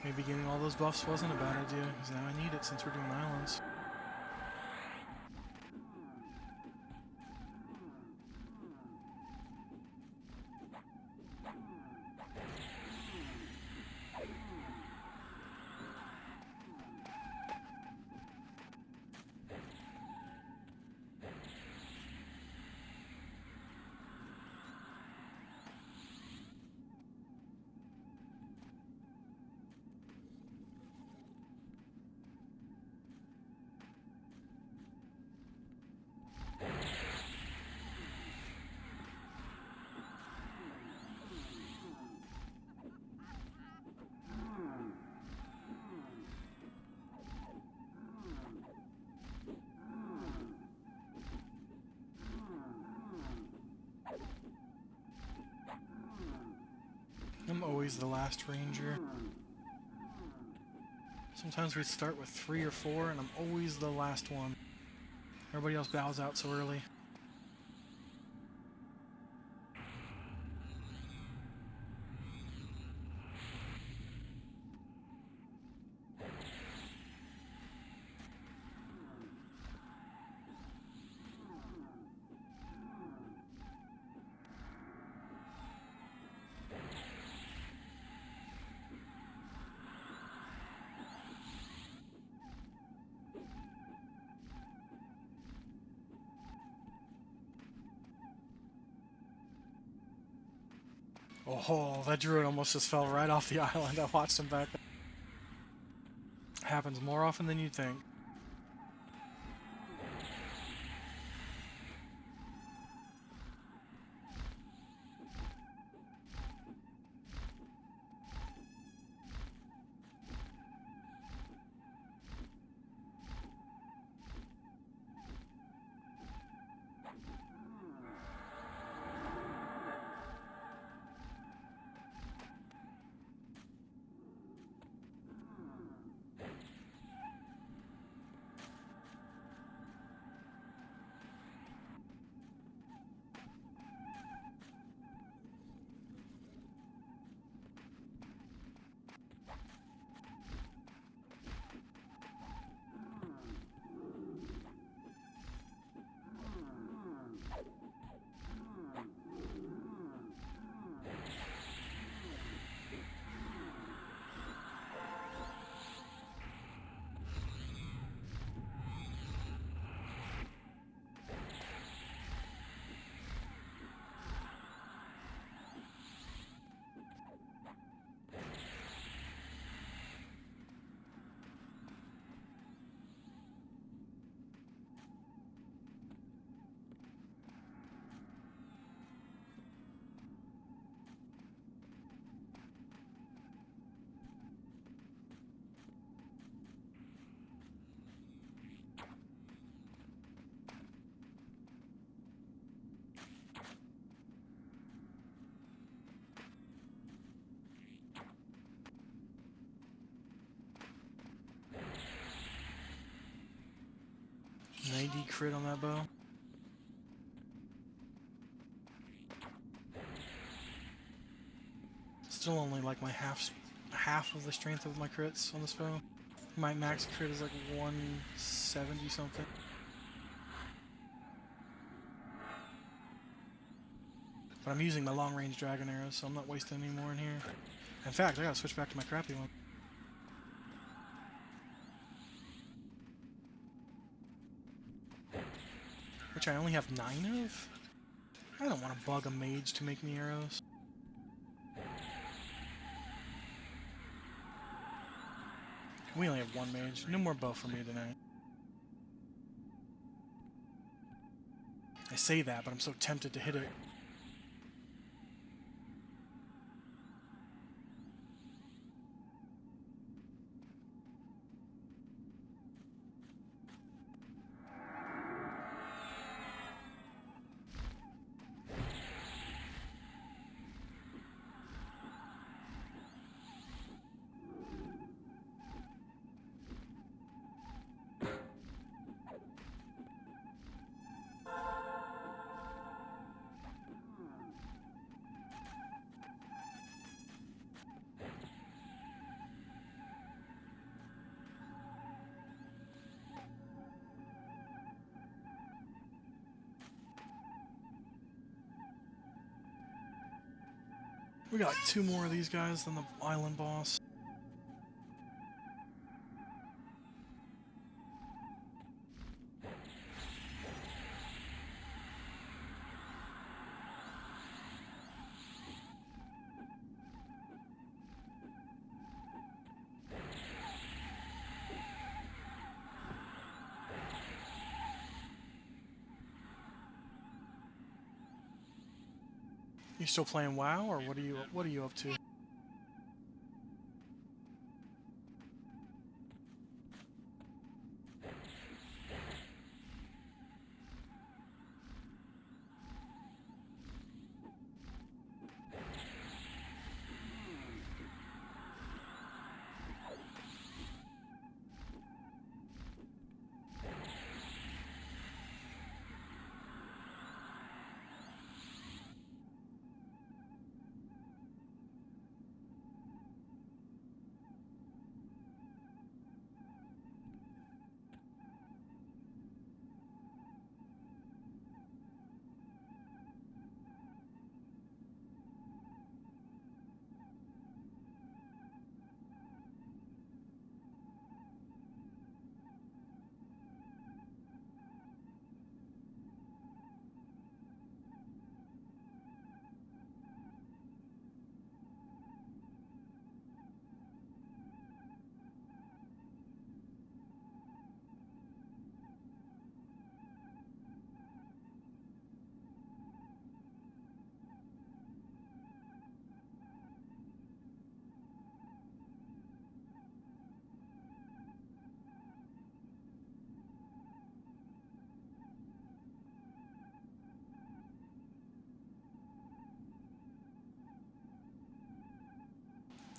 Maybe getting all those buffs wasn't a bad idea, because now I need it since we're doing islands. I'm always the last ranger. Sometimes we start with 3 or 4, and I'm always the last one. Everybody else bows out so early. Oh, that druid almost just fell right off the island. I watched him back there. Happens more often than you'd think. 90 crit on that bow. Still only like my half of the strength of my crits on this bow. My max crit is like 170 something. But I'm using my long range dragon arrows, so I'm not wasting any more in here. In fact, I gotta switch back to my crappy one. Which I only have 9 of? I don't want to bug a mage to make me arrows. We only have 1 mage. No more bow for me tonight. I say that, but I'm so tempted to hit it. We got 2 more of these guys than the island boss. You still playing WoW, or what are you up to?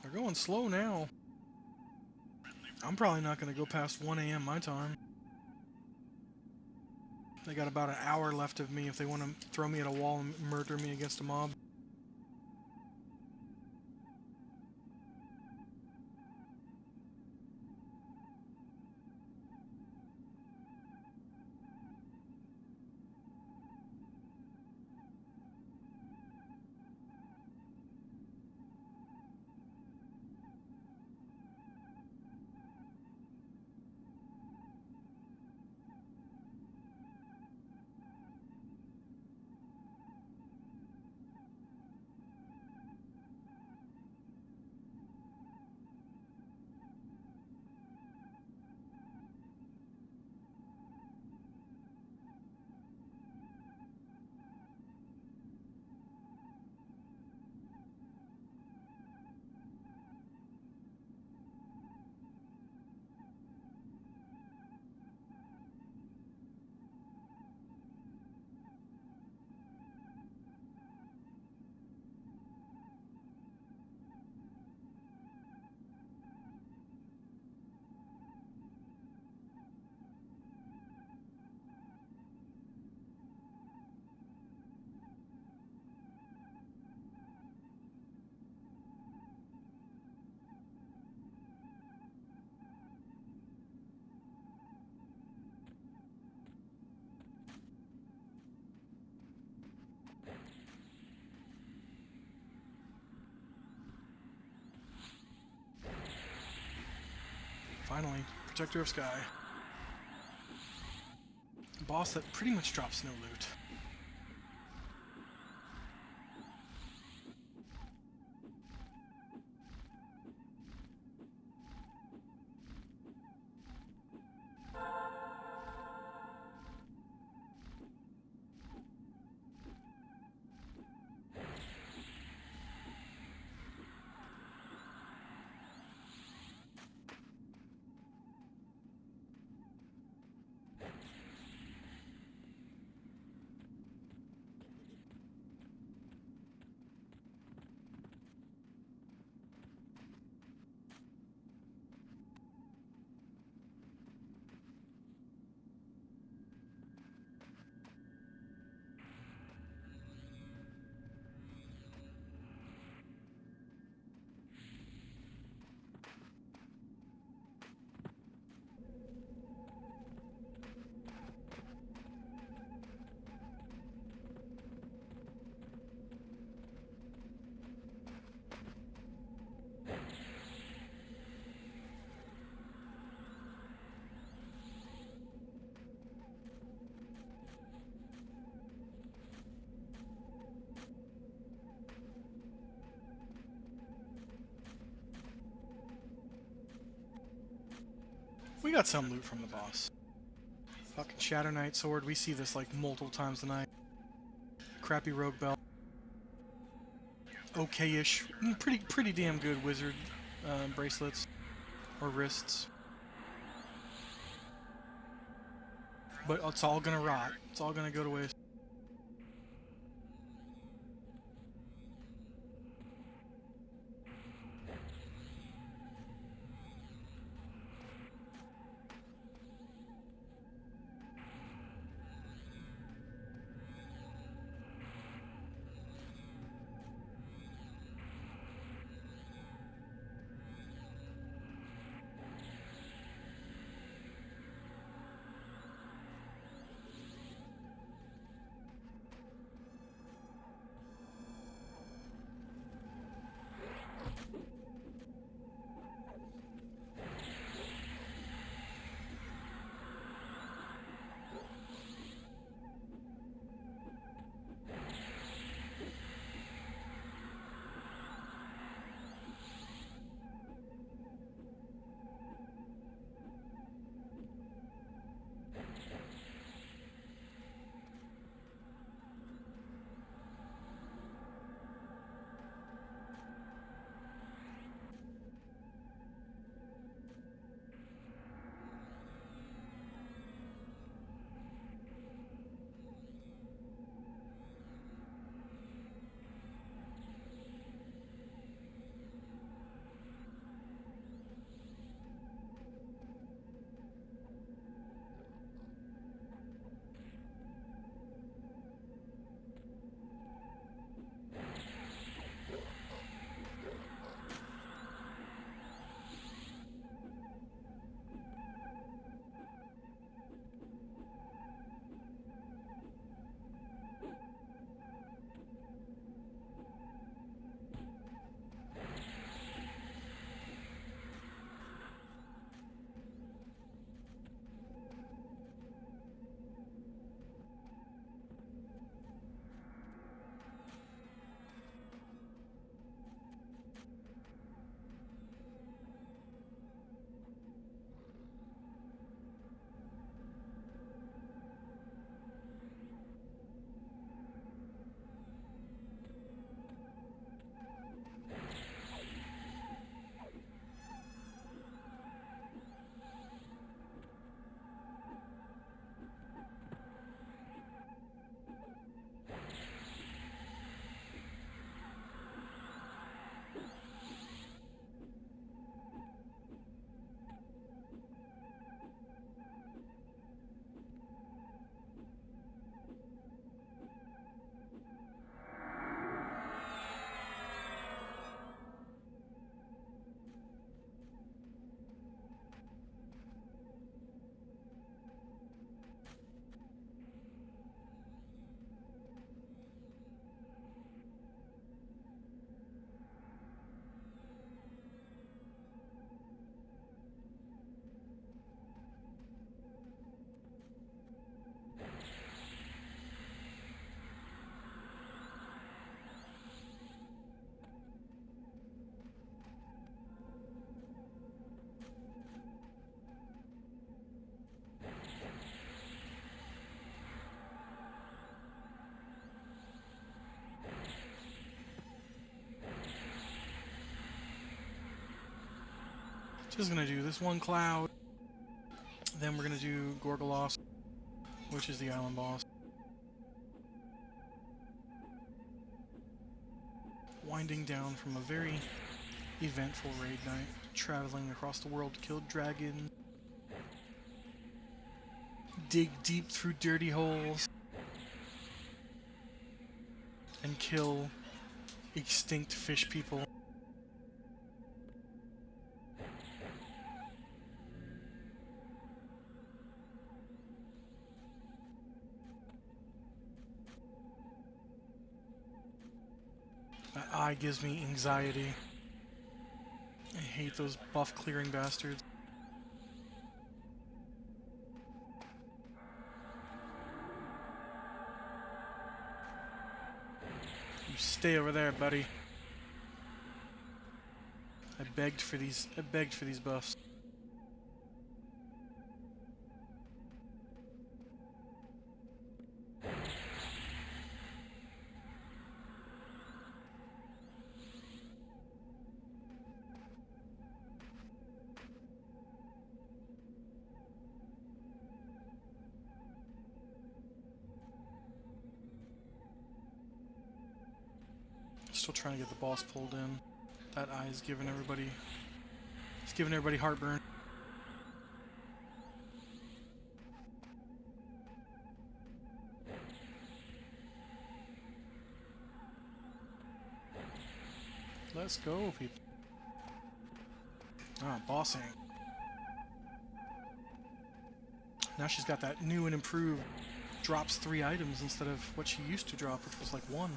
They're going slow now. I'm probably not going to go past 1 a.m. my time. They got about an hour left of me if they want to throw me at a wall and murder me against a mob. Finally, Protector of Sky. A boss that pretty much drops no loot. We got some loot from the boss. Fucking Shadow Knight sword, we see this like multiple times tonight. Crappy rogue belt. Okay-ish, pretty damn good wizard bracelets or wrists. But it's all gonna rot. It's all gonna go to waste. Just gonna do this one cloud. Then we're gonna do Gorgolos, which is the island boss. Winding down from a very eventful raid night, traveling across the world to kill dragons, dig deep through dirty holes, and kill extinct fish people. That eye gives me anxiety. I hate those buff clearing bastards. You stay over there, buddy. I begged for these buffs. Still trying to get the boss pulled in. That eye is giving everybody... It's giving everybody heartburn. Let's go, people. Ah, bossing. Now she's got that new and improved drops 3 items instead of what she used to drop, which was like 1.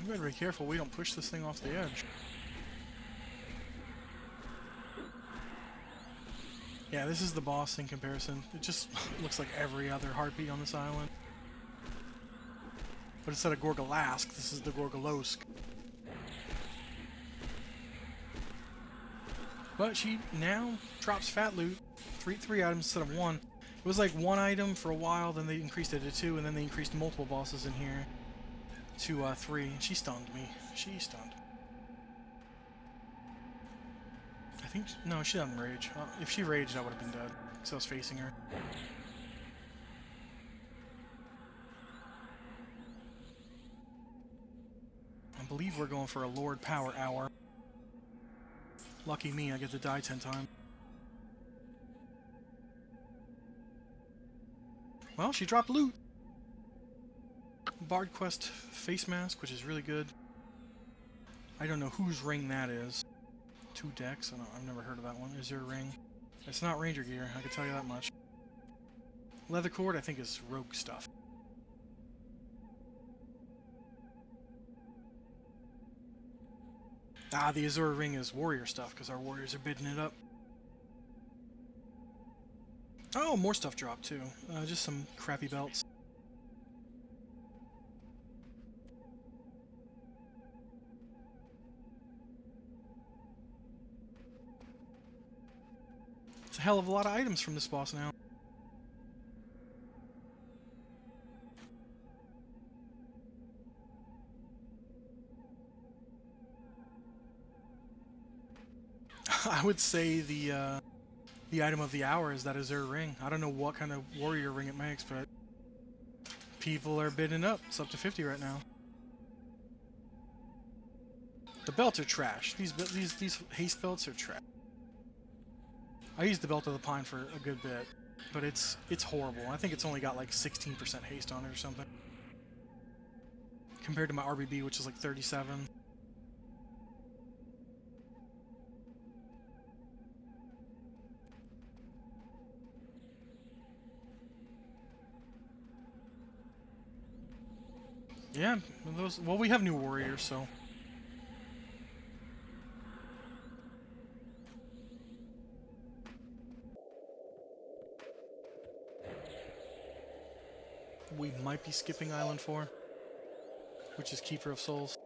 We better be careful we don't push this thing off the edge. Yeah, this is the boss in comparison. It just looks like every other heartbeat on this island. But instead of Gorgolask, this is the Gorgolosk. But she now drops fat loot. Three items instead of 1. It was like 1 item for a while, then they increased it to 2, and then they increased multiple bosses in here to 3. She stunned me. She stunned. I think... No, she doesn't rage. If she raged, I would have been dead. Because I was facing her. I believe we're going for a Lord Power Hour. Lucky me, I get to die 10 times. Well, she dropped loot. Bard Quest face mask, which is really good. I don't know whose ring that is. 2 decks? I've never heard of that one. Is there a ring? It's not Ranger gear, I can tell you that much. Leather cord, I think, is rogue stuff. Ah, the Azure ring is warrior stuff, because our warriors are bidding it up. Oh, more stuff dropped, too. Just some crappy belts. It's a hell of a lot of items from this boss now. I would say the item of the hour is that Azure ring. I don't know what kind of warrior ring it makes, but people are bidding up. It's up to 50 right now. The belts are trash. These haste belts are trash. I used the Belt of the Pine for a good bit, but it's horrible. I think it's only got like 16% haste on it or something. Compared to my RBB, which is like 37. Yeah, those. Well, we have new warriors, so. We might be skipping Island 4, which is Keeper of Souls.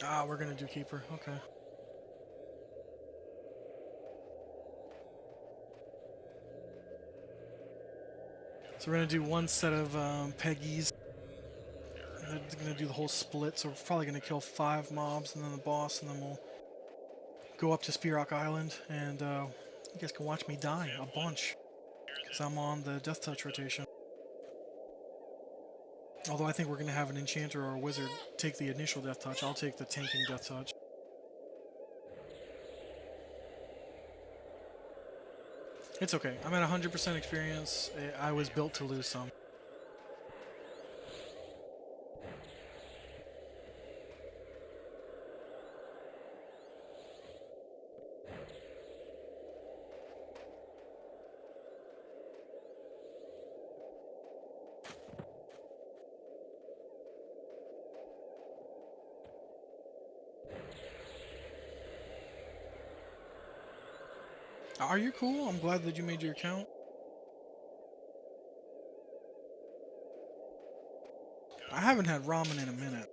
Ah, we're gonna do Keeper. Okay. So we're gonna do one set of Peggies. And they're gonna do the whole split, so we're probably gonna kill 5 mobs and then the boss, and then we'll go up to Spearrock Island, and you guys can watch me die a bunch, because I'm on the Death Touch rotation. Although I think we're gonna have an Enchanter or a Wizard take the initial Death Touch. I'll take the tanking Death Touch. It's okay. I'm at 100% experience. I was built to lose some. Are you cool? I'm glad that you made your account. I haven't had ramen in a minute.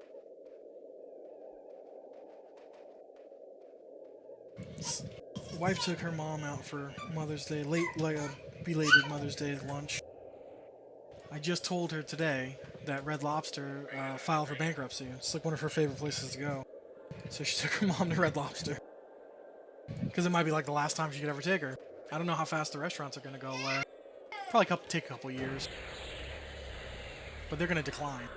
Wife took her mom out for Mother's Day, like a belated Mother's Day lunch. I just told her today that Red Lobster filed for bankruptcy. It's like one of her favorite places to go. So she took her mom to Red Lobster. Because it might be like the last time she could ever take her. I don't know how fast the restaurants are going to go away. Probably take a couple years. But they're going to decline.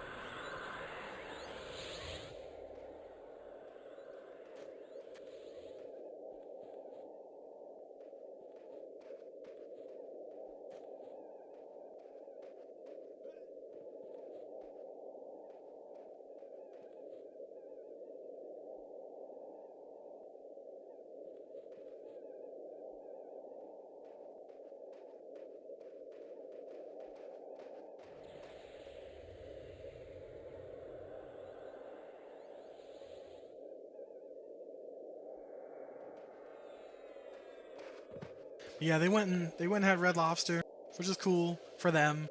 Yeah, they went and had Red Lobster, which is cool for them.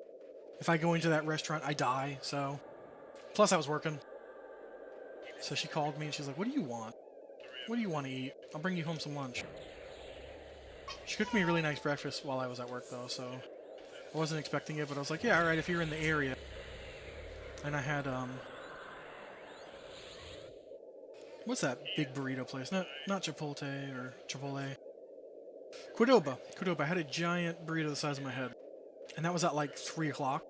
If I go into that restaurant, I die, so. Plus, I was working. So she called me and she's like, "What do you want? What do you want to eat? I'll bring you home some lunch." She cooked me a really nice breakfast while I was at work, though, so I wasn't expecting it, but I was like, "Yeah, alright, if you're in the area." And I had, what's that big burrito place? Not Chipotle or Chipotle. Qdoba. I had a giant burrito the size of my head. And that was at like 3 o'clock.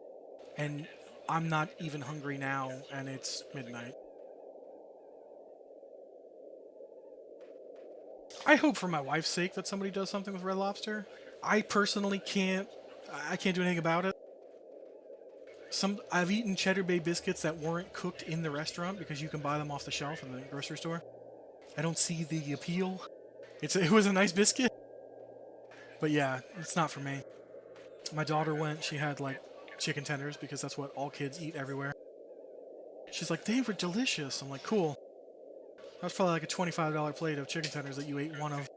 And I'm not even hungry now, and it's midnight. I hope for my wife's sake that somebody does something with Red Lobster. I personally can't do anything about it. I've eaten Cheddar Bay biscuits that weren't cooked in the restaurant because you can buy them off the shelf in the grocery store. I don't see the appeal. It was a nice biscuit. But yeah, it's not for me. My daughter went, she had like chicken tenders because that's what all kids eat everywhere. She's like, "They were delicious." I'm like, "Cool." That was probably like a $25 plate of chicken tenders that you ate one of.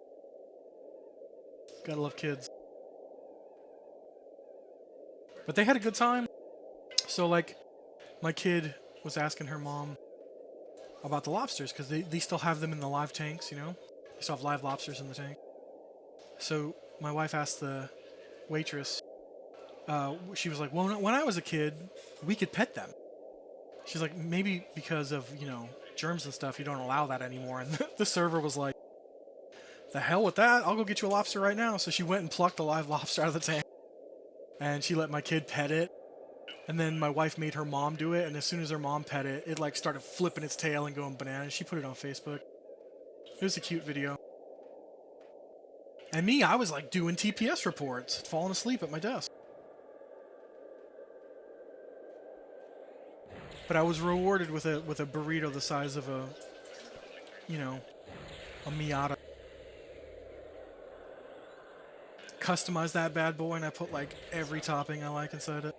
Gotta love kids. But they had a good time. So like, my kid was asking her mom about the lobsters because they still have them in the live tanks, you know? They still have live lobsters in the tank. So my wife asked the waitress, she was like, "Well, when I was a kid, we could pet them." She's like, "Maybe because of, germs and stuff, you don't allow that anymore." And the server was like, "The hell with that, I'll go get you a lobster right now." So she went and plucked a live lobster out of the tank. And she let my kid pet it. And then my wife made her mom do it, and as soon as her mom pet it, it like started flipping its tail and going bananas. She put it on Facebook. It was a cute video. And me, I was like doing TPS reports, falling asleep at my desk. But I was rewarded with a burrito the size of a Miata. Customized that bad boy, and I put like every topping I like inside it.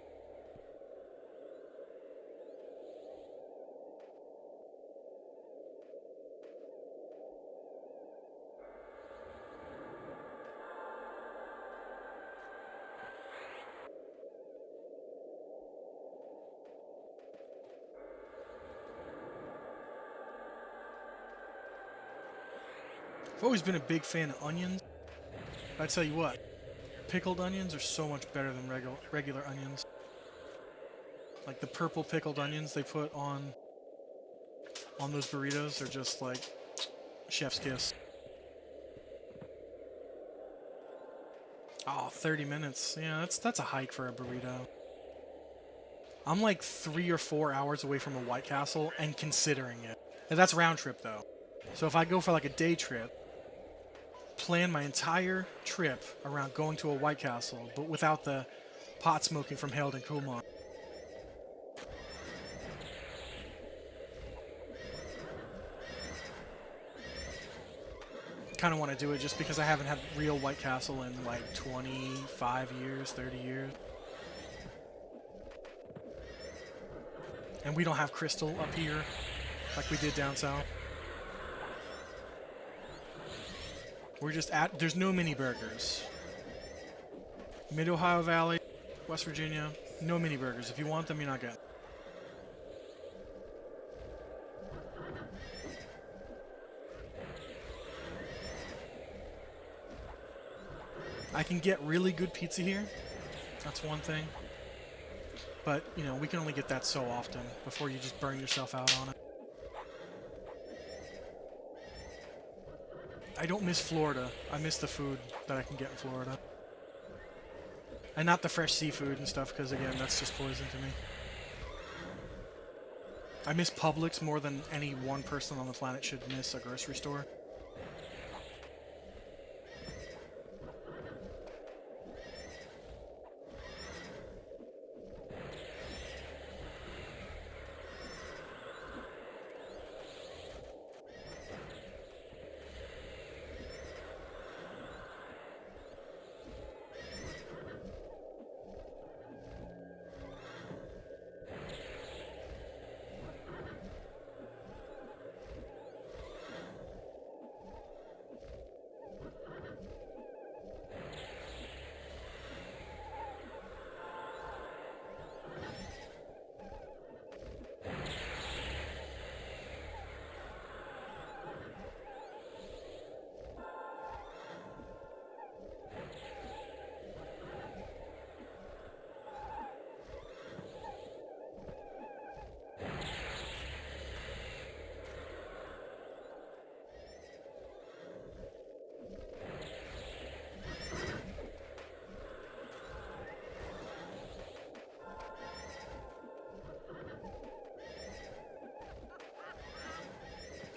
I've always been a big fan of onions. But I tell you what, pickled onions are so much better than regular onions. Like the purple pickled onions they put on those burritos are just like chef's kiss. Oh, 30 minutes. Yeah, that's a hike for a burrito. I'm like 3 or 4 hours away from a White Castle and considering it. And that's round trip though. So if I go for like a day trip, plan my entire trip around going to a White Castle, but without the pot smoking from Harold and Kumar. Kind of want to do it just because I haven't had real White Castle in like 25 years, 30 years. And we don't have Crystal up here like we did down south. We're just at, there's no mini burgers. Mid-Ohio Valley, West Virginia, no mini burgers. If you want them, you're not getting them. I can get really good pizza here. That's one thing. But, you know, we can only get that so often before you just burn yourself out on it. I don't miss Florida. I miss the food that I can get in Florida. And not the fresh seafood and stuff, because again, that's just poison to me. I miss Publix more than any one person on the planet should miss a grocery store.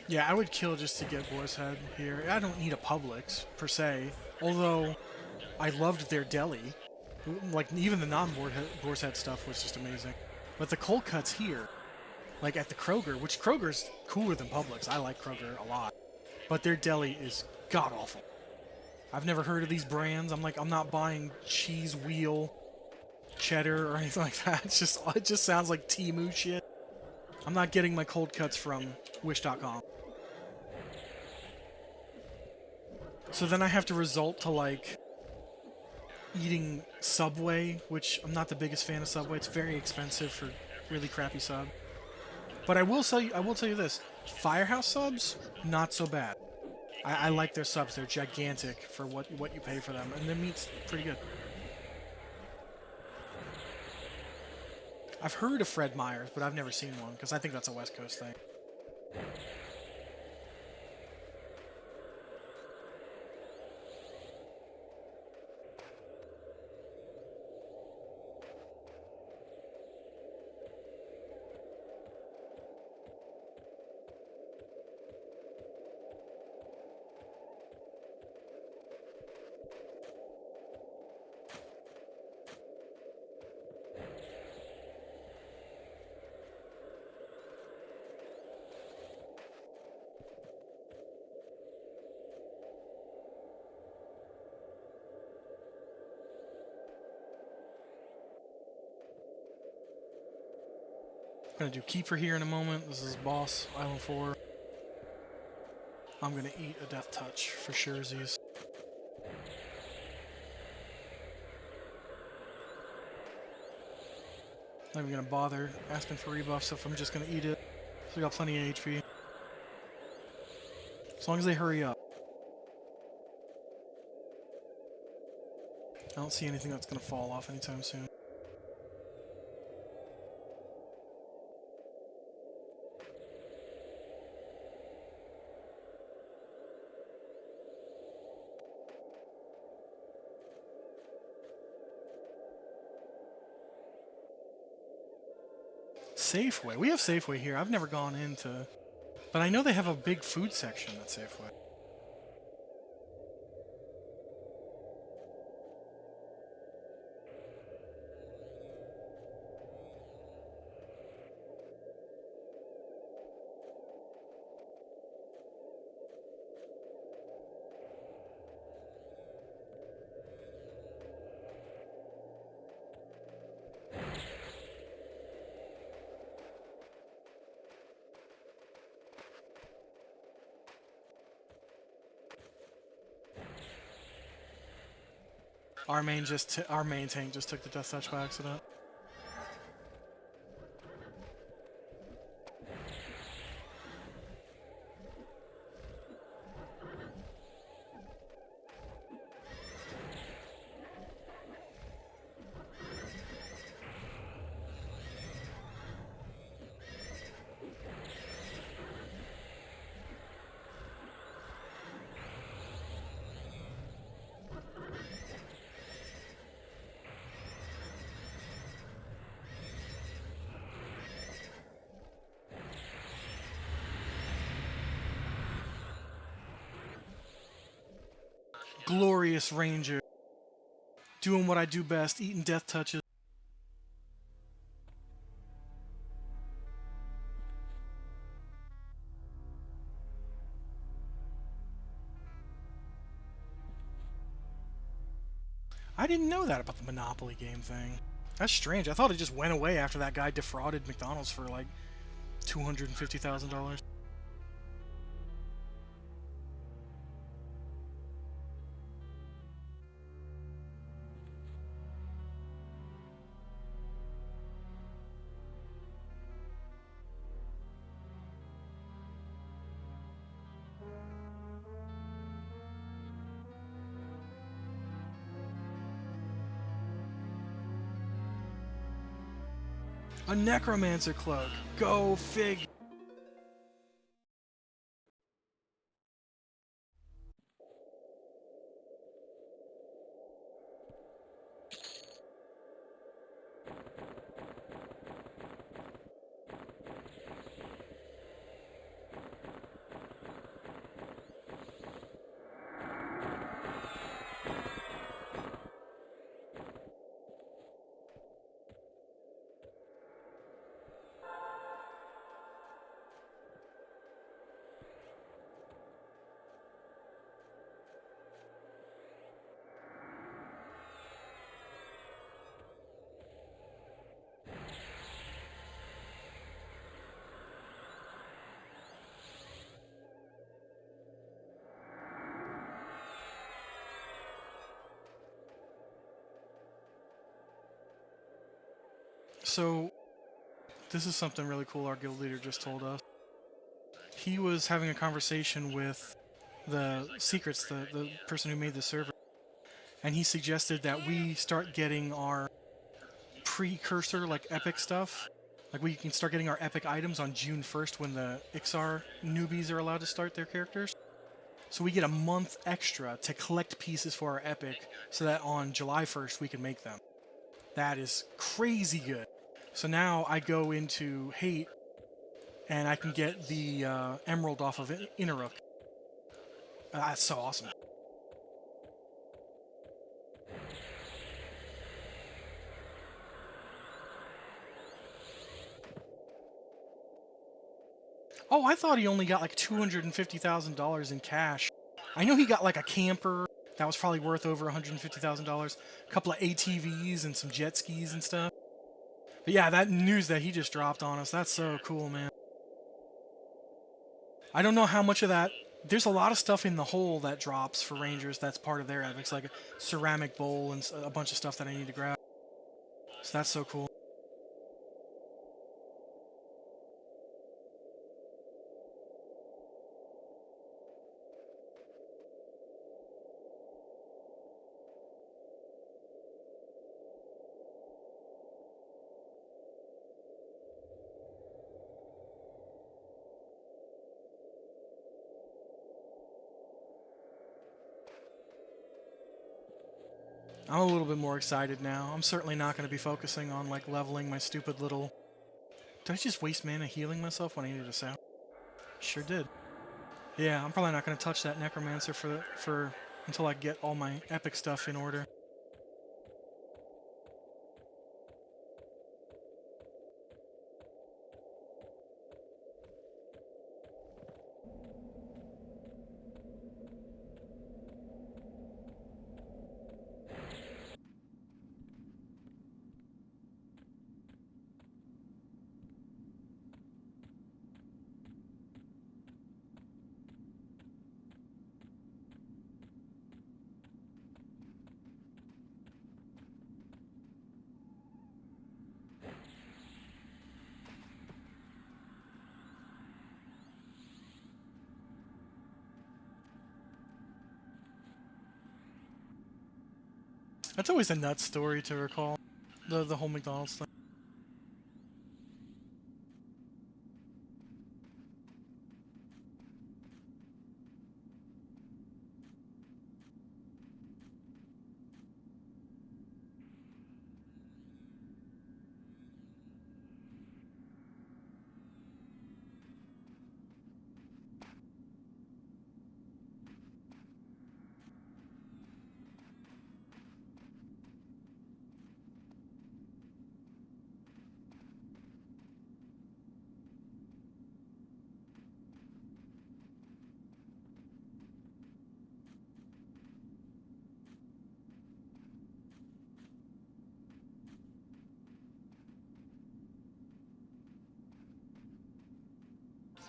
Yeah, I would kill just to get Boar's Head here. I don't need a Publix, per se. Although, I loved their deli. Like, even the non-Boar's Head stuff was just amazing. But the cold cuts here, like at the Kroger, which Kroger's cooler than Publix. I like Kroger a lot. But their deli is god-awful. I've never heard of these brands. I'm like, I'm not buying cheese wheel, cheddar, or anything like that. It just sounds like Temu shit. I'm not getting my cold cuts from Wish.com. So then I have to resort to, like, eating Subway, which I'm not the biggest fan of Subway. It's very expensive for really crappy sub. But I will tell you this. Firehouse subs, not so bad. I like their subs. They're gigantic for what you pay for them. And their meat's pretty good. I've heard of Fred Meyer's, but I've never seen one, because I think that's a West Coast thing. I'm gonna do Keeper here in a moment. This is Boss, Island 4. I'm gonna eat a Death Touch for surezies. Not even gonna bother asking for rebuffs if I'm just gonna eat it. So we got plenty of HP. As long as they hurry up. I don't see anything that's going to fall off anytime soon. Safeway. We have Safeway here. I've never gone into... But I know they have a big food section at Safeway. Our main tank just took the death touch by accident. Glorious Ranger. Doing what I do best, eating death touches. I didn't know that about the Monopoly game thing. That's strange. I thought it just went away after that guy defrauded McDonald's for like $250,000. A Necromancer cloak. Go fig. So, this is something really cool our guild leader just told us. He was having a conversation with the Secrets, the person who made the server, and he suggested that we start getting our precursor, like, epic stuff. Like, we can start getting our epic items on June 1st when the Ixar newbies are allowed to start their characters. So we get a month extra to collect pieces for our epic so that on July 1st we can make them. That is crazy good. So now I go into Hate and I can get the emerald off of Inneruk. That's so awesome. Oh, I thought he only got like $250,000 in cash. I know he got like a camper that was probably worth over $150,000, a couple of ATVs and some jet skis and stuff. But yeah, that news that he just dropped on us, that's so cool, man. I don't know how much of that... There's a lot of stuff in the hole that drops for Rangers that's part of their epics, like a ceramic bowl and a bunch of stuff that I need to grab. So that's so cool. I'm a little bit more excited now. I'm certainly not going to be focusing on like leveling my stupid little... Did I just waste mana healing myself when I needed a sound? Sure did. Yeah, I'm probably not going to touch that necromancer for until I get all my epic stuff in order. That's always a nuts story to recall. The whole McDonald's thing.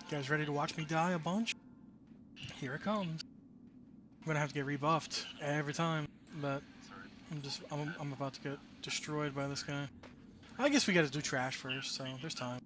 You guys ready to watch me die a bunch? Here it comes. I'm gonna have to get rebuffed every time, but I'm about to get destroyed by this guy. I guess we gotta do trash first, so there's time.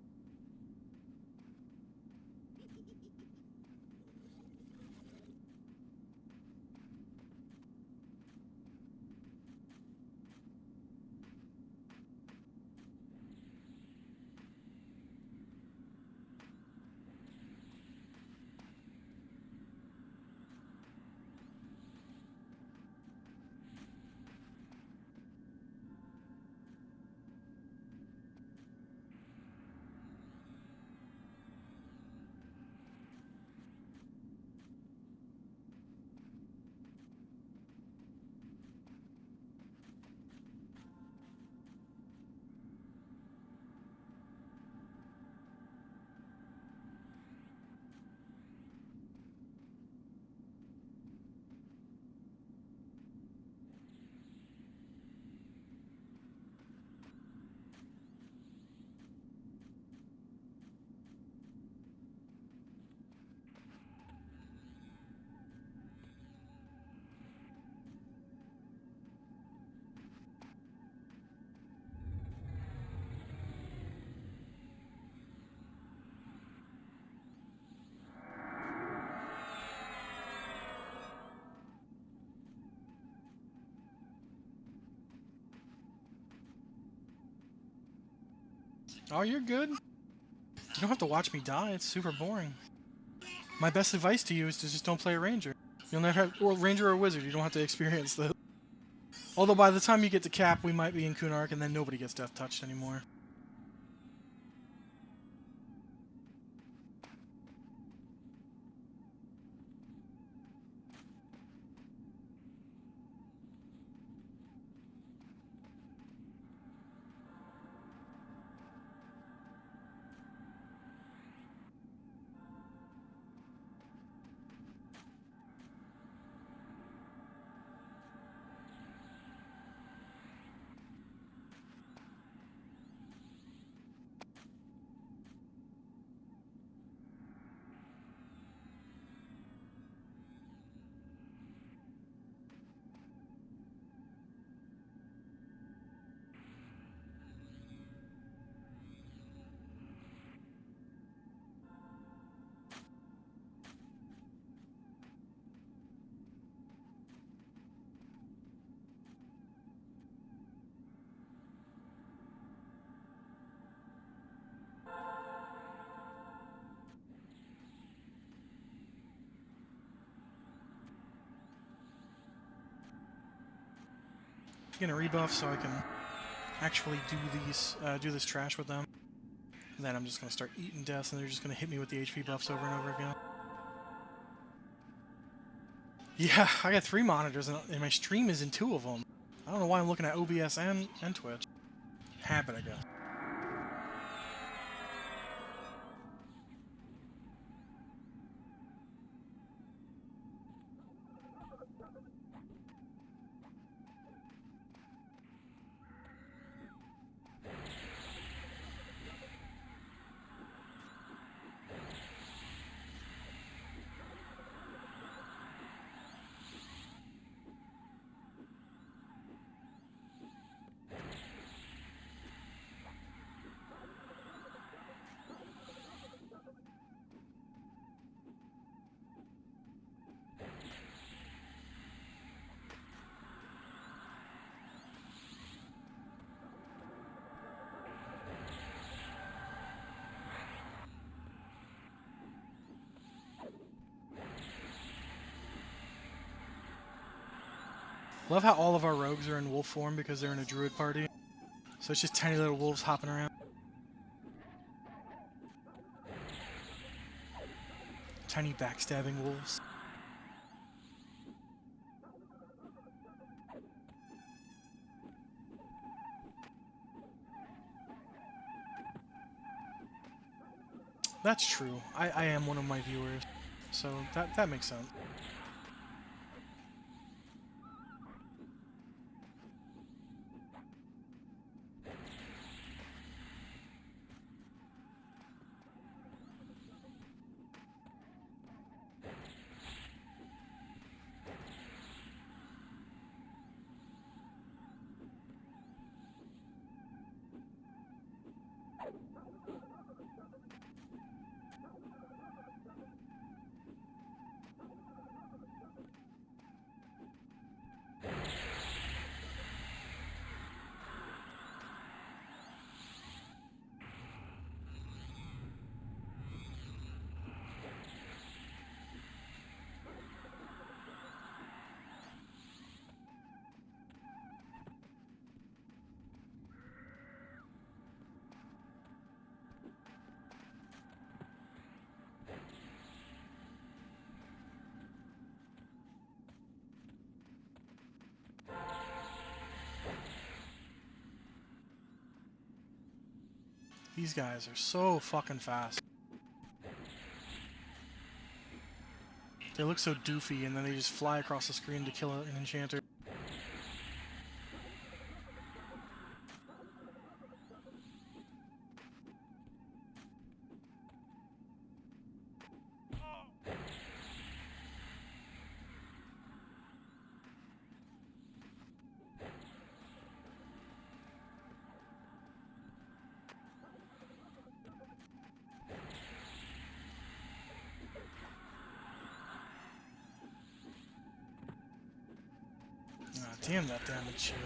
Oh, you're good. You don't have to watch me die. It's super boring. My best advice to you is to just don't play a ranger. You'll never have, or ranger or wizard. You don't have to experience this. Although by the time you get to cap, we might be in Kunark, and then nobody gets death touched anymore. get a rebuff so I can actually do this trash with them. And then I'm just gonna start eating deaths, and they're just gonna hit me with the HP buffs over and over again. Yeah, I got 3 monitors, and my stream is in 2 of them. I don't know why I'm looking at OBS and Twitch. Habit, I guess. Love how all of our rogues are in wolf form because they're in a druid party. So it's just tiny little wolves hopping around. Tiny backstabbing wolves. That's true. I am one of my viewers. So that makes sense. These guys are so fucking fast. They look so doofy, and then they just fly across the screen to kill an enchanter. Ah, damn that damage shield.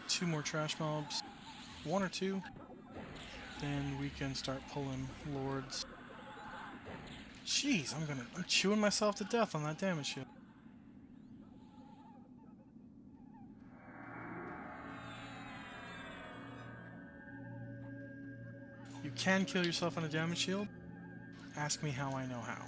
Two more trash mobs. 1 or 2. Then we can start pulling lords. Jeez, I'm chewing myself to death on that damage shield. You can kill yourself on a damage shield. Ask me how I know how.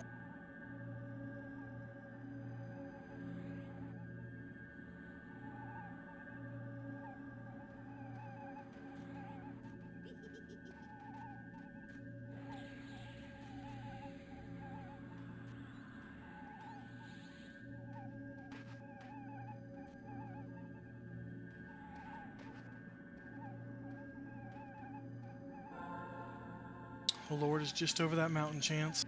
The Lord is just over that mountain, Chance.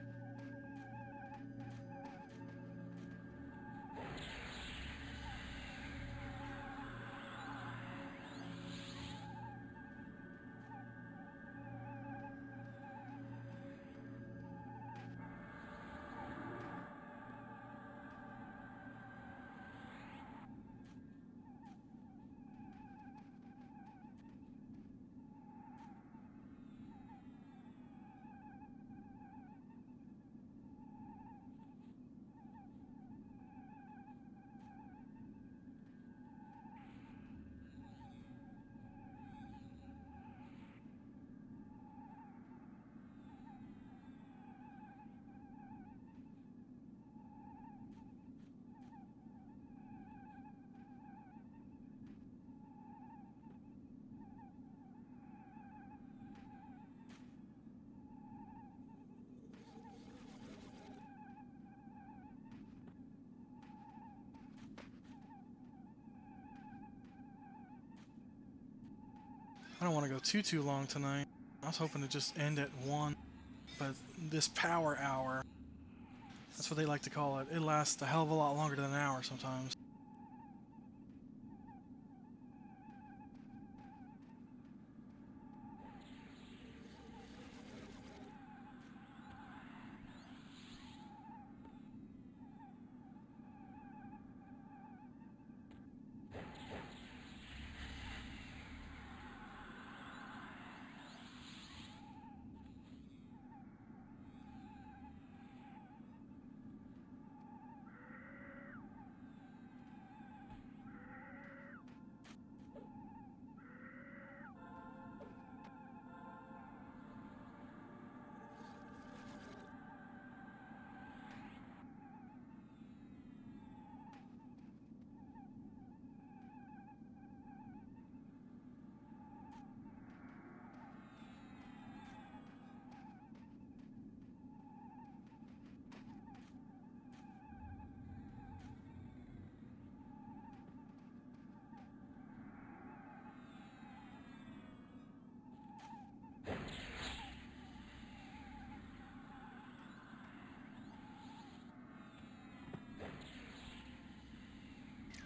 I don't want to go too long tonight. I was hoping to just end at 1, but this power hour, that's what they like to call it. It lasts a hell of a lot longer than an hour sometimes.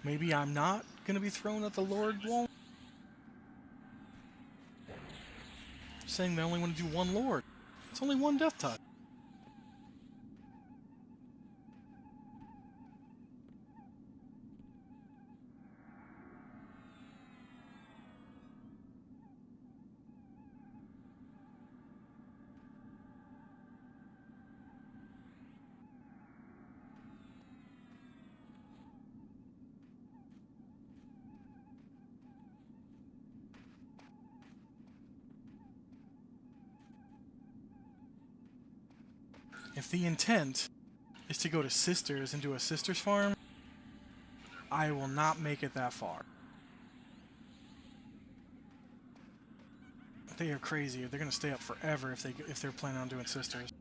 Maybe I'm not going to be thrown at the Lord won't. Saying they only want to do one Lord. It's only one death touch. If the intent is to go to Sisters and do a Sisters farm, I will not make it that far. They are crazy. They're going to stay up forever if they're planning on doing Sisters.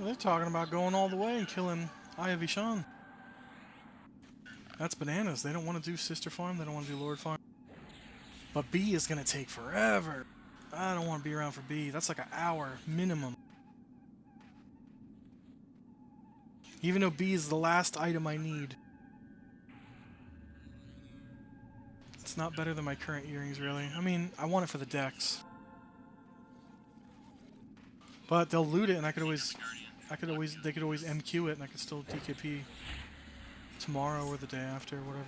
They're talking about going all the way and killing Aya Vishan. That's bananas. They don't want to do Sister Farm. They don't want to do Lord Farm. But B is going to take forever. I don't want to be around for B. That's like an hour minimum. Even though B is the last item I need. It's not better than my current earrings, really. I mean, I want it for the decks. But they'll loot it, and I could always they could always MQ it, and I could still DKP tomorrow or the day after, whatever.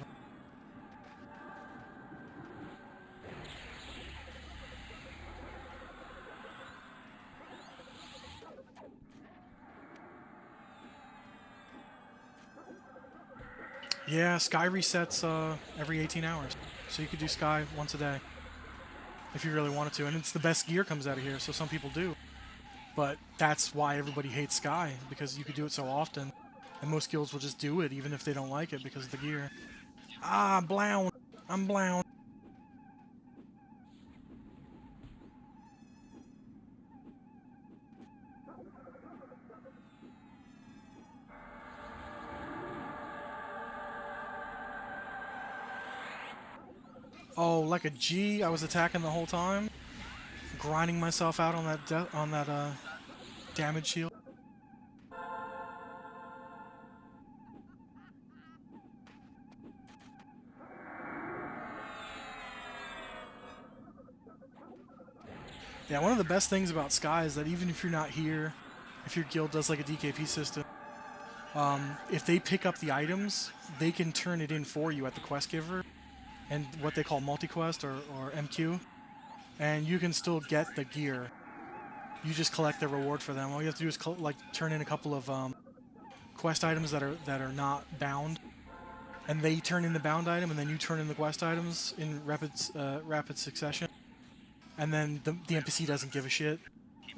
Yeah, Sky resets every 18 hours, so you could do Sky once a day if you really wanted to, and it's the best gear comes out of here, so some people do. But that's why everybody hates Sky, because you could do it so often, and most guilds will just do it even if they don't like it because of the gear. Ah, blown. I'm blown. Oh, like a G, I was attacking the whole time, grinding myself out on that damage shield. Yeah, one of the best things about Sky is that even if you're not here, if your guild does like a DKP system, if they pick up the items, they can turn it in for you at the quest giver, and what they call multi-quest or MQ, and you can still get the gear. You just collect the reward for them. All you have to do is like turn in a couple of quest items that are not bound, and they turn in the bound item, and then you turn in the quest items in rapid succession. And then the NPC doesn't give a shit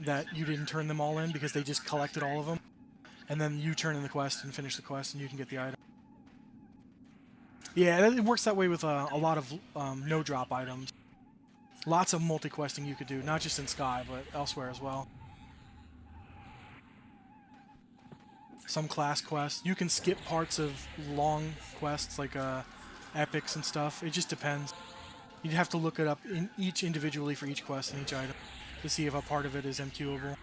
that you didn't turn them all in because they just collected all of them. And then you turn in the quest and finish the quest, and you can get the item. Yeah, it works that way with a lot of no-drop items. Lots of multi-questing you could do, not just in Sky, but elsewhere as well. Some class quests. You can skip parts of long quests, like epics and stuff. It just depends. You'd have to look it up in each individually for each quest and each item to see if a part of it is MQable.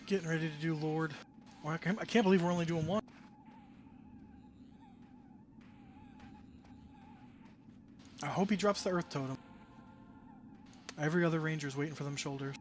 Getting ready to do Lord. Oh, I can't believe we're only doing one. I hope he drops the Earth Totem. Every other ranger's waiting for them shoulders.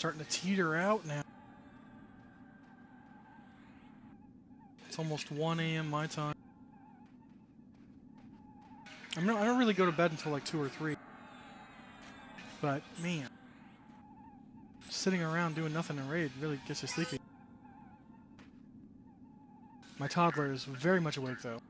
starting to teeter out now. It's almost 1 a.m. my time. I don't really go to bed until like 2 or 3. But, man, sitting around doing nothing in Raid really gets you sleepy. My toddler is very much awake, though.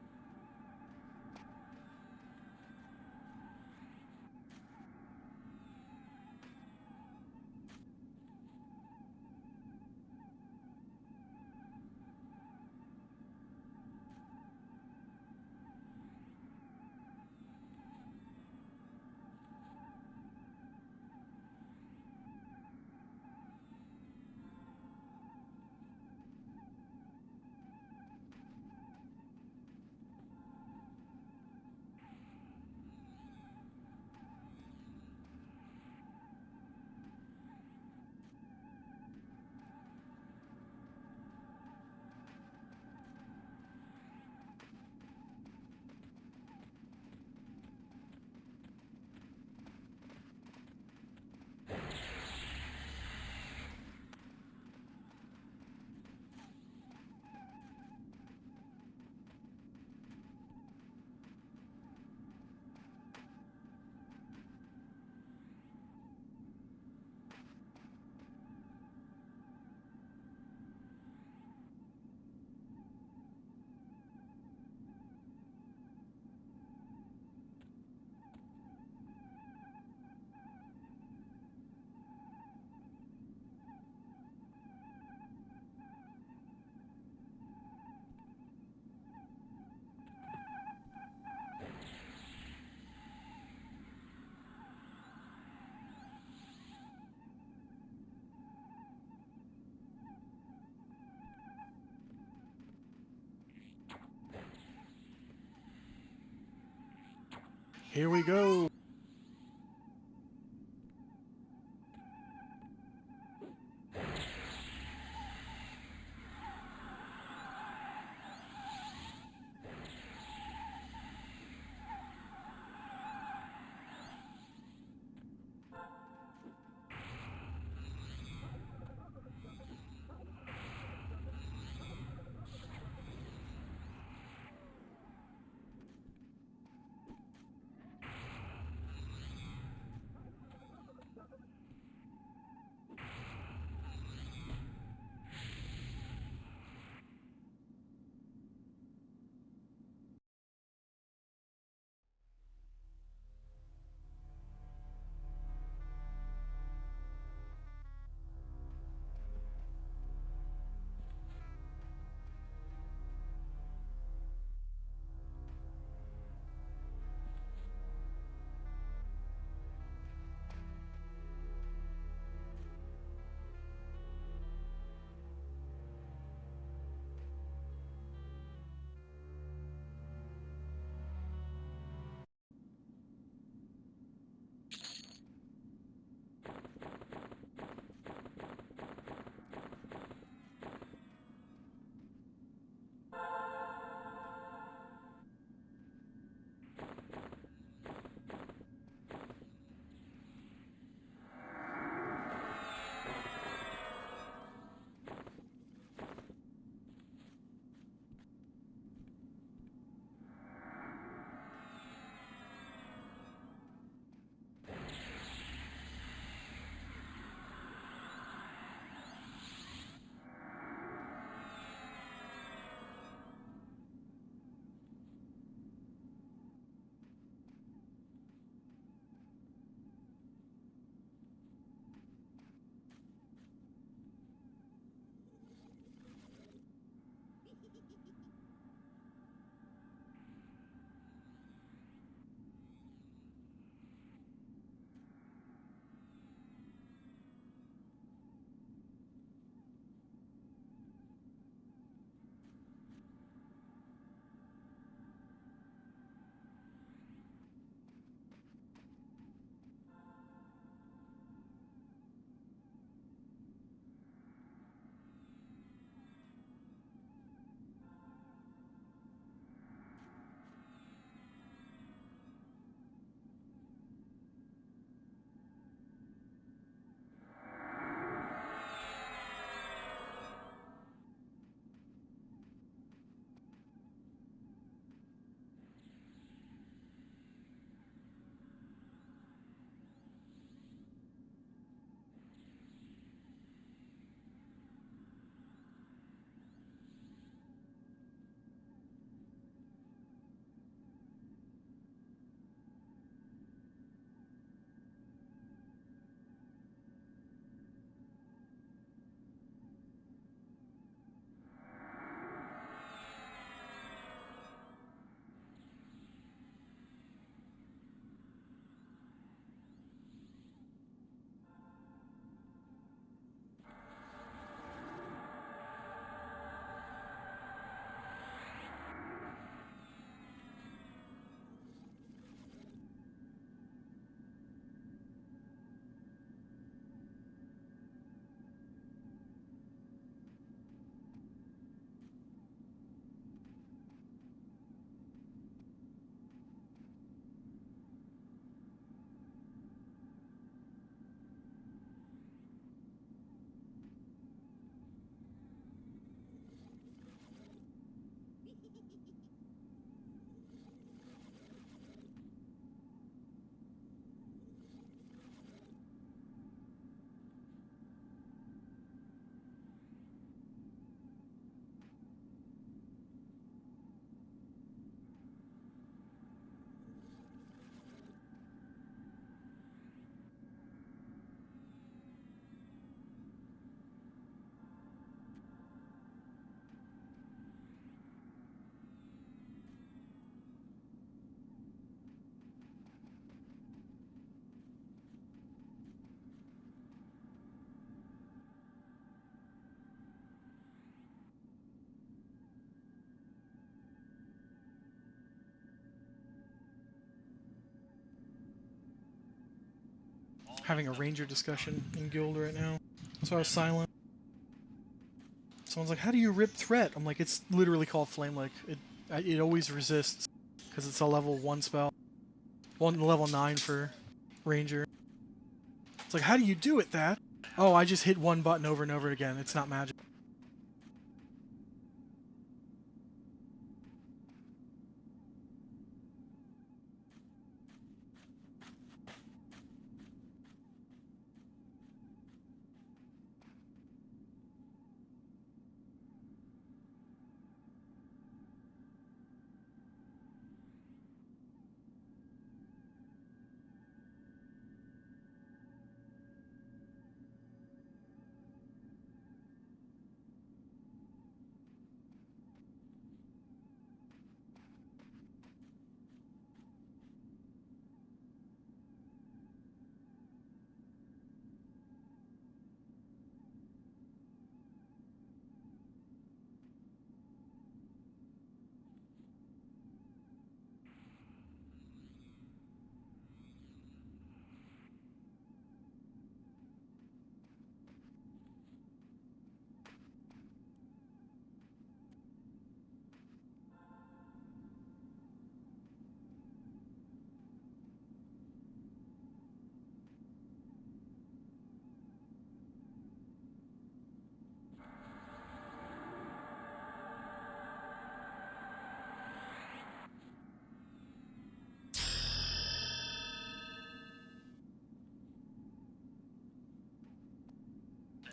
Here we go. Having a ranger discussion in guild right now. So I was silent. Someone's like, how do you rip threat? I'm like, it's literally called Flame Lick. It always resists because it's a level 1 spell. Level 9 for ranger. It's like, how do you do it, that? Oh, I just hit one button over and over again. It's not magic.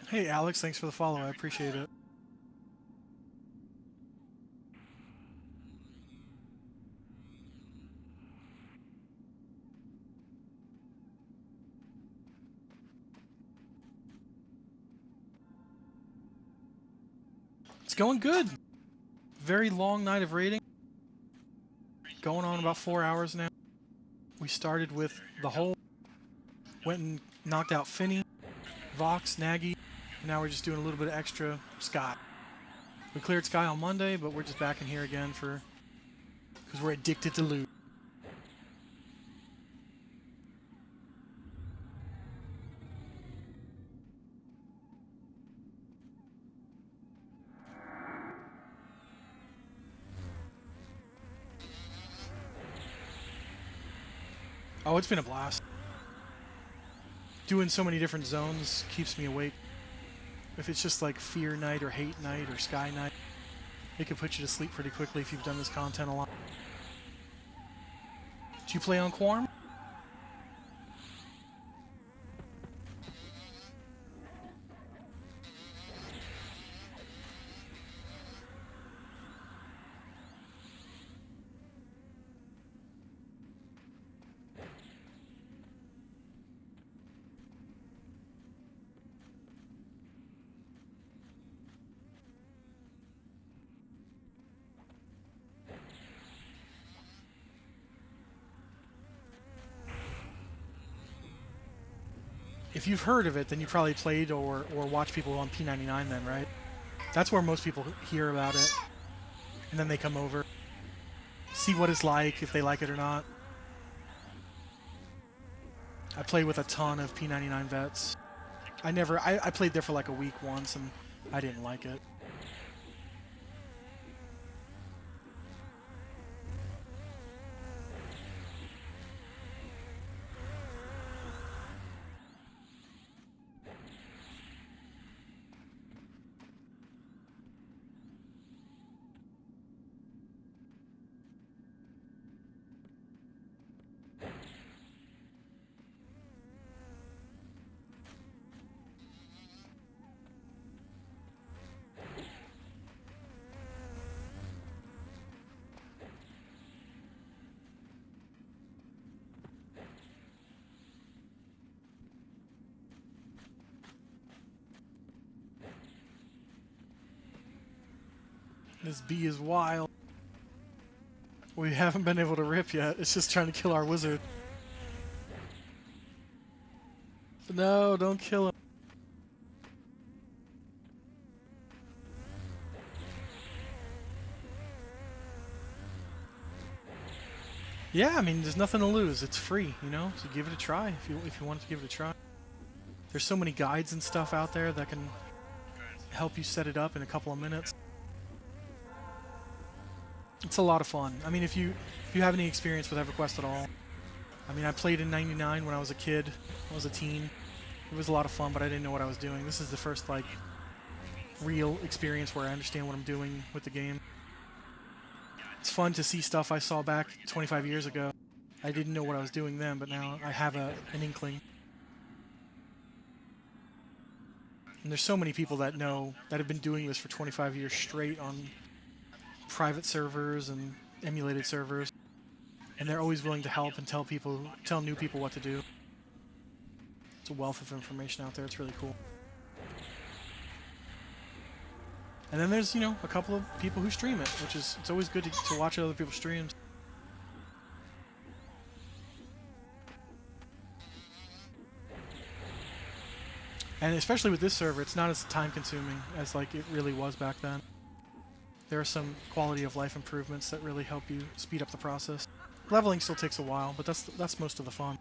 Hey Alex, thanks for the follow. I appreciate it. It's going good. Very long night of raiding. Going on about 4 hours now. We started with the hole. Went and knocked out Phinny, Vox, Naggy. And now we're just doing a little bit of extra Sky. We cleared Sky on Monday, but we're just back in here again because we're addicted to loot. Oh, it's been a blast. Doing so many different zones keeps me awake. If it's just like Fear Night or Hate Night or Sky Night, it can put you to sleep pretty quickly if you've done this content a lot. Do you play on Quarm? If you've heard of it, then you probably played or watched people on P99 then, right? That's where most people hear about it. And then they come over, see what it's like, if they like it or not. I played with a ton of P99 vets. I played there for like a week once and I didn't like it. This bee is wild. We haven't been able to rip yet. It's just trying to kill our wizard. No, don't kill him. Yeah, I mean, there's nothing to lose. It's free, you know? So give it a try if you wanted to give it a try. There's so many guides and stuff out there that can help you set it up in a couple of minutes. It's a lot of fun. I mean, if you have any experience with EverQuest at all, I mean, I played in '99 when I was a kid. I was a teen. It was a lot of fun, but I didn't know what I was doing. This is the first like real experience where I understand what I'm doing with the game. It's fun to see stuff I saw back 25 years ago. I didn't know what I was doing then, but now I have an inkling. And there's so many people that have been doing this for 25 years straight on private servers and emulated servers. And they're always willing to help and tell new people what to do. It's a wealth of information out there. It's really cool. And then there's, a couple of people who stream it, it's always good to watch other people's streams. And especially with this server, it's not as time-consuming as like it really was back then. There are some quality of life improvements that really help you speed up the process. Leveling still takes a while, but that's most of the fun.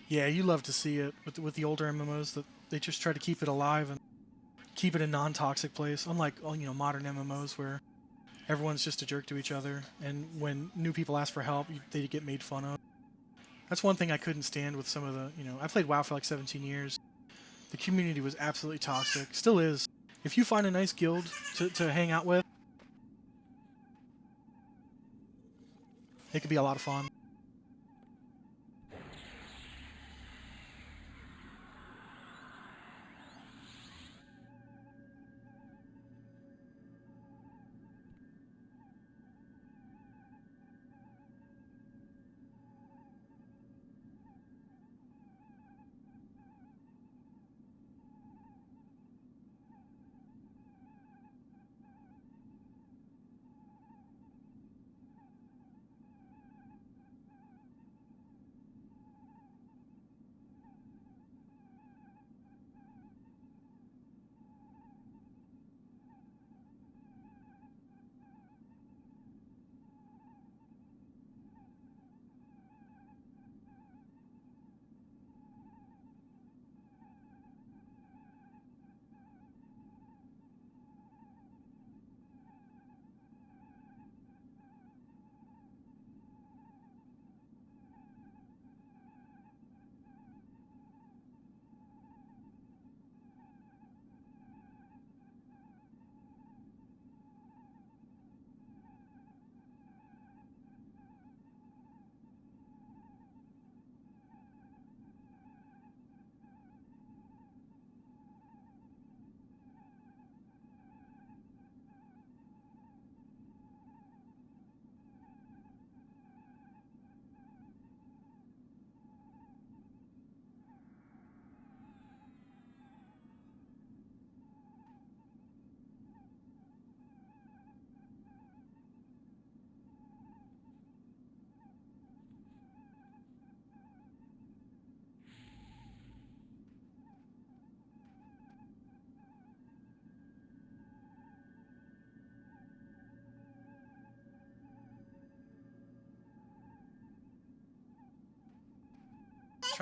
Yeah, you love to see it with the older MMOs that they just try to keep it alive and keep it a non-toxic place. Unlike modern MMOs where everyone's just a jerk to each other, and when new people ask for help, they get made fun of. That's one thing I couldn't stand with some of the. I played WoW for like 17 years. The community was absolutely toxic, still is. If you find a nice guild to hang out with, it could be a lot of fun.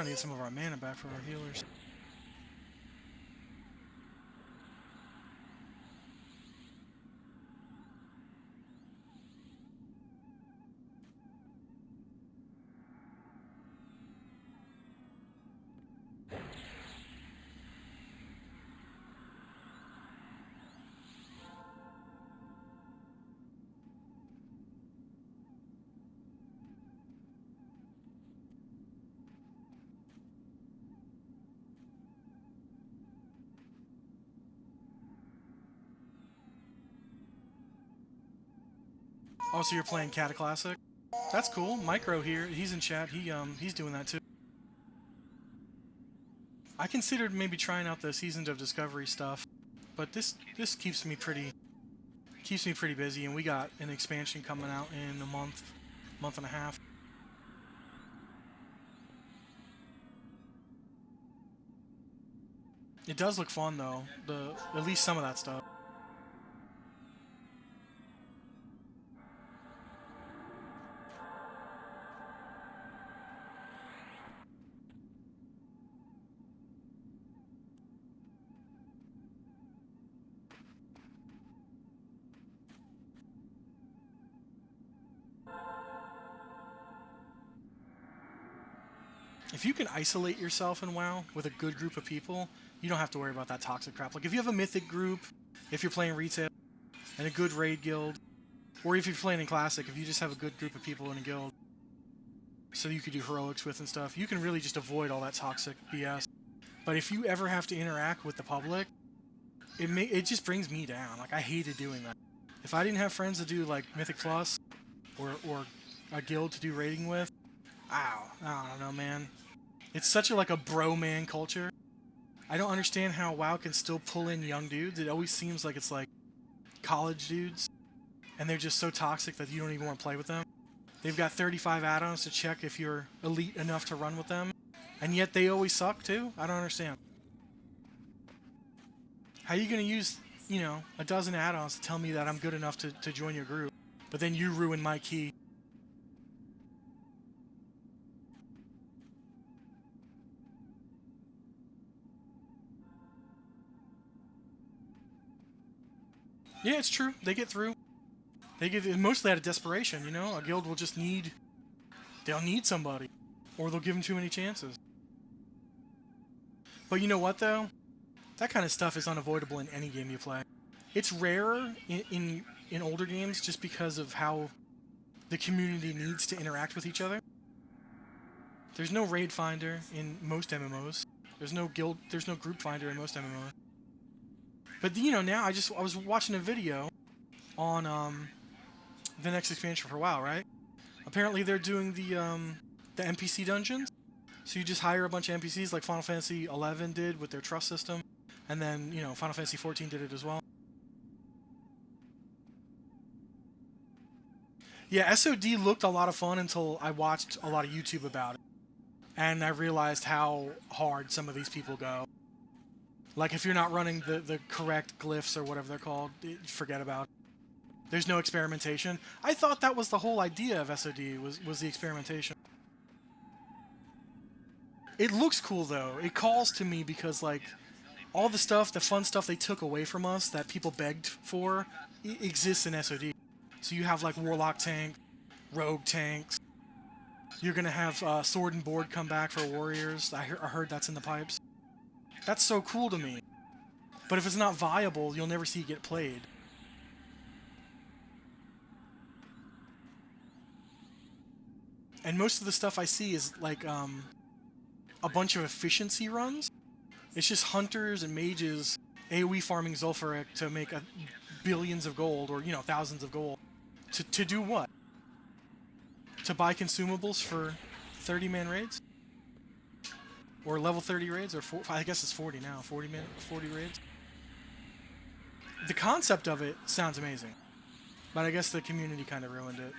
Trying to get some of our mana back for our healers. Oh, so you're playing Cataclassic? That's cool. Micro here, he's in chat. He's doing that too. I considered maybe trying out the Seasons of Discovery stuff, but this keeps me pretty busy, and we got an expansion coming out in a month and a half. It does look fun though. At least some of that stuff. If you can isolate yourself in WoW with a good group of people, you don't have to worry about that toxic crap. Like if you have a mythic group, if you're playing retail, and a good raid guild, or if you're playing in classic, if you just have a good group of people in a guild, so you could do heroics with and stuff, you can really just avoid all that toxic BS. But if you ever have to interact with the public, it just brings me down. Like I hated doing that. If I didn't have friends to do like Mythic Plus, or a guild to do raiding with, I don't know, man. It's such a bro man culture. I don't understand how WoW can still pull in young dudes. It always seems like it's like college dudes, and they're just so toxic that you don't even want to play with them. They've got 35 add-ons to check if you're elite enough to run with them, and yet they always suck too. I don't understand. How are you going to use, a dozen add-ons to tell me that I'm good enough to join your group, but then you ruin my key? Yeah, it's true. They get through. They get mostly out of desperation, A guild will just they'll need somebody, or they'll give them too many chances. But you know what, though? That kind of stuff is unavoidable in any game you play. It's rarer in older games just because of how the community needs to interact with each other. There's no raid finder in most MMOs. There's no group finder in most MMOs. But now I was watching a video on the next expansion for WoW, right? Apparently they're doing the NPC dungeons. So you just hire a bunch of NPCs like Final Fantasy 11 did with their trust system, and then Final Fantasy 14 did it as well. Yeah, SOD looked a lot of fun until I watched a lot of YouTube about it, and I realized how hard some of these people go. Like, if you're not running the correct glyphs or whatever they're called, forget about it. There's no experimentation. I thought that was the whole idea of SOD, was the experimentation. It looks cool, though. It calls to me because, all the fun stuff they took away from us that people begged for, exists in SOD. So you have, Warlock tank, Rogue tanks. You're going to have Sword and Board come back for Warriors. I heard that's in the pipes. That's so cool to me. But if it's not viable, you'll never see it get played. And most of the stuff I see is a bunch of efficiency runs. It's just hunters and mages AoE farming Zul'Farrak to make billions of gold, or thousands of gold. To do what? To buy consumables for 30-man raids? Or level 30 raids, or I guess it's 40 now. 40 raids. The concept of it sounds amazing, but I guess the community kind of ruined it.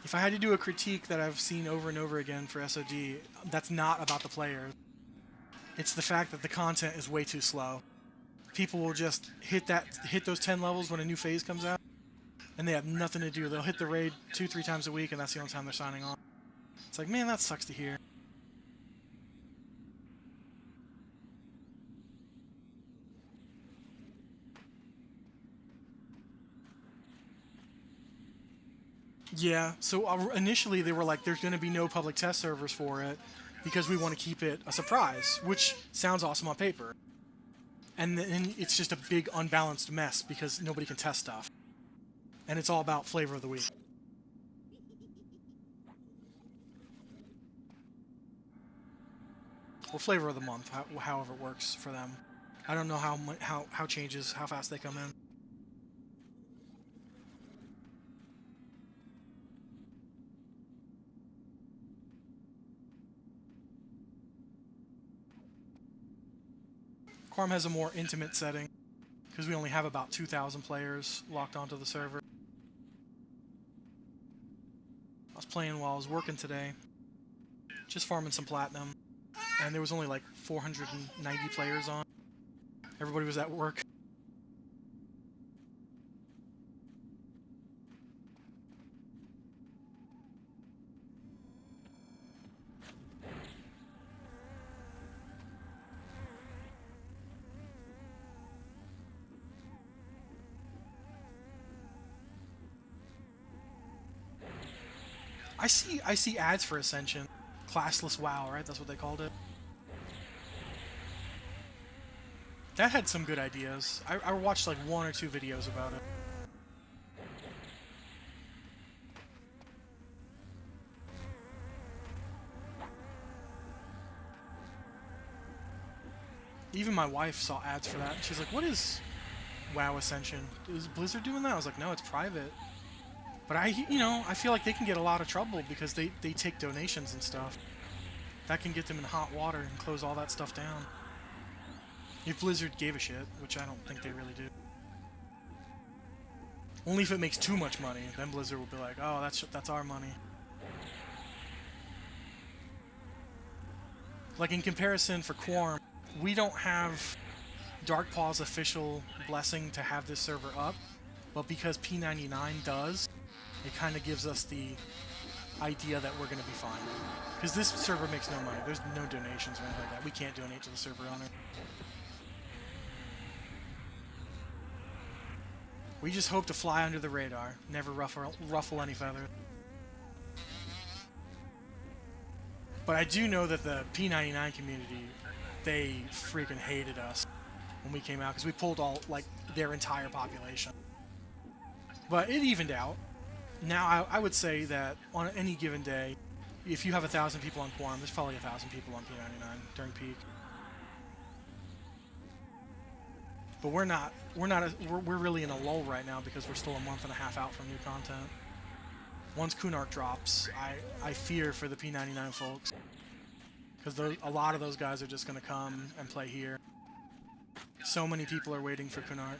If I had to do a critique that I've seen over and over again for SOD, that's not about the players. It's the fact that the content is way too slow. People will just hit those 10 levels when a new phase comes out, and they have nothing to do. They'll hit the raid 2-3 times a week, and that's the only time they're signing on. It's like, man, that sucks to hear. Yeah, so initially they were like, there's going to be no public test servers for it because we want to keep it a surprise, which sounds awesome on paper. And then it's just a big unbalanced mess because nobody can test stuff. And it's all about flavor of the week. Or flavor of the month, however it works for them. I don't know how changes, how fast they come in. Quarm has a more intimate setting because we only have about 2,000 players locked onto the server. I was playing while I was working today, just farming some platinum, and there was only like 490 players on. Everybody was at work. I see ads for Ascension. Classless WoW, right? That's what they called it. That had some good ideas. I watched like 1 or 2 videos about it. Even my wife saw ads for that. She's like, what is WoW Ascension? Is Blizzard doing that? I was like, no, it's private. But I feel like they can get a lot of trouble because they take donations and stuff. That can get them in hot water and close all that stuff down. If Blizzard gave a shit, which I don't think they really do. Only if it makes too much money, then Blizzard will be like, oh, that's our money. Like in comparison for Quarm, we don't have Darkpaw's official blessing to have this server up, but because P99 does, it kind of gives us the idea that we're going to be fine. Because this server makes no money. There's no donations or anything like that. We can't donate to the server owner. We just hope to fly under the radar, never ruffle any feathers. But I do know that the P99 community, they freaking hated us when we came out because we pulled all, like, their entire population. But it evened out. Now, I would say that on any given day, if you have 1,000 people on Quarm, there's probably 1,000 people on P99 during peak. But we're really in a lull right now because we're still a month and a half out from new content. Once Kunark drops, I fear for the P99 folks. Because a lot of those guys are just going to come and play here. So many people are waiting for Kunark.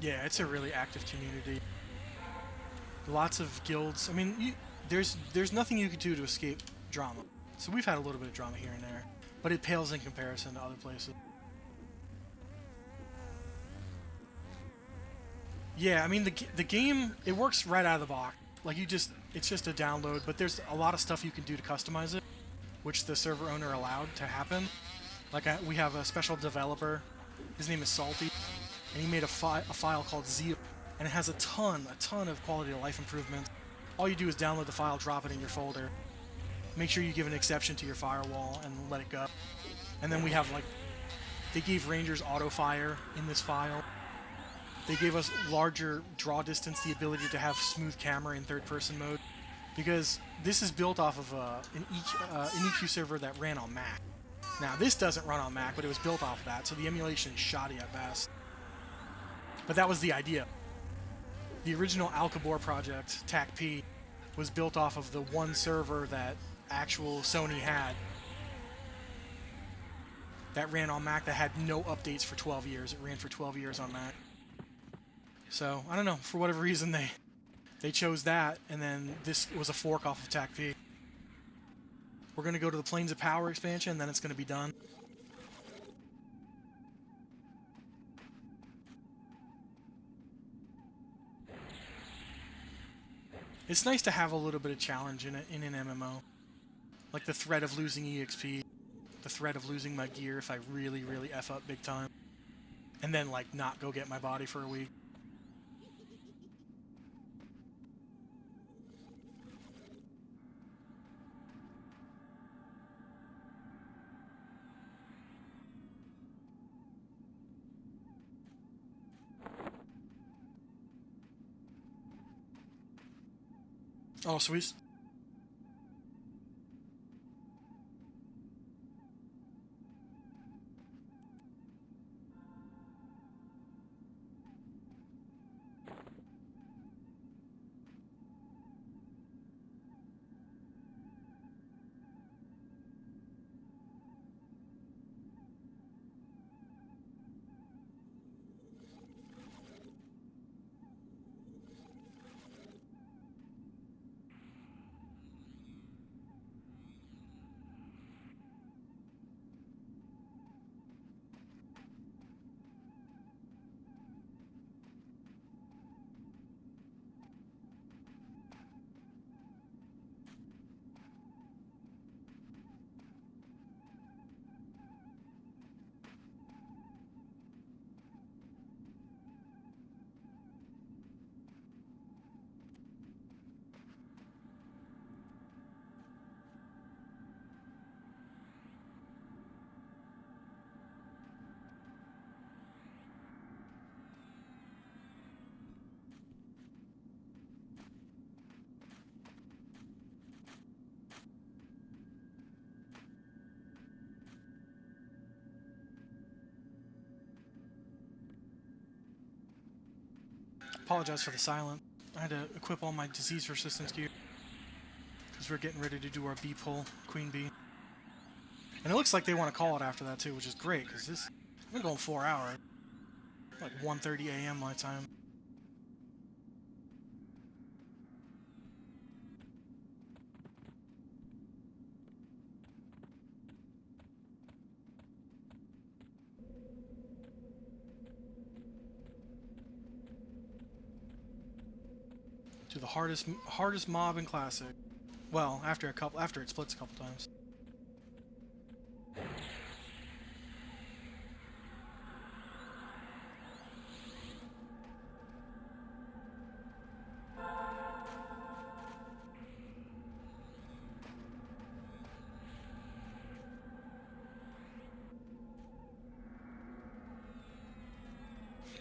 Yeah, it's a really active community. Lots of guilds. I mean, there's nothing you could do to escape drama. So we've had a little bit of drama here and there, but it pales in comparison to other places. Yeah, I mean the game, it works right out of the box. Like it's just a download, but there's a lot of stuff you can do to customize it, which the server owner allowed to happen. Like we have a special developer. His name is Salty. And he made a file called Zeal, and it has a ton of quality of life improvements. All you do is download the file, drop it in your folder. Make sure you give an exception to your firewall and let it go. And then we have, like, they gave Rangers auto fire in this file. They gave us larger draw distance, the ability to have smooth camera in third-person mode, because this is built off of an EQ server that ran on Mac. Now, this doesn't run on Mac, but it was built off of that, so the emulation is shoddy at best. But that was the idea. The original Alcabor project, TAC-P, was built off of the one server that actual Sony had that ran on Mac that had no updates for 12 years. It ran for 12 years on Mac. So, I don't know, for whatever reason they chose that, and then this was a fork off of TAC-P. We're going to go to the Plains of Power expansion, and then it's going to be done. It's nice to have a little bit of challenge in an MMO. Like the threat of losing EXP, the threat of losing my gear if I really, really F up big time. And then, like, not go get my body for a week. Oh, sweet. Apologize for the silence. I had to equip all my disease resistance gear because we're getting ready to do our bee pull, queen bee. And it looks like they want to call it after that too, which is great because this I've been going 4 hours, like 1:30 a.m. my time. To the hardest mob in Classic. Well, after it splits a couple times.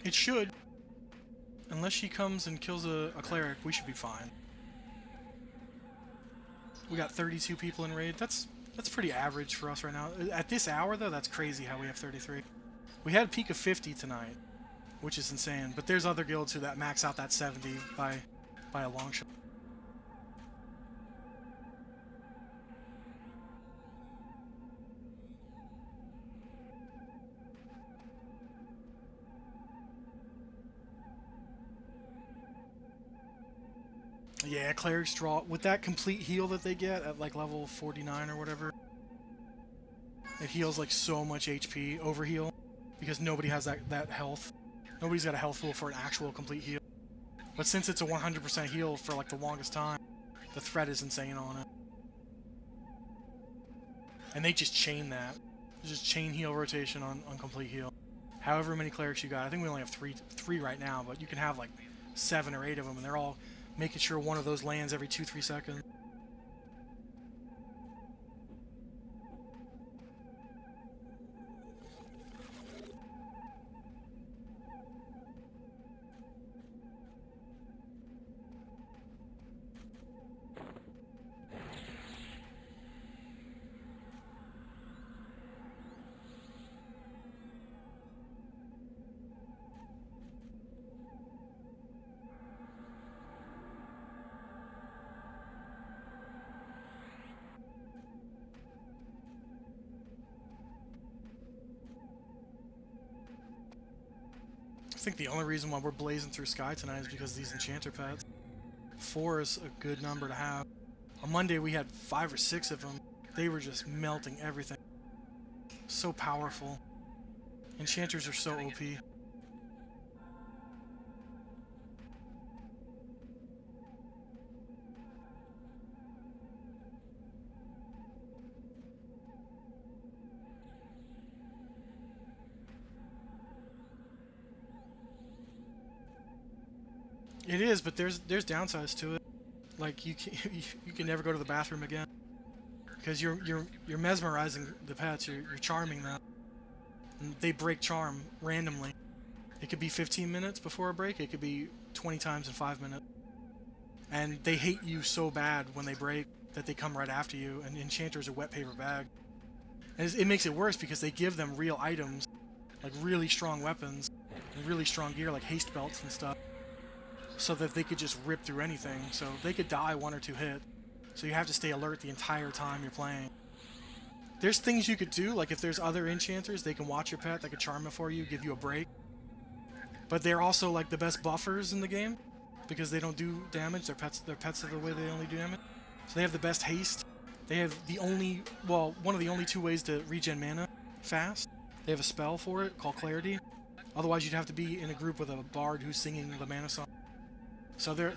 It should. Unless she comes and kills a cleric, we should be fine. We got 32 people in raid. That's pretty average for us right now. At this hour, though, that's crazy how we have 33. We had a peak of 50 tonight, which is insane. But there's other guilds who that max out that 70 by a long shot. Yeah, clerics draw with that complete heal that they get at like level 49 or whatever. It heals like so much HP overheal because nobody has that health. Nobody's got a health pool for an actual complete heal. But since it's a 100% heal for like the longest time, the threat is insane on it. And they just chain that. Just chain heal rotation on complete heal. However many clerics you got. I think we only have three right now, but you can have like 7 or 8 of them, and they're all making sure one of those lands every 2-3 seconds. think the only reason why we're blazing through Sky tonight is because of these enchanter pets. 4 is a good number to have. On Monday we had 5 or 6 of them. They were just melting everything. So powerful. Enchanters are so OP. It is, but there's downsides to it. Like you can never go to the bathroom again because you're mesmerizing the pets. You're charming them. And they break charm randomly. It could be 15 minutes before a break. It could be 20 times in 5 minutes. And they hate you so bad when they break that they come right after you. And enchanters are wet paper bag. And it makes it worse because they give them real items, like really strong weapons and really strong gear, like haste belts and stuff, so that they could just rip through anything. So they could die 1 or 2 hits. So you have to stay alert the entire time you're playing. There's things you could do, like if there's other enchanters, they can watch your pet, they can charm it for you, give you a break. But they're also like the best buffers in the game because they don't do damage. Their pets are the way they only do damage. So they have the best haste. They have the only, well, one of the only 2 ways to regen mana fast. They have a spell for it called Clarity. Otherwise you'd have to be in a group with a bard who's singing the mana song. So they're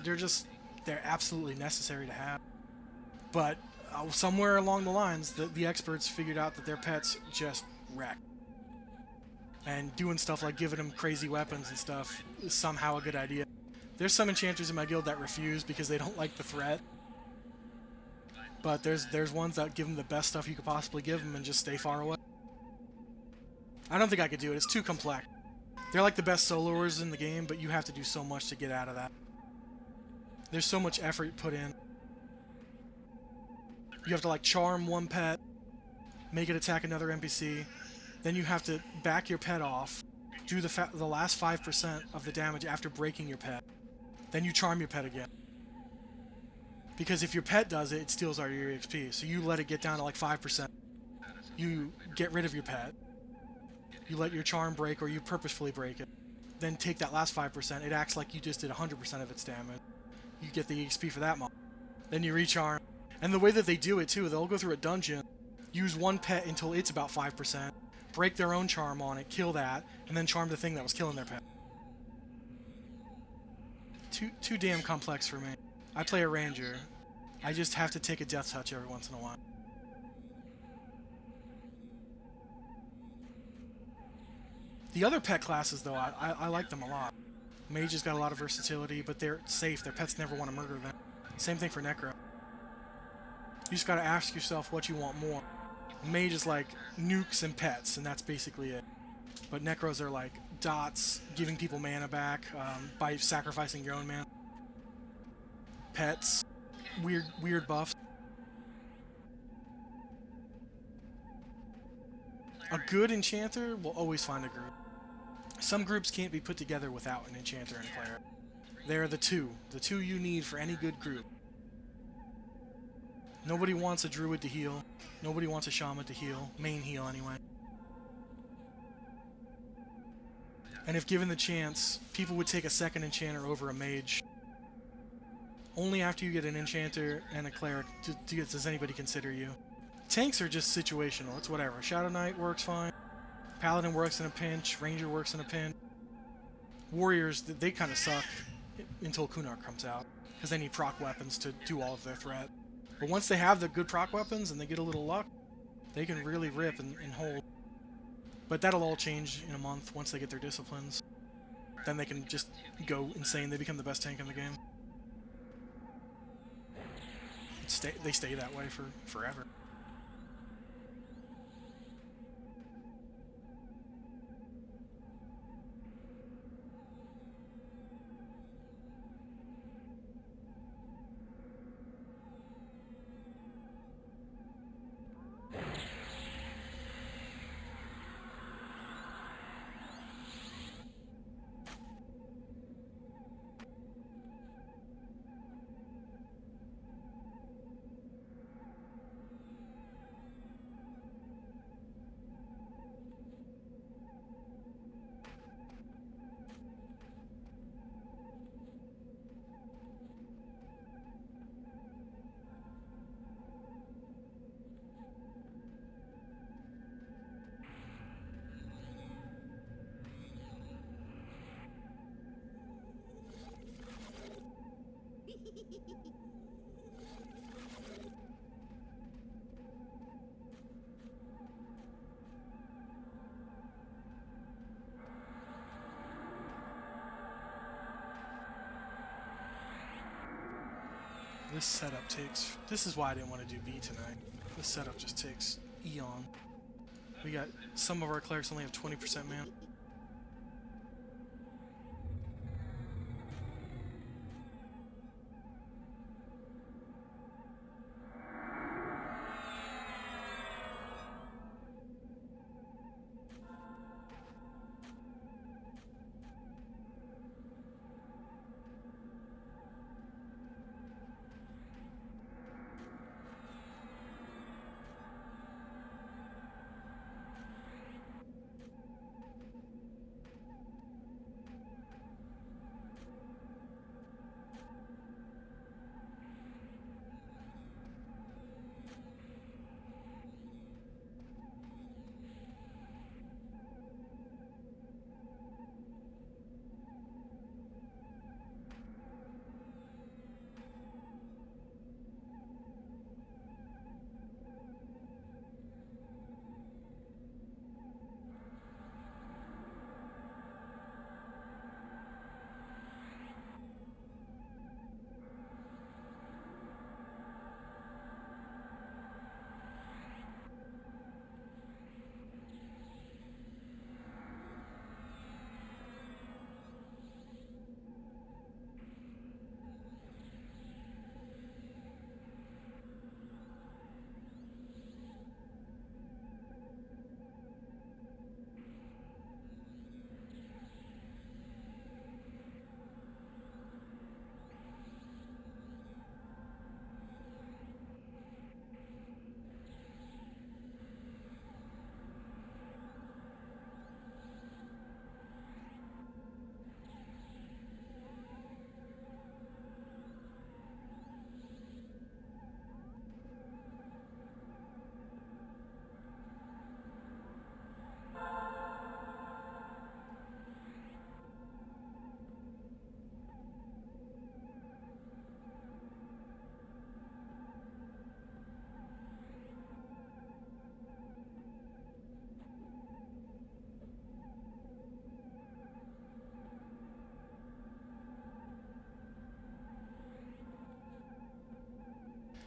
absolutely necessary to have. But somewhere along the lines, the experts figured out that their pets just wreck. And doing stuff like giving them crazy weapons and stuff is somehow a good idea. There's some enchanters in my guild that refuse because they don't like the threat. But there's ones that give them the best stuff you could possibly give them and just stay far away. I don't think I could do it. It's too complex. They're like the best soloers in the game, but you have to do so much to get out of that. There's so much effort put in. You have to like charm one pet, make it attack another NPC, then you have to back your pet off, do the last 5% of the damage after breaking your pet, then you charm your pet again. Because if your pet does it, it steals all your EXP, so you let it get down to like 5%. You get rid of your pet, you let your charm break or you purposefully break it, then take that last 5%, it acts like you just did 100% of its damage. You get the EXP for that month. Then you recharm. And the way that they do it too, they'll go through a dungeon, use one pet until it's about 5%, break their own charm on it, kill that, and then charm the thing that was killing their pet. Too damn complex for me. I play a ranger. I just have to take a death touch every once in a while. The other pet classes though, I like them a lot. Mage has got a lot of versatility, but they're safe. Their pets never want to murder them. Same thing for Necro. You just gotta ask yourself what you want more. Mage is like nukes and pets, and that's basically it. But Necros are like dots, giving people mana back by sacrificing your own mana. Pets, weird buffs. A good enchanter will always find a group. Some groups can't be put together without an enchanter and cleric. They're the two you need for any good group. Nobody wants a druid to heal. Nobody wants a shaman to heal. Main heal, anyway. And if given the chance, people would take a second enchanter over a mage. Only after you get an enchanter and a cleric does anybody consider you. Tanks are just situational. It's whatever. Shadow Knight works fine. Paladin works in a pinch. Ranger works in a pinch. Warriors, they kind of suck until Kunark comes out, because they need proc weapons to do all of their threat. But once they have the good proc weapons and they get a little luck, they can really rip and hold. But that'll all change in a month once they get their disciplines. Then they can just go insane. They become the best tank in the game. They stay that way for forever. This setup takes... This is why I didn't want to do B tonight. This setup just takes eon. We got... Some of our clerics only have 20% mana.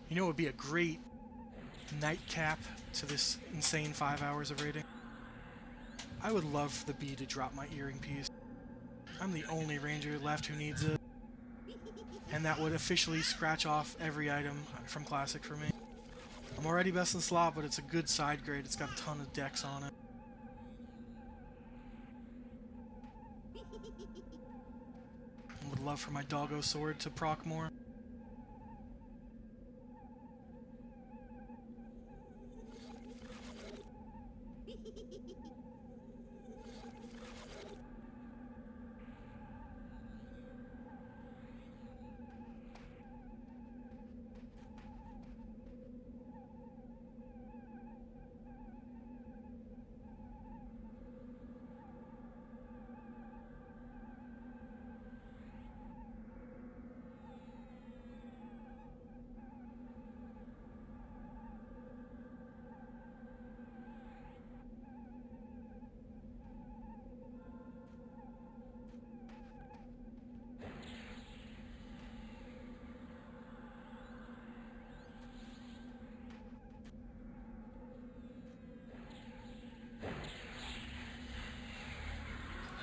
You know what would be a great nightcap to this insane 5 hours of raiding? I would love for the bee to drop my earring piece. I'm the only ranger left who needs it. And that would officially scratch off every item from Classic for me. I'm already best in slot, but it's a good side grade. It's got a ton of decks on it. I would love for my doggo sword to proc more.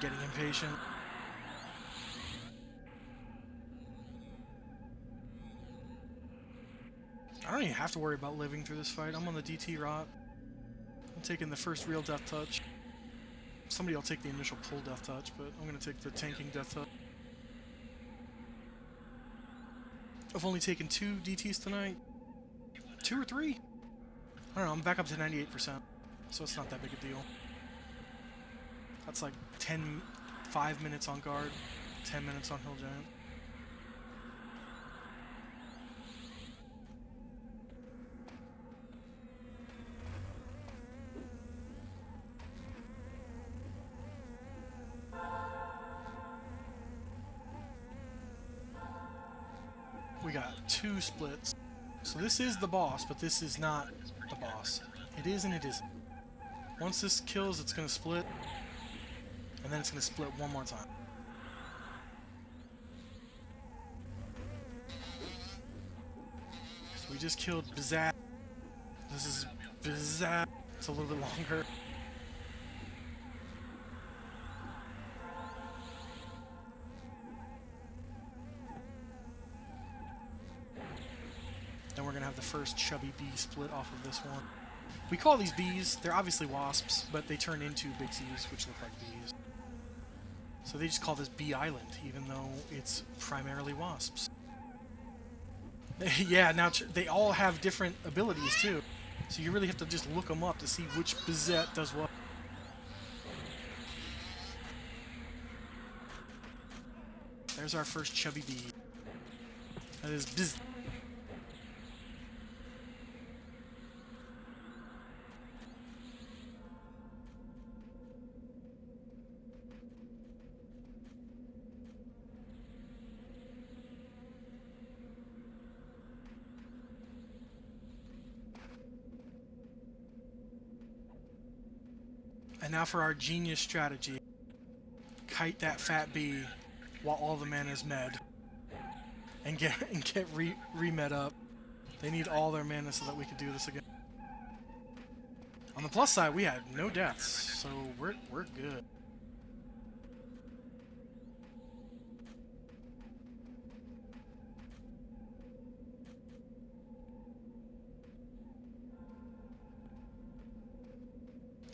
Getting impatient. I don't even have to worry about living through this fight. I'm on the DT rot. I'm taking the first real death touch. Somebody will take the initial pull death touch, but I'm going to take the tanking death touch. I've only taken 2 DTs tonight. 2 or 3? I don't know, I'm back up to 98%. So it's not that big a deal. That's like 5 minutes on guard, 10 minutes on Hill Giant. We got 2 splits. So this is the boss, but this is not the boss. It is and it isn't. Once this kills, it's going to split, and then it's going to split one more time. So we just killed Bizat. This is Bizat. It's a little bit longer. Then we're going to have the first chubby bee split off of this one. We call these bees, they're obviously wasps, but they turn into bixies, which look like bees. So they just call this Bee Island, even though it's primarily wasps. Yeah, now they all have different abilities, too. So you really have to just look them up to see which Bizet does what. There's our first chubby bee. That is Biz. And now for our genius strategy. Kite that fat bee while all the mana is med. And get re-med up. They need all their mana so that we can do this again. On the plus side, we had no deaths, so we're good.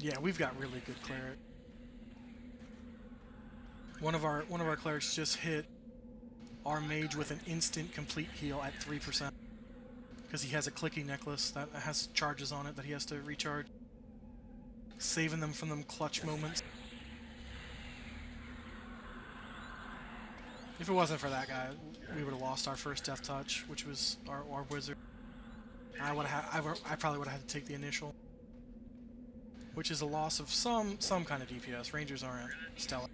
Yeah, we've got really good cleric. One of our clerics just hit our mage with an instant complete heal at 3%. Because he has a clicky necklace that has charges on it that he has to recharge. Saving them from them clutch moments. If it wasn't for that guy, we would have lost our first death touch, which was our wizard. I probably would have had to take the initial. Which is a loss of some kind of DPS. Rangers aren't stellar.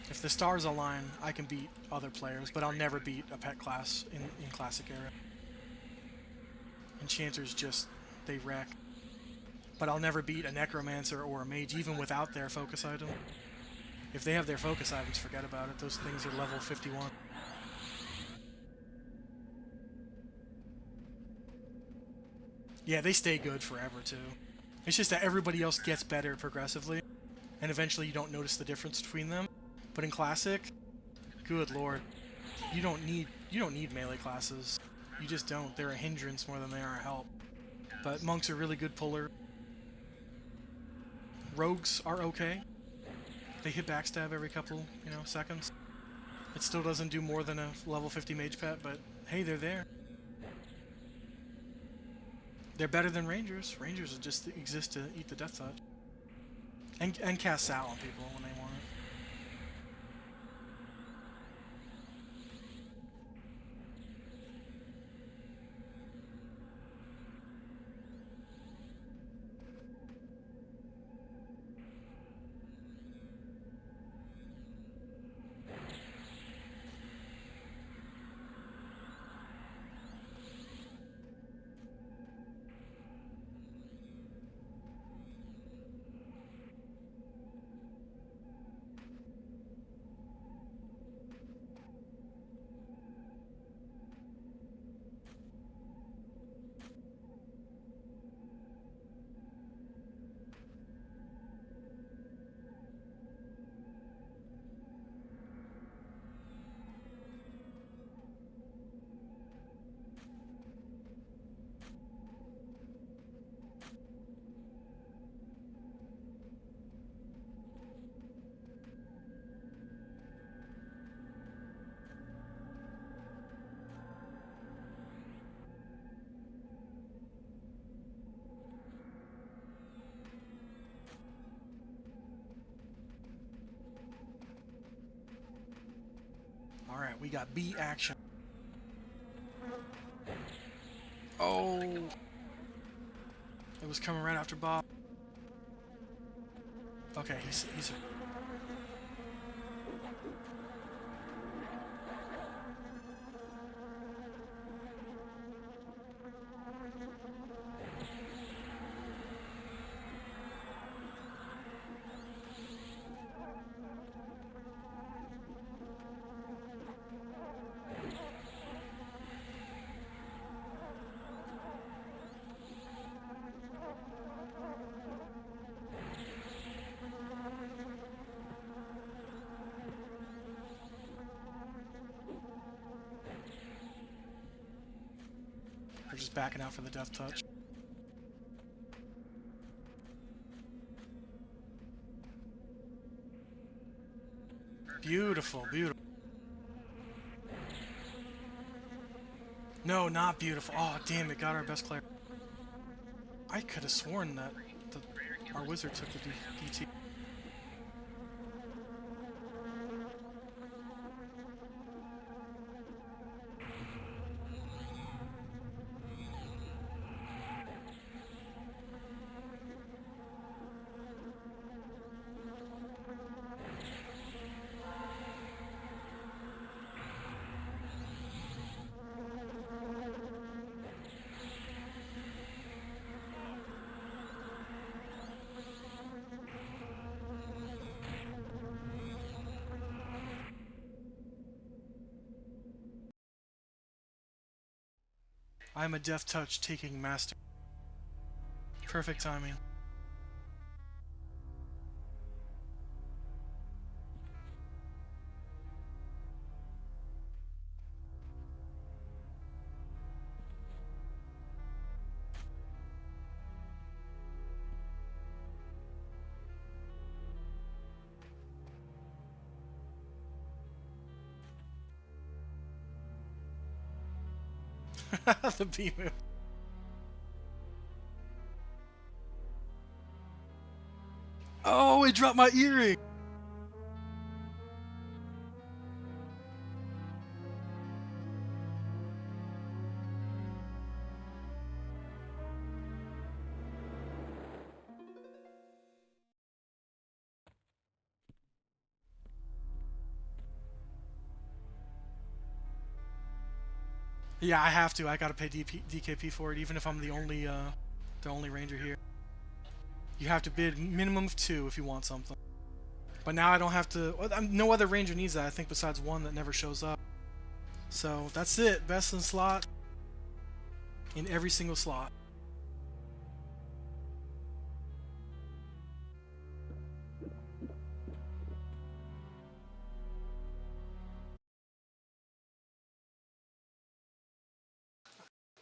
If the stars align, I can beat other players, but I'll never beat a pet class in Classic era. Enchanters just, they wreck. But I'll never beat a Necromancer or a Mage, even without their focus item. If they have their focus items, forget about it. Those things are level 51. Yeah, they stay good forever, too. It's just that everybody else gets better progressively, and eventually you don't notice the difference between them. But in Classic, good lord, you don't need melee classes. You just don't. They're a hindrance more than they are a help. But monks are really good puller. Rogues are okay. They hit backstab every couple, seconds. It still doesn't do more than a level 50 mage pet, but hey, they're there. They're better than Rangers. Rangers just exist to eat the death touch. And cast Sal on people when they want it. Alright, we got B action. Oh! It was coming right after Bob. Okay, he's They're just backing out for the death touch. Beautiful, beautiful. No, not beautiful. Oh, damn it, got our best player. I could have sworn that our wizard took the DT. I'm a death touch taking master. Perfect timing. The B move. Oh, it dropped my earring. Yeah, I have to. I gotta pay DKP for it, even if I'm the only ranger here. You have to bid minimum of 2 if you want something. But now I don't have to. No other ranger needs that, I think, besides one that never shows up. So that's it. Best in slot. In every single slot.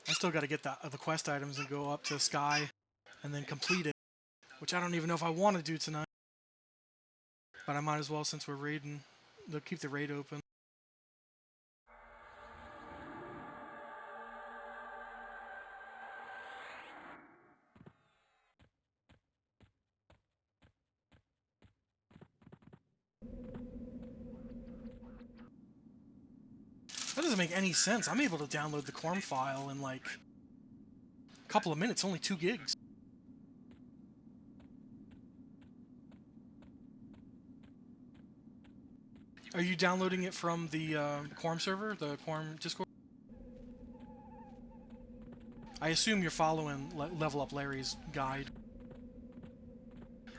I still got to get the quest items and go up to Sky and then complete it, which I don't even know if I want to do tonight. But I might as well since we're raiding. They'll keep the raid open. That doesn't make any sense. I'm able to download the Quarm file in like a couple of minutes, only 2 gigs. Are you downloading it from the Quarm server, the Quarm Discord? I assume you're following Level Up Larry's guide.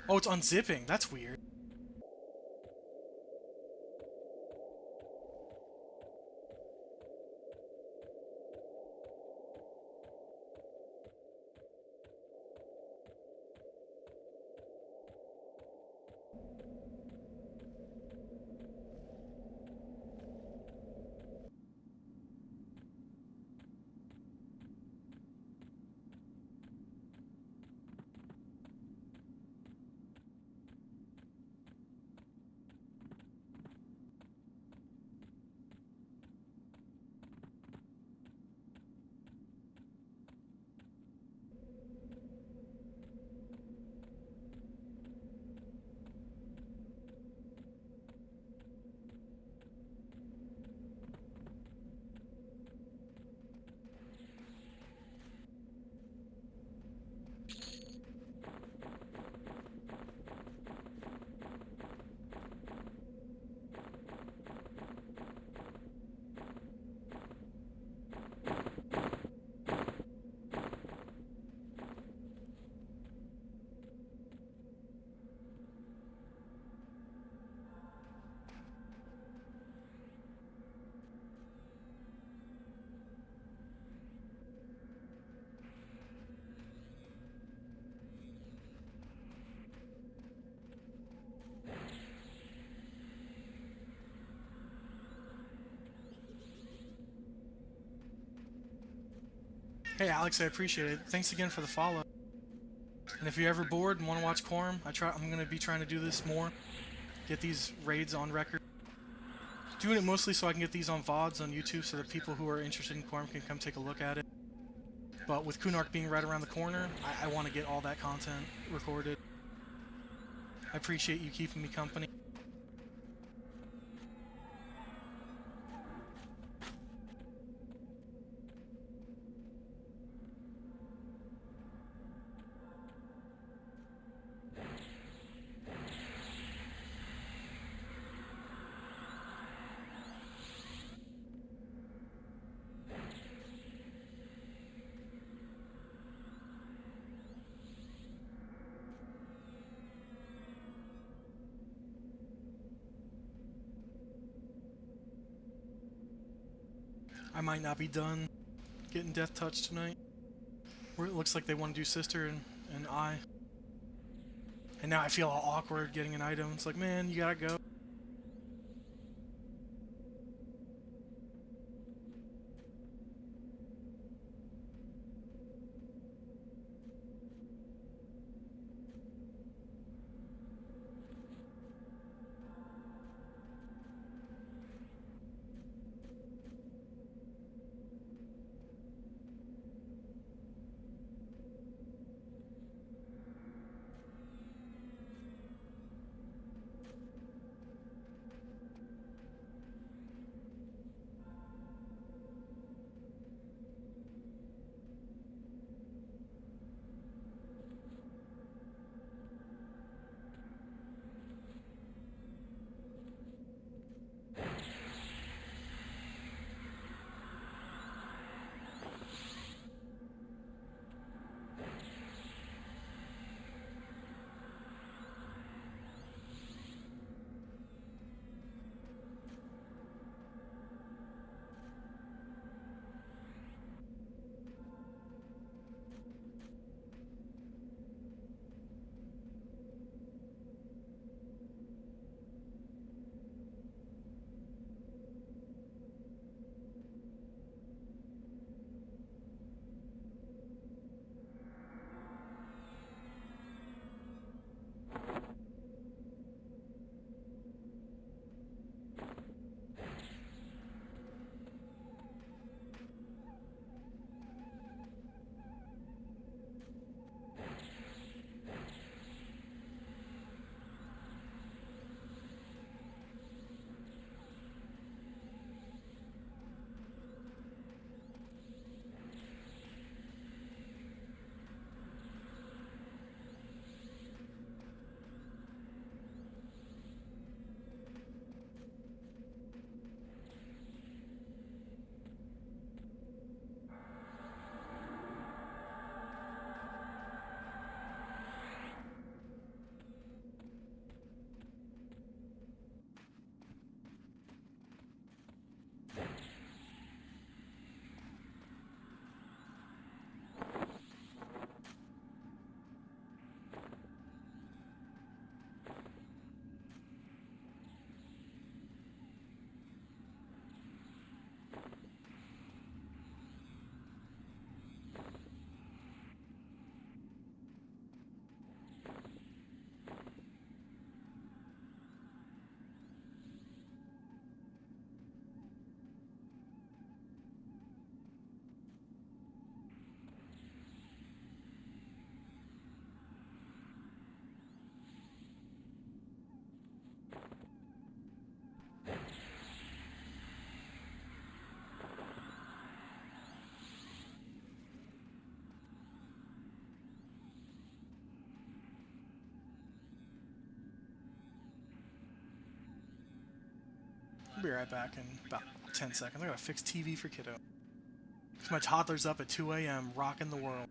Oh, it's unzipping. That's weird. Hey Alex, I appreciate it. Thanks again for the follow. And if you're ever bored and want to watch Quarm, I'm gonna be trying to do this more. Get these raids on record. Doing it mostly so I can get these on VODs on YouTube so that people who are interested in Quarm can come take a look at it. But with Kunark being right around the corner, I want to get all that content recorded. I appreciate you keeping me company. I might not be done getting Death Touch tonight. Where it looks like they want to do Sister and I. And now I feel all awkward getting an item. It's like, man, you gotta go. I'll be right back in about 10 seconds. I gotta fix TV for kiddo. Because my toddler's up at 2 a.m. rocking the world.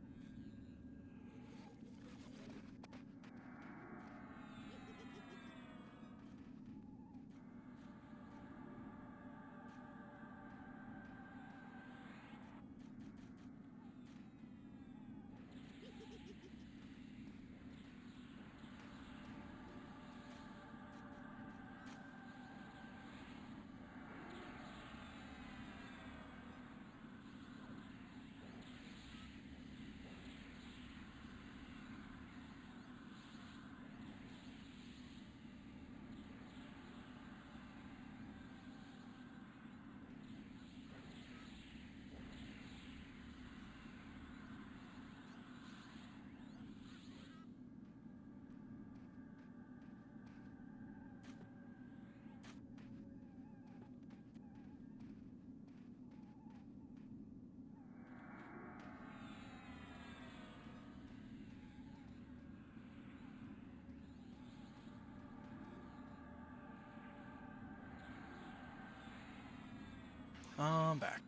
I'm back.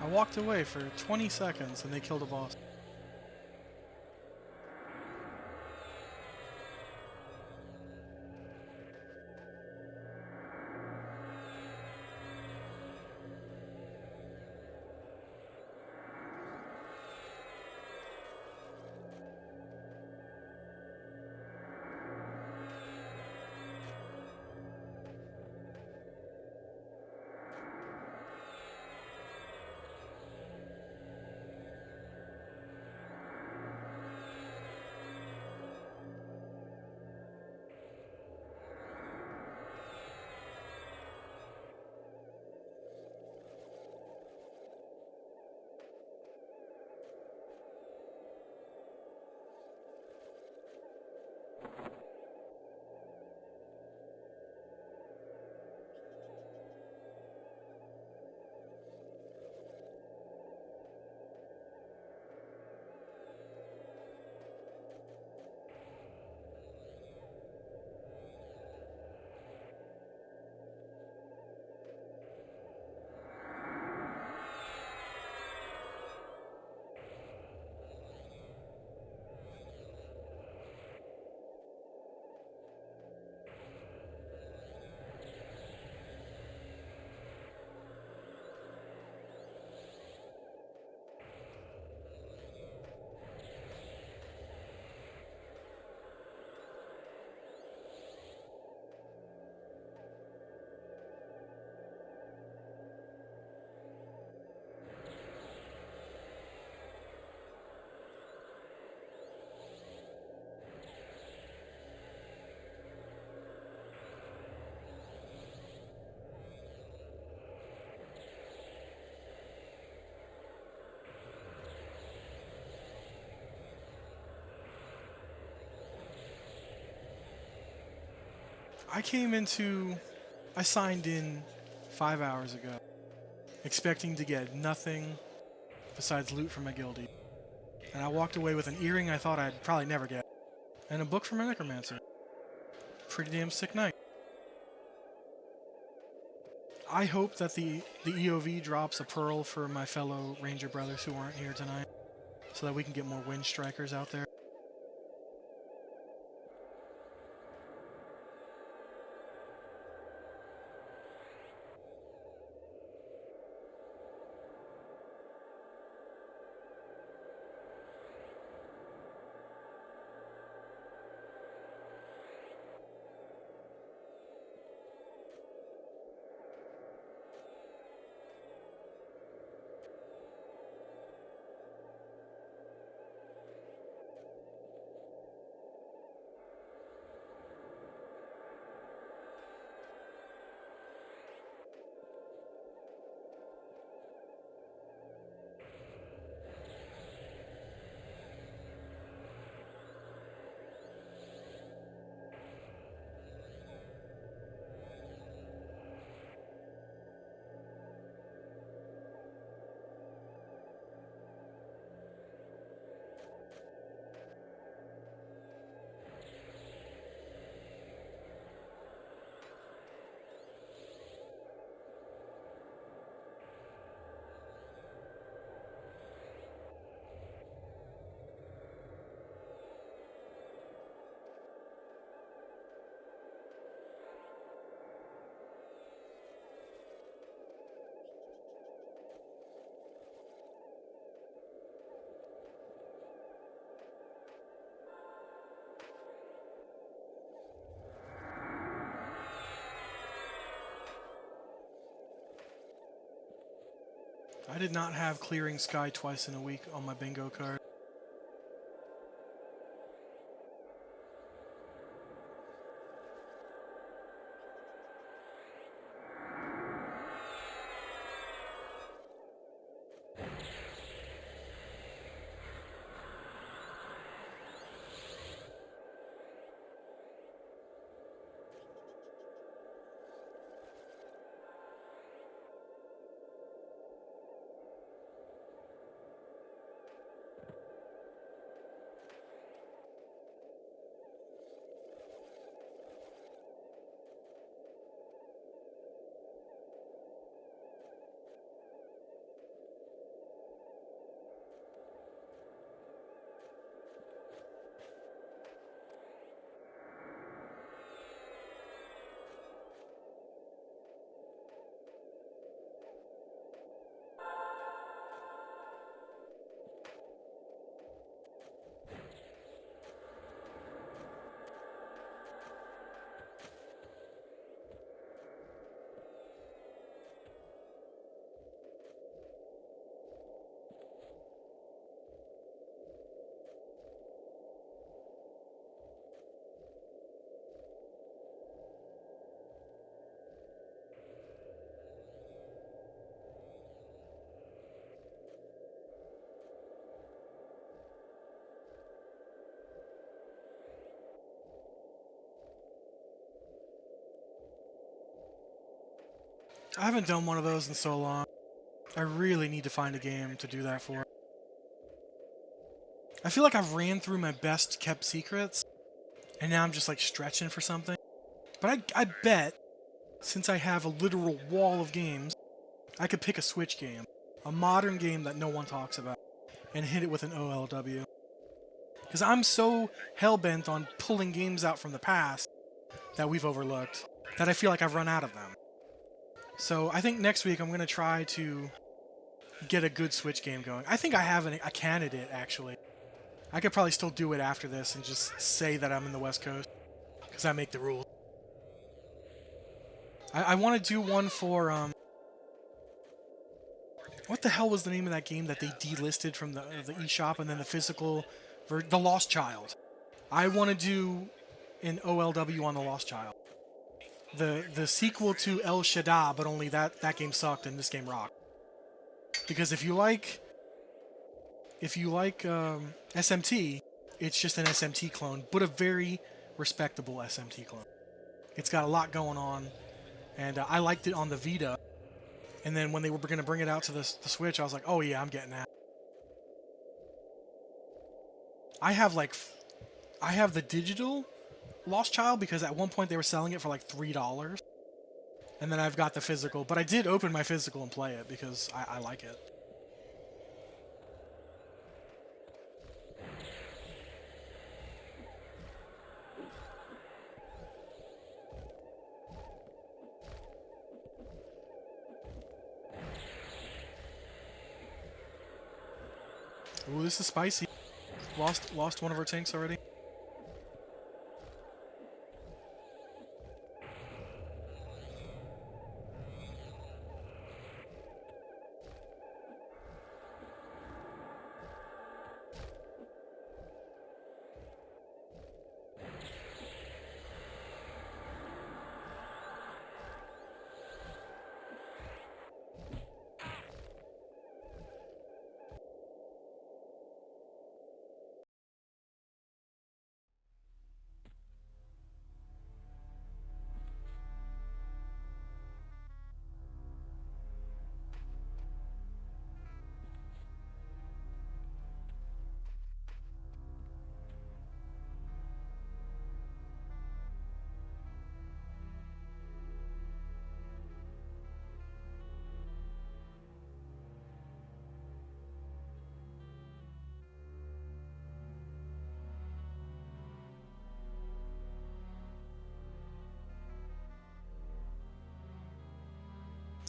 I walked away for 20 seconds and they killed a boss. I signed in 5 hours ago, expecting to get nothing besides loot from my guildie. And I walked away with an earring I thought I'd probably never get, and a book from a necromancer. Pretty damn sick night. I hope that the EOV drops a pearl for my fellow ranger brothers who aren't here tonight, so that we can get more wind strikers out there. I did not have clearing sky twice in a week on my bingo card. I haven't done one of those in so long. I really need to find a game to do that for. I feel like I've ran through my best kept secrets, and now I'm just like stretching for something. But I bet, since I have a literal wall of games, I could pick a Switch game, a modern game that no one talks about, and hit it with an OLW. Because I'm so hell-bent on pulling games out from the past that we've overlooked, that I feel like I've run out of them. So I think next week I'm going to try to get a good Switch game going. I think I have a candidate, actually. I could probably still do it after this and just say that I'm in the West Coast, because I make the rules. I want to do one for, what the hell was the name of that game that they delisted from the eShop and then the physical, The Lost Child. I want to do an OLW on The Lost Child. The sequel to El Shaddai, but only that game sucked and this game rocked. Because if you like SMT, it's just an SMT clone, but a very respectable SMT clone. It's got a lot going on, and I liked it on the Vita. And then when they were going to bring it out to the Switch, I was like, oh yeah, I'm getting that. I have the digital Lost Child because at one point they were selling it for like $3. And then I've got the physical, but I did open my physical and play it because I like it. Ooh, this is spicy. Lost one of our tanks already.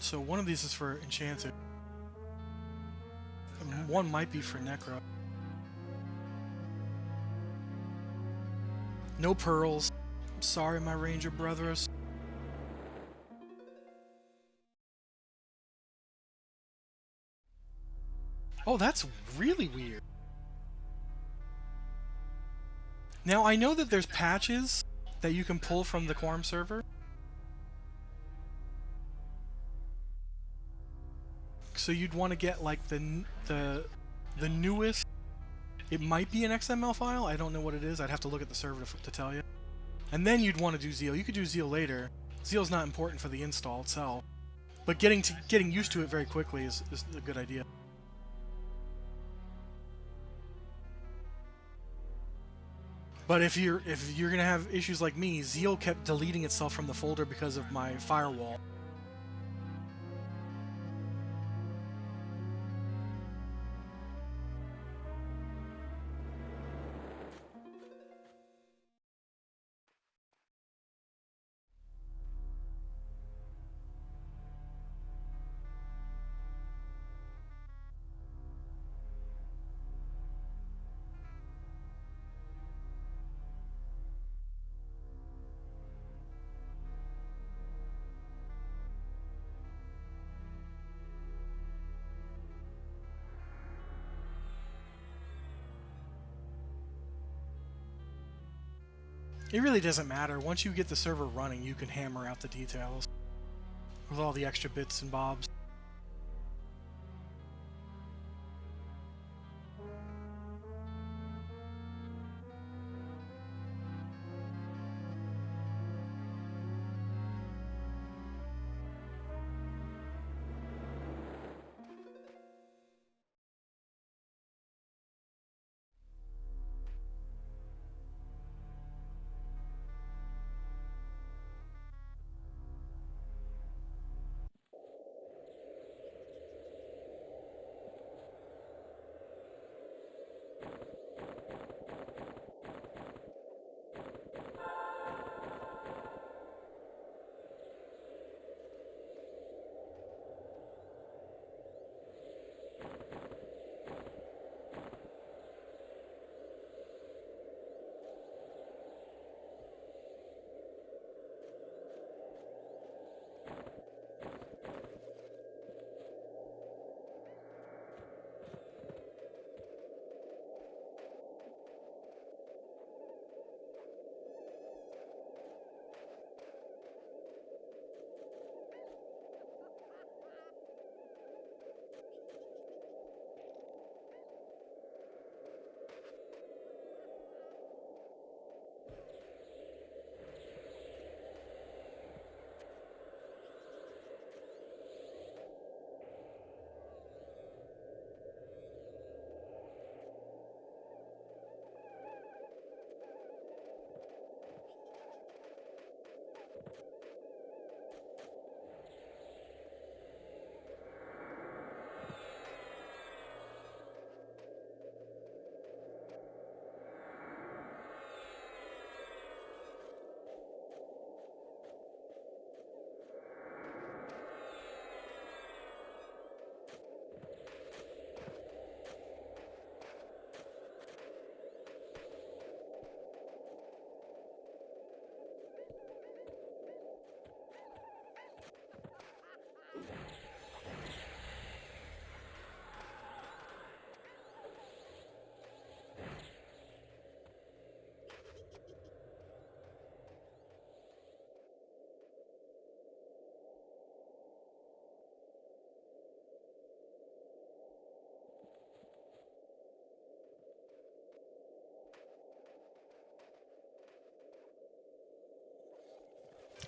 So one of these is for Enchanted. And one might be for Necro. No pearls. I'm sorry, my Ranger brothers. Oh, that's really weird. Now, I know that there's patches that you can pull from the Quarm server. So you'd want to get like the newest. It might be an XML file. I don't know what it is. I'd have to look at the server to tell you. And then you'd want to do Zeal. You could do Zeal later. Zeal's not important for the install itself, but getting used to it very quickly is a good idea. But if you're gonna have issues like me, Zeal kept deleting itself from the folder because of my firewall. It really doesn't matter. Once you get the server running, you can hammer out the details with all the extra bits and bobs.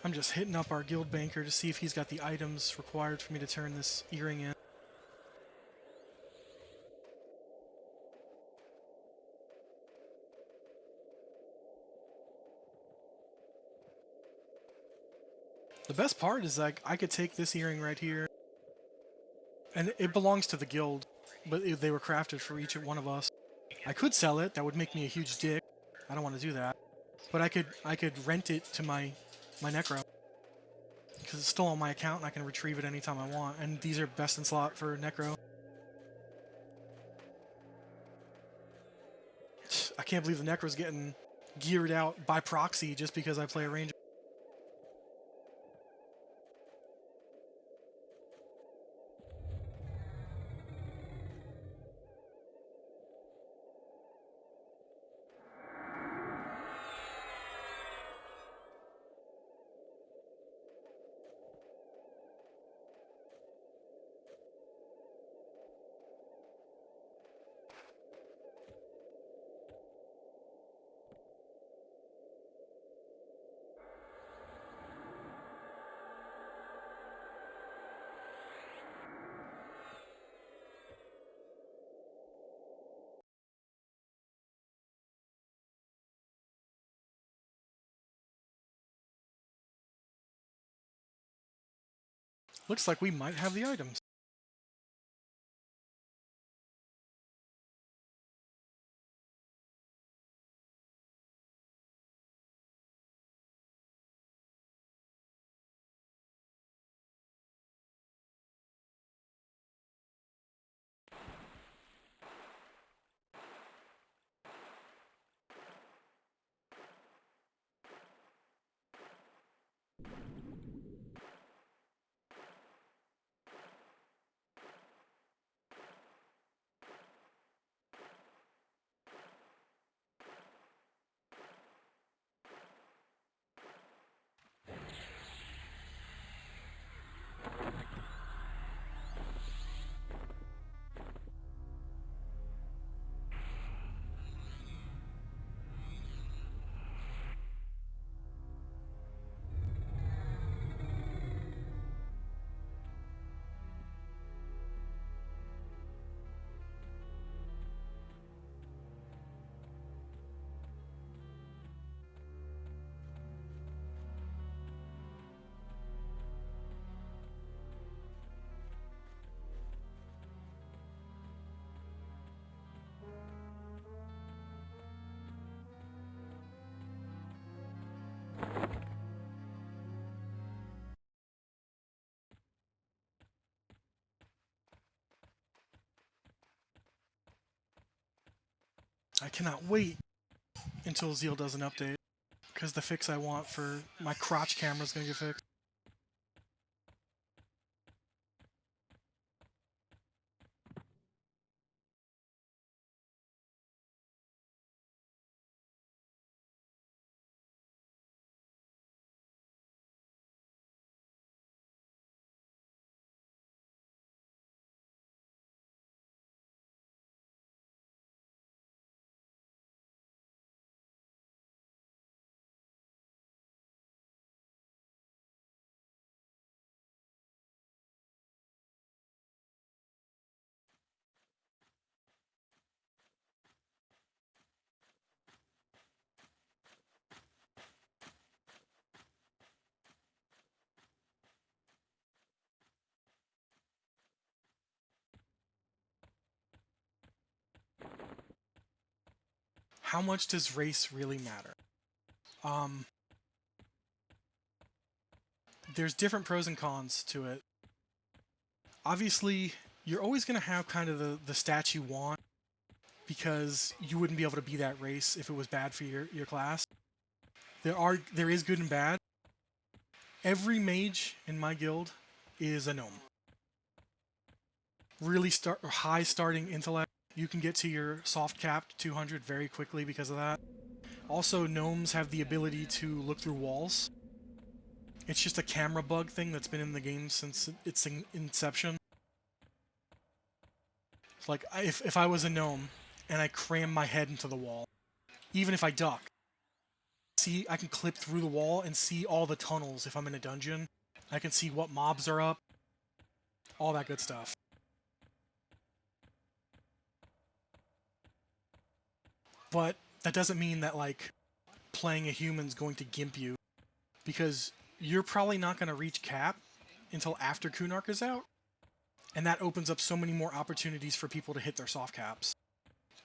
I'm just hitting up our guild banker to see if he's got the items required for me to turn this earring in. The best part is like I could take this earring right here, and it belongs to the guild, but they were crafted for each one of us. I could sell it. That would make me a huge dick. I don't want to do that. But I could rent it to my necro because it's still on my account and I can retrieve it anytime I want. And these are best in slot for necro. I can't believe the necro's getting geared out by proxy just because I play a ranger. Looks like we might have the items. I cannot wait until Zeal does an update, because the fix I want for my crotch camera is going to get fixed. How much does race really matter? There's different pros and cons to it. Obviously, you're always going to have kind of the stats you want, because you wouldn't be able to be that race if it was bad for your class. There is good and bad. Every mage in my guild is a gnome. Really high starting intellect. You can get to your soft capped 200 very quickly because of that. Also, gnomes have the ability to look through walls. It's just a camera bug thing that's been in the game since its inception. It's like, if I was a gnome and I cram my head into the wall, even if I duck, I can clip through the wall and see all the tunnels if I'm in a dungeon. I can see what mobs are up. All that good stuff. But that doesn't mean that, like, playing a human's going to gimp you, because you're probably not going to reach cap until after Kunark is out, and that opens up so many more opportunities for people to hit their soft caps.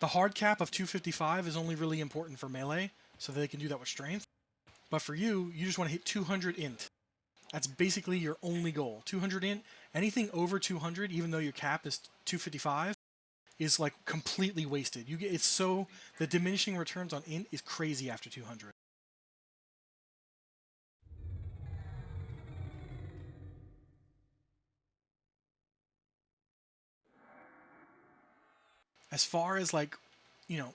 The hard cap of 255 is only really important for melee, so they can do that with strength. But for you, you just want to hit 200 int. That's basically your only goal. 200 int. Anything over 200, even though your cap is 255, is like completely wasted. The diminishing returns on int is crazy after 200. As far as, like,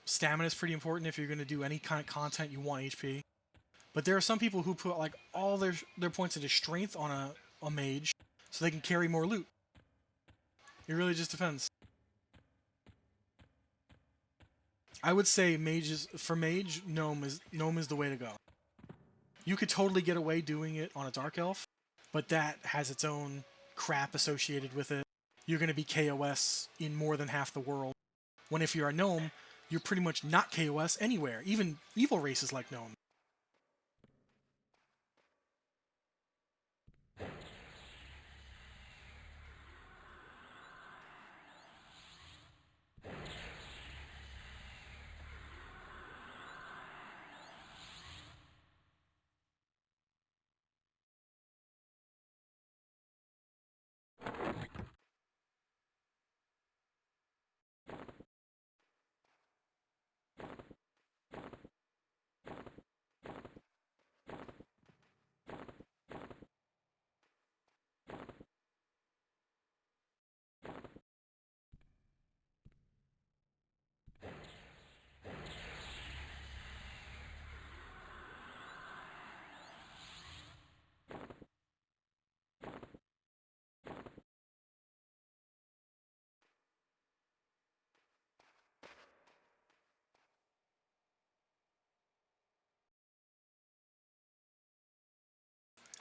stamina is pretty important if you're going to do any kind of content you want HP. But there are some people who put, like, all their points into strength on a mage so they can carry more loot. It really just depends. I would say for mage, gnome is the way to go. You could totally get away doing it on a dark elf, but that has its own crap associated with it. You're going to be KOS in more than half the world. When if you're a gnome, you're pretty much not KOS anywhere. Even evil races like gnome.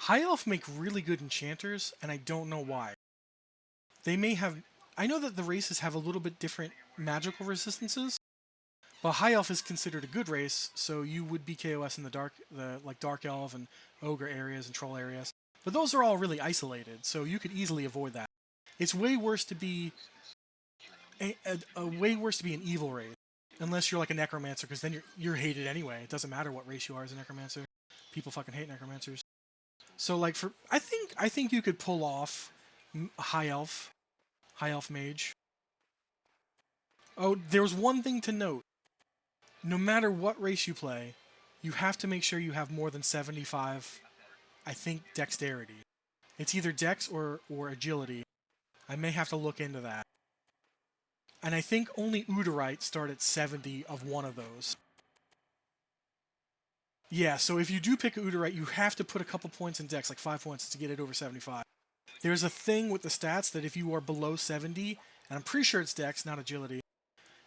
High Elf make really good enchanters, and I don't know why. They may have... I know that the races have a little bit different magical resistances, but High Elf is considered a good race, so you would be KOS in the Dark Elf and Ogre areas and Troll areas. But those are all really isolated, so you could easily avoid that. It's way worse to be way worse to be an evil race, unless you're like a Necromancer, because then you're hated anyway. It doesn't matter what race you are as a Necromancer. People fucking hate Necromancers. So like I think you could pull off High Elf Mage. Oh, there's one thing to note. No matter what race you play, you have to make sure you have more than 75, I think, dexterity. It's either dex or agility. I may have to look into that. And I think only Udorite start at 70 of one of those. Yeah, so if you do pick a Udorite, you have to put a couple points in dex, like 5 points, to get it over 75. There's a thing with the stats that if you are below 70, and I'm pretty sure it's dex, not agility,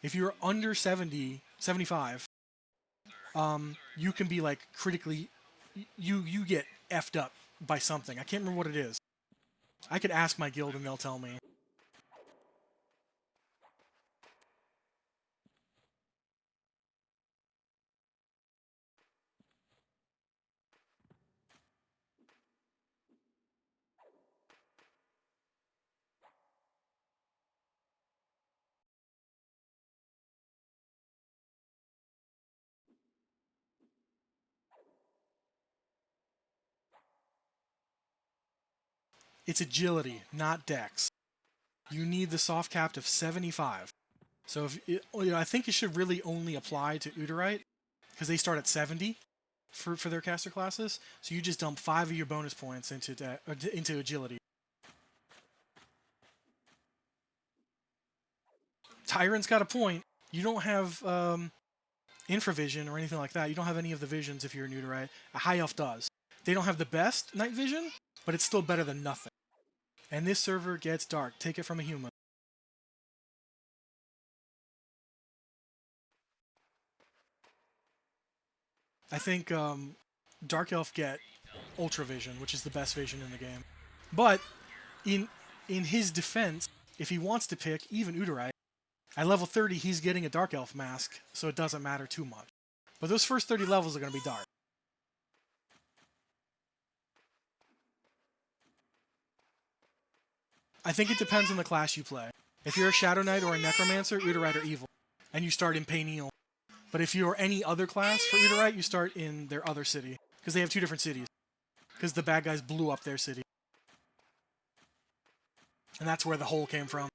if you're under 75, you can be like critically, you get effed up by something. I can't remember what it is. I could ask my guild and they'll tell me. It's agility, not dex. You need the soft cap of 75. So I think it should really only apply to Udorite, because they start at 70 for their caster classes. So you just dump 5 of your bonus points into agility. Tyrant's got a point. You don't have infravision or anything like that. You don't have any of the visions if you're a Udorite. A High Elf does. They don't have the best night vision, but it's still better than nothing. And this server gets dark. Take it from a human. I think Dark Elf get Ultra Vision, which is the best vision in the game. But in his defense, if he wants to pick even Udorite, at level 30 he's getting a Dark Elf mask, so it doesn't matter too much. But those first 30 levels are going to be dark. I think it depends on the class you play. If you're a Shadow Knight or a Necromancer, Udorite are evil, and you start in Phinny. But if you're any other class for Udorite, you start in their other city, because they have 2 different cities. Because the bad guys blew up their city. And that's where the hole came from.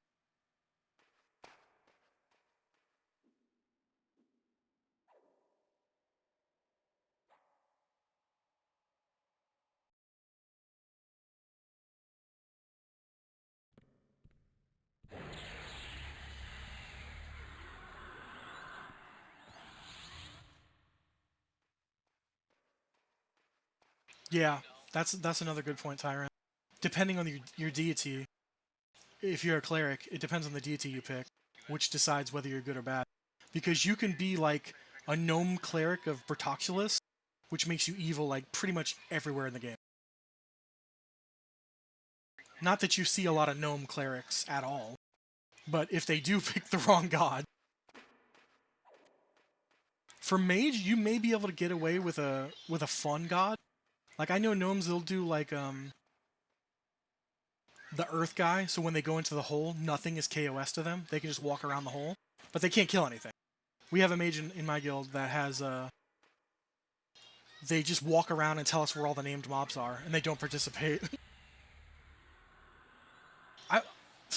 Yeah, that's another good point, Tyrant. Depending on your deity, if you're a cleric, it depends on the deity you pick, which decides whether you're good or bad. Because you can be like a gnome cleric of Bertoculus, which makes you evil like pretty much everywhere in the game. Not that you see a lot of gnome clerics at all, but if they do pick the wrong god. For mage, you may be able to get away with a fun god. Like, I know gnomes, they'll do, like, the earth guy, so when they go into the hole, nothing is KOS to them. They can just walk around the hole, but they can't kill anything. We have a mage in my guild that has, they just walk around and tell us where all the named mobs are, and they don't participate.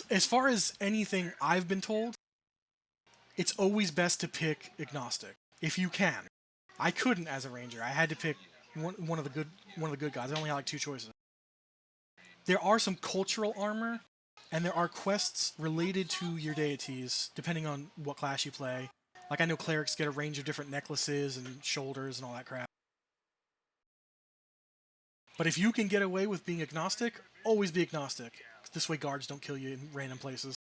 As far as anything I've been told, it's always best to pick agnostic, if you can. I couldn't as a ranger. I had to pick one of the good gods. I only had like 2 choices. There are some cultural armor, and there are quests related to your deities, depending on what class you play. Like, I know clerics get a range of different necklaces and shoulders and all that crap. But if you can get away with being agnostic, always be agnostic. This way guards don't kill you in random places.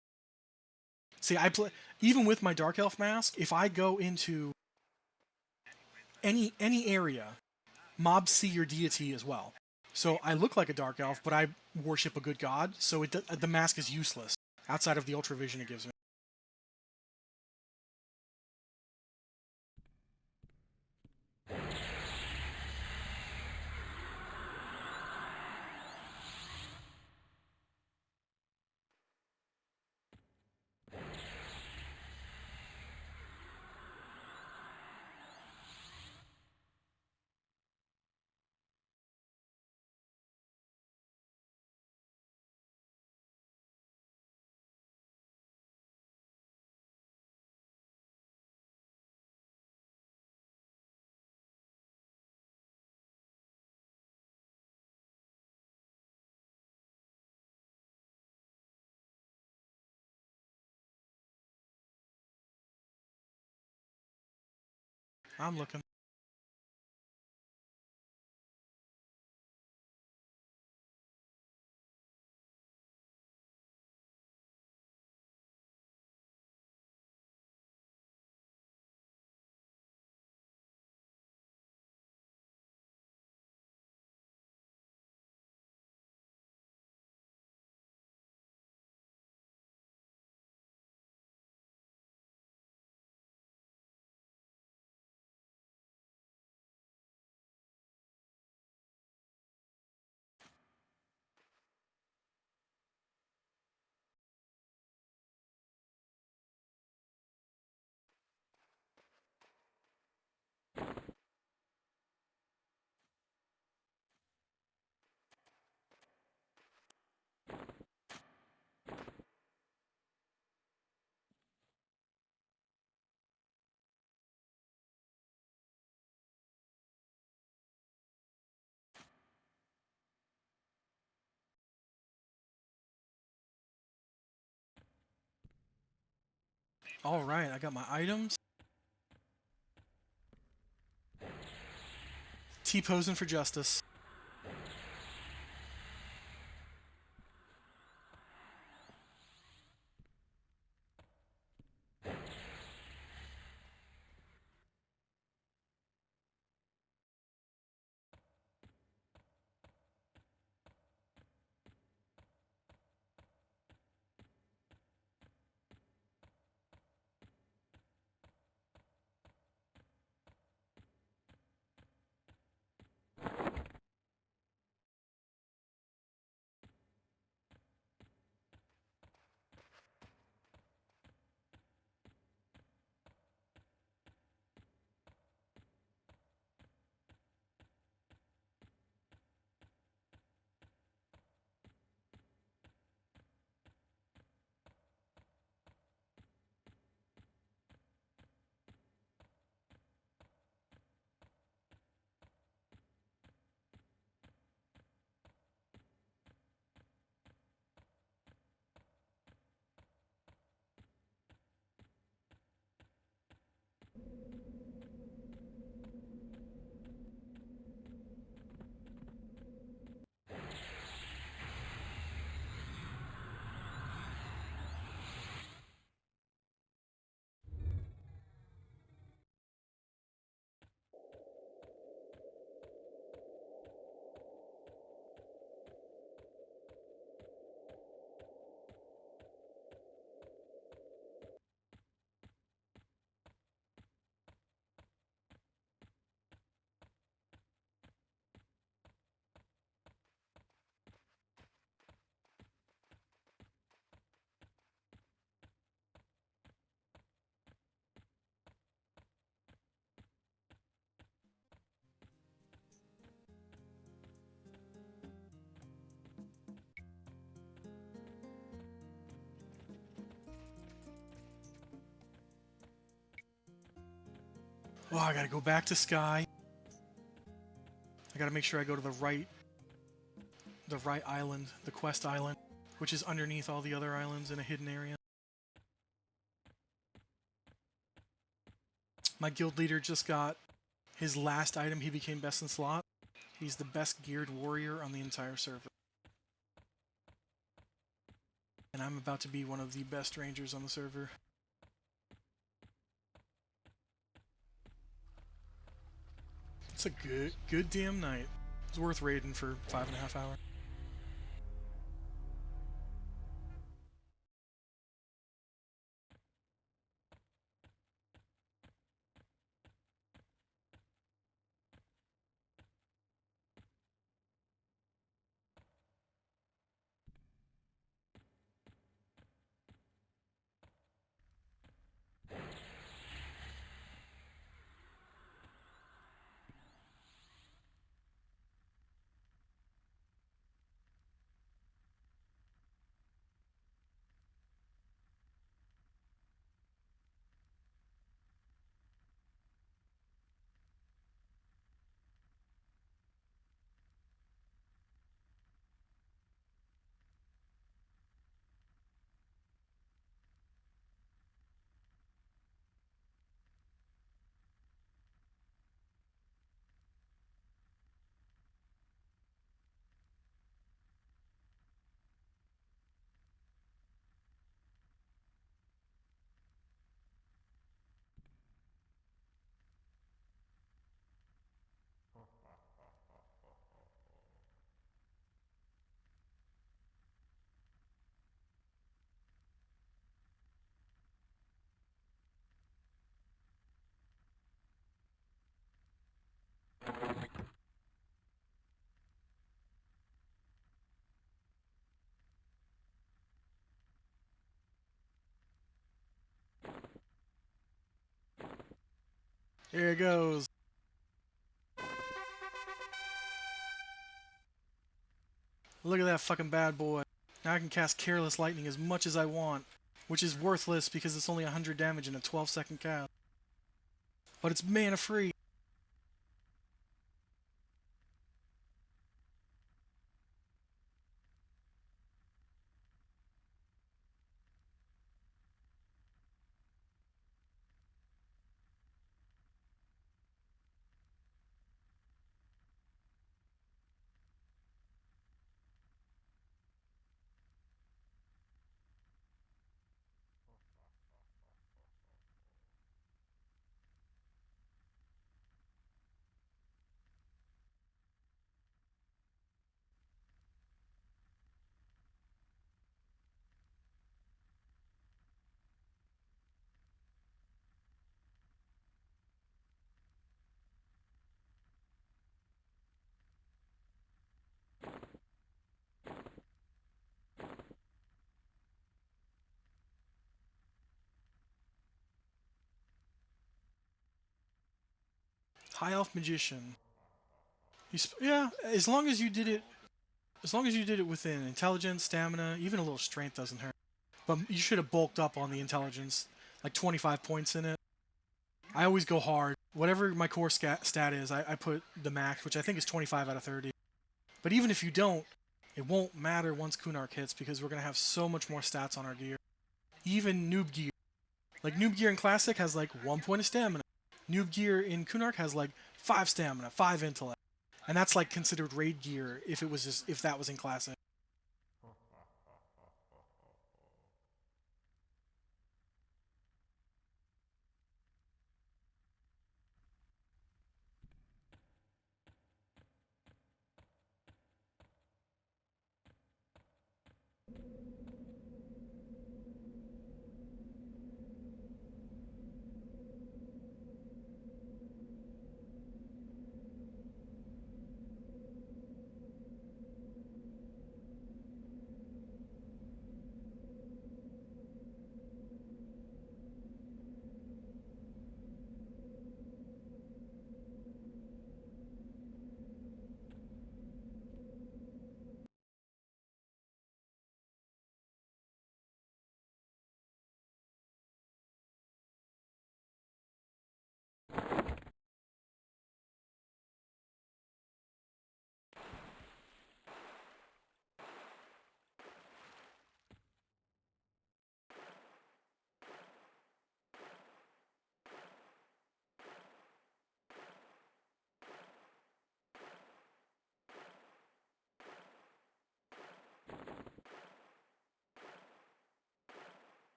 See, I play even with my Dark Elf mask, if I go into any area, mobs see your deity as well. So I look like a dark elf, but I worship a good god, so the mask is useless outside of the ultra vision it gives me. I'm looking. All right, I got my items. T-posing for justice. Oh, I gotta go back to Sky. I gotta make sure I go to the right island, the quest island, which is underneath all the other islands in a hidden area. My guild leader just got his last item. He became best in slot. He's the best geared warrior on the entire server. And I'm about to be one of the best rangers on the server. It's a good damn night. It's worth raiding for 5.5 hours. Here it goes. Look at that fucking bad boy. Now I can cast Careless Lightning as much as I want, which is worthless because it's only 100 damage in a 12-second cast. But it's mana free. High Elf Magician. Yeah, as long as you did it, within intelligence, stamina, even a little strength doesn't hurt. But you should have bulked up on the intelligence, like 25 points in it. I always go hard. Whatever my core stat is, I put the max, which I think is 25 out of 30. But even if you don't, it won't matter once Kunark hits because we're going to have so much more stats on our gear. Even noob gear. Like noob gear in Classic has like 1 point of stamina. Noob gear in Kunark has like 5 stamina, 5 intellect. And that's like considered raid gear if that was in Classic.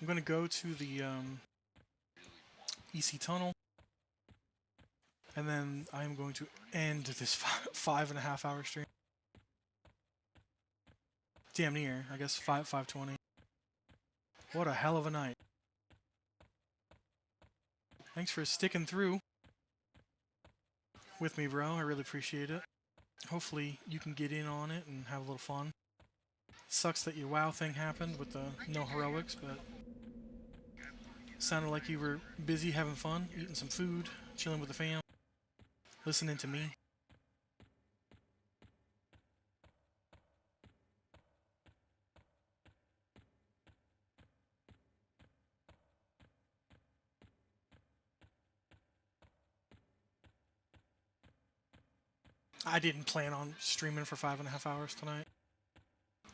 I'm gonna go to the EC tunnel, and then I am going to end this 5.5 hour stream. Damn near, I guess 5:20. What a hell of a night. Thanks for sticking through with me, bro. I really appreciate it. Hopefully you can get in on it and have a little fun. It sucks that your WoW thing happened with the no heroics, but it sounded like you were busy having fun, eating some food, chilling with the fam, listening to me. I didn't plan on streaming for 5.5 hours tonight,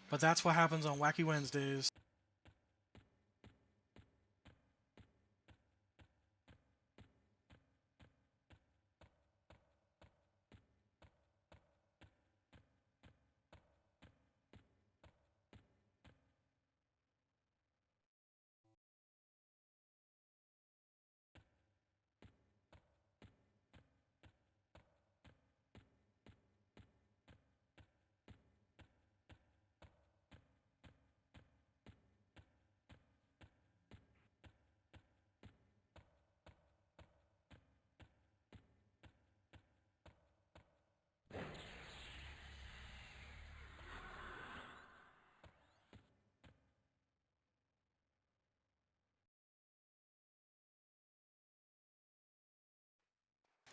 but that's what happens on Wacky Wednesdays.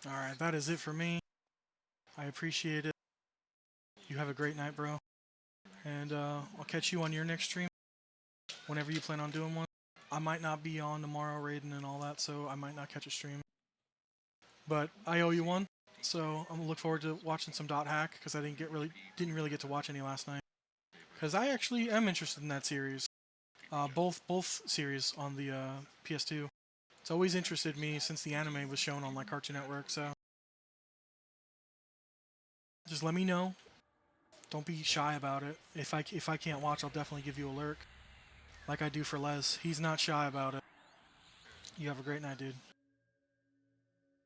Alright, that is it for me. I appreciate it. You have a great night, bro. And I'll catch you on your next stream, whenever you plan on doing one. I might not be on tomorrow raiding and all that, so I might not catch a stream. But I owe you one, so I'm gonna look forward to watching some Dot Hack, because I didn't really get to watch any last night. Because I actually am interested in that series. Both series on the PS2. It's always interested me since the anime was shown on like Cartoon Network, so just let me know. Don't be shy about it. If I can't watch, I'll definitely give you a lurk, like I do for Les. He's not shy about it. You have a great night, dude.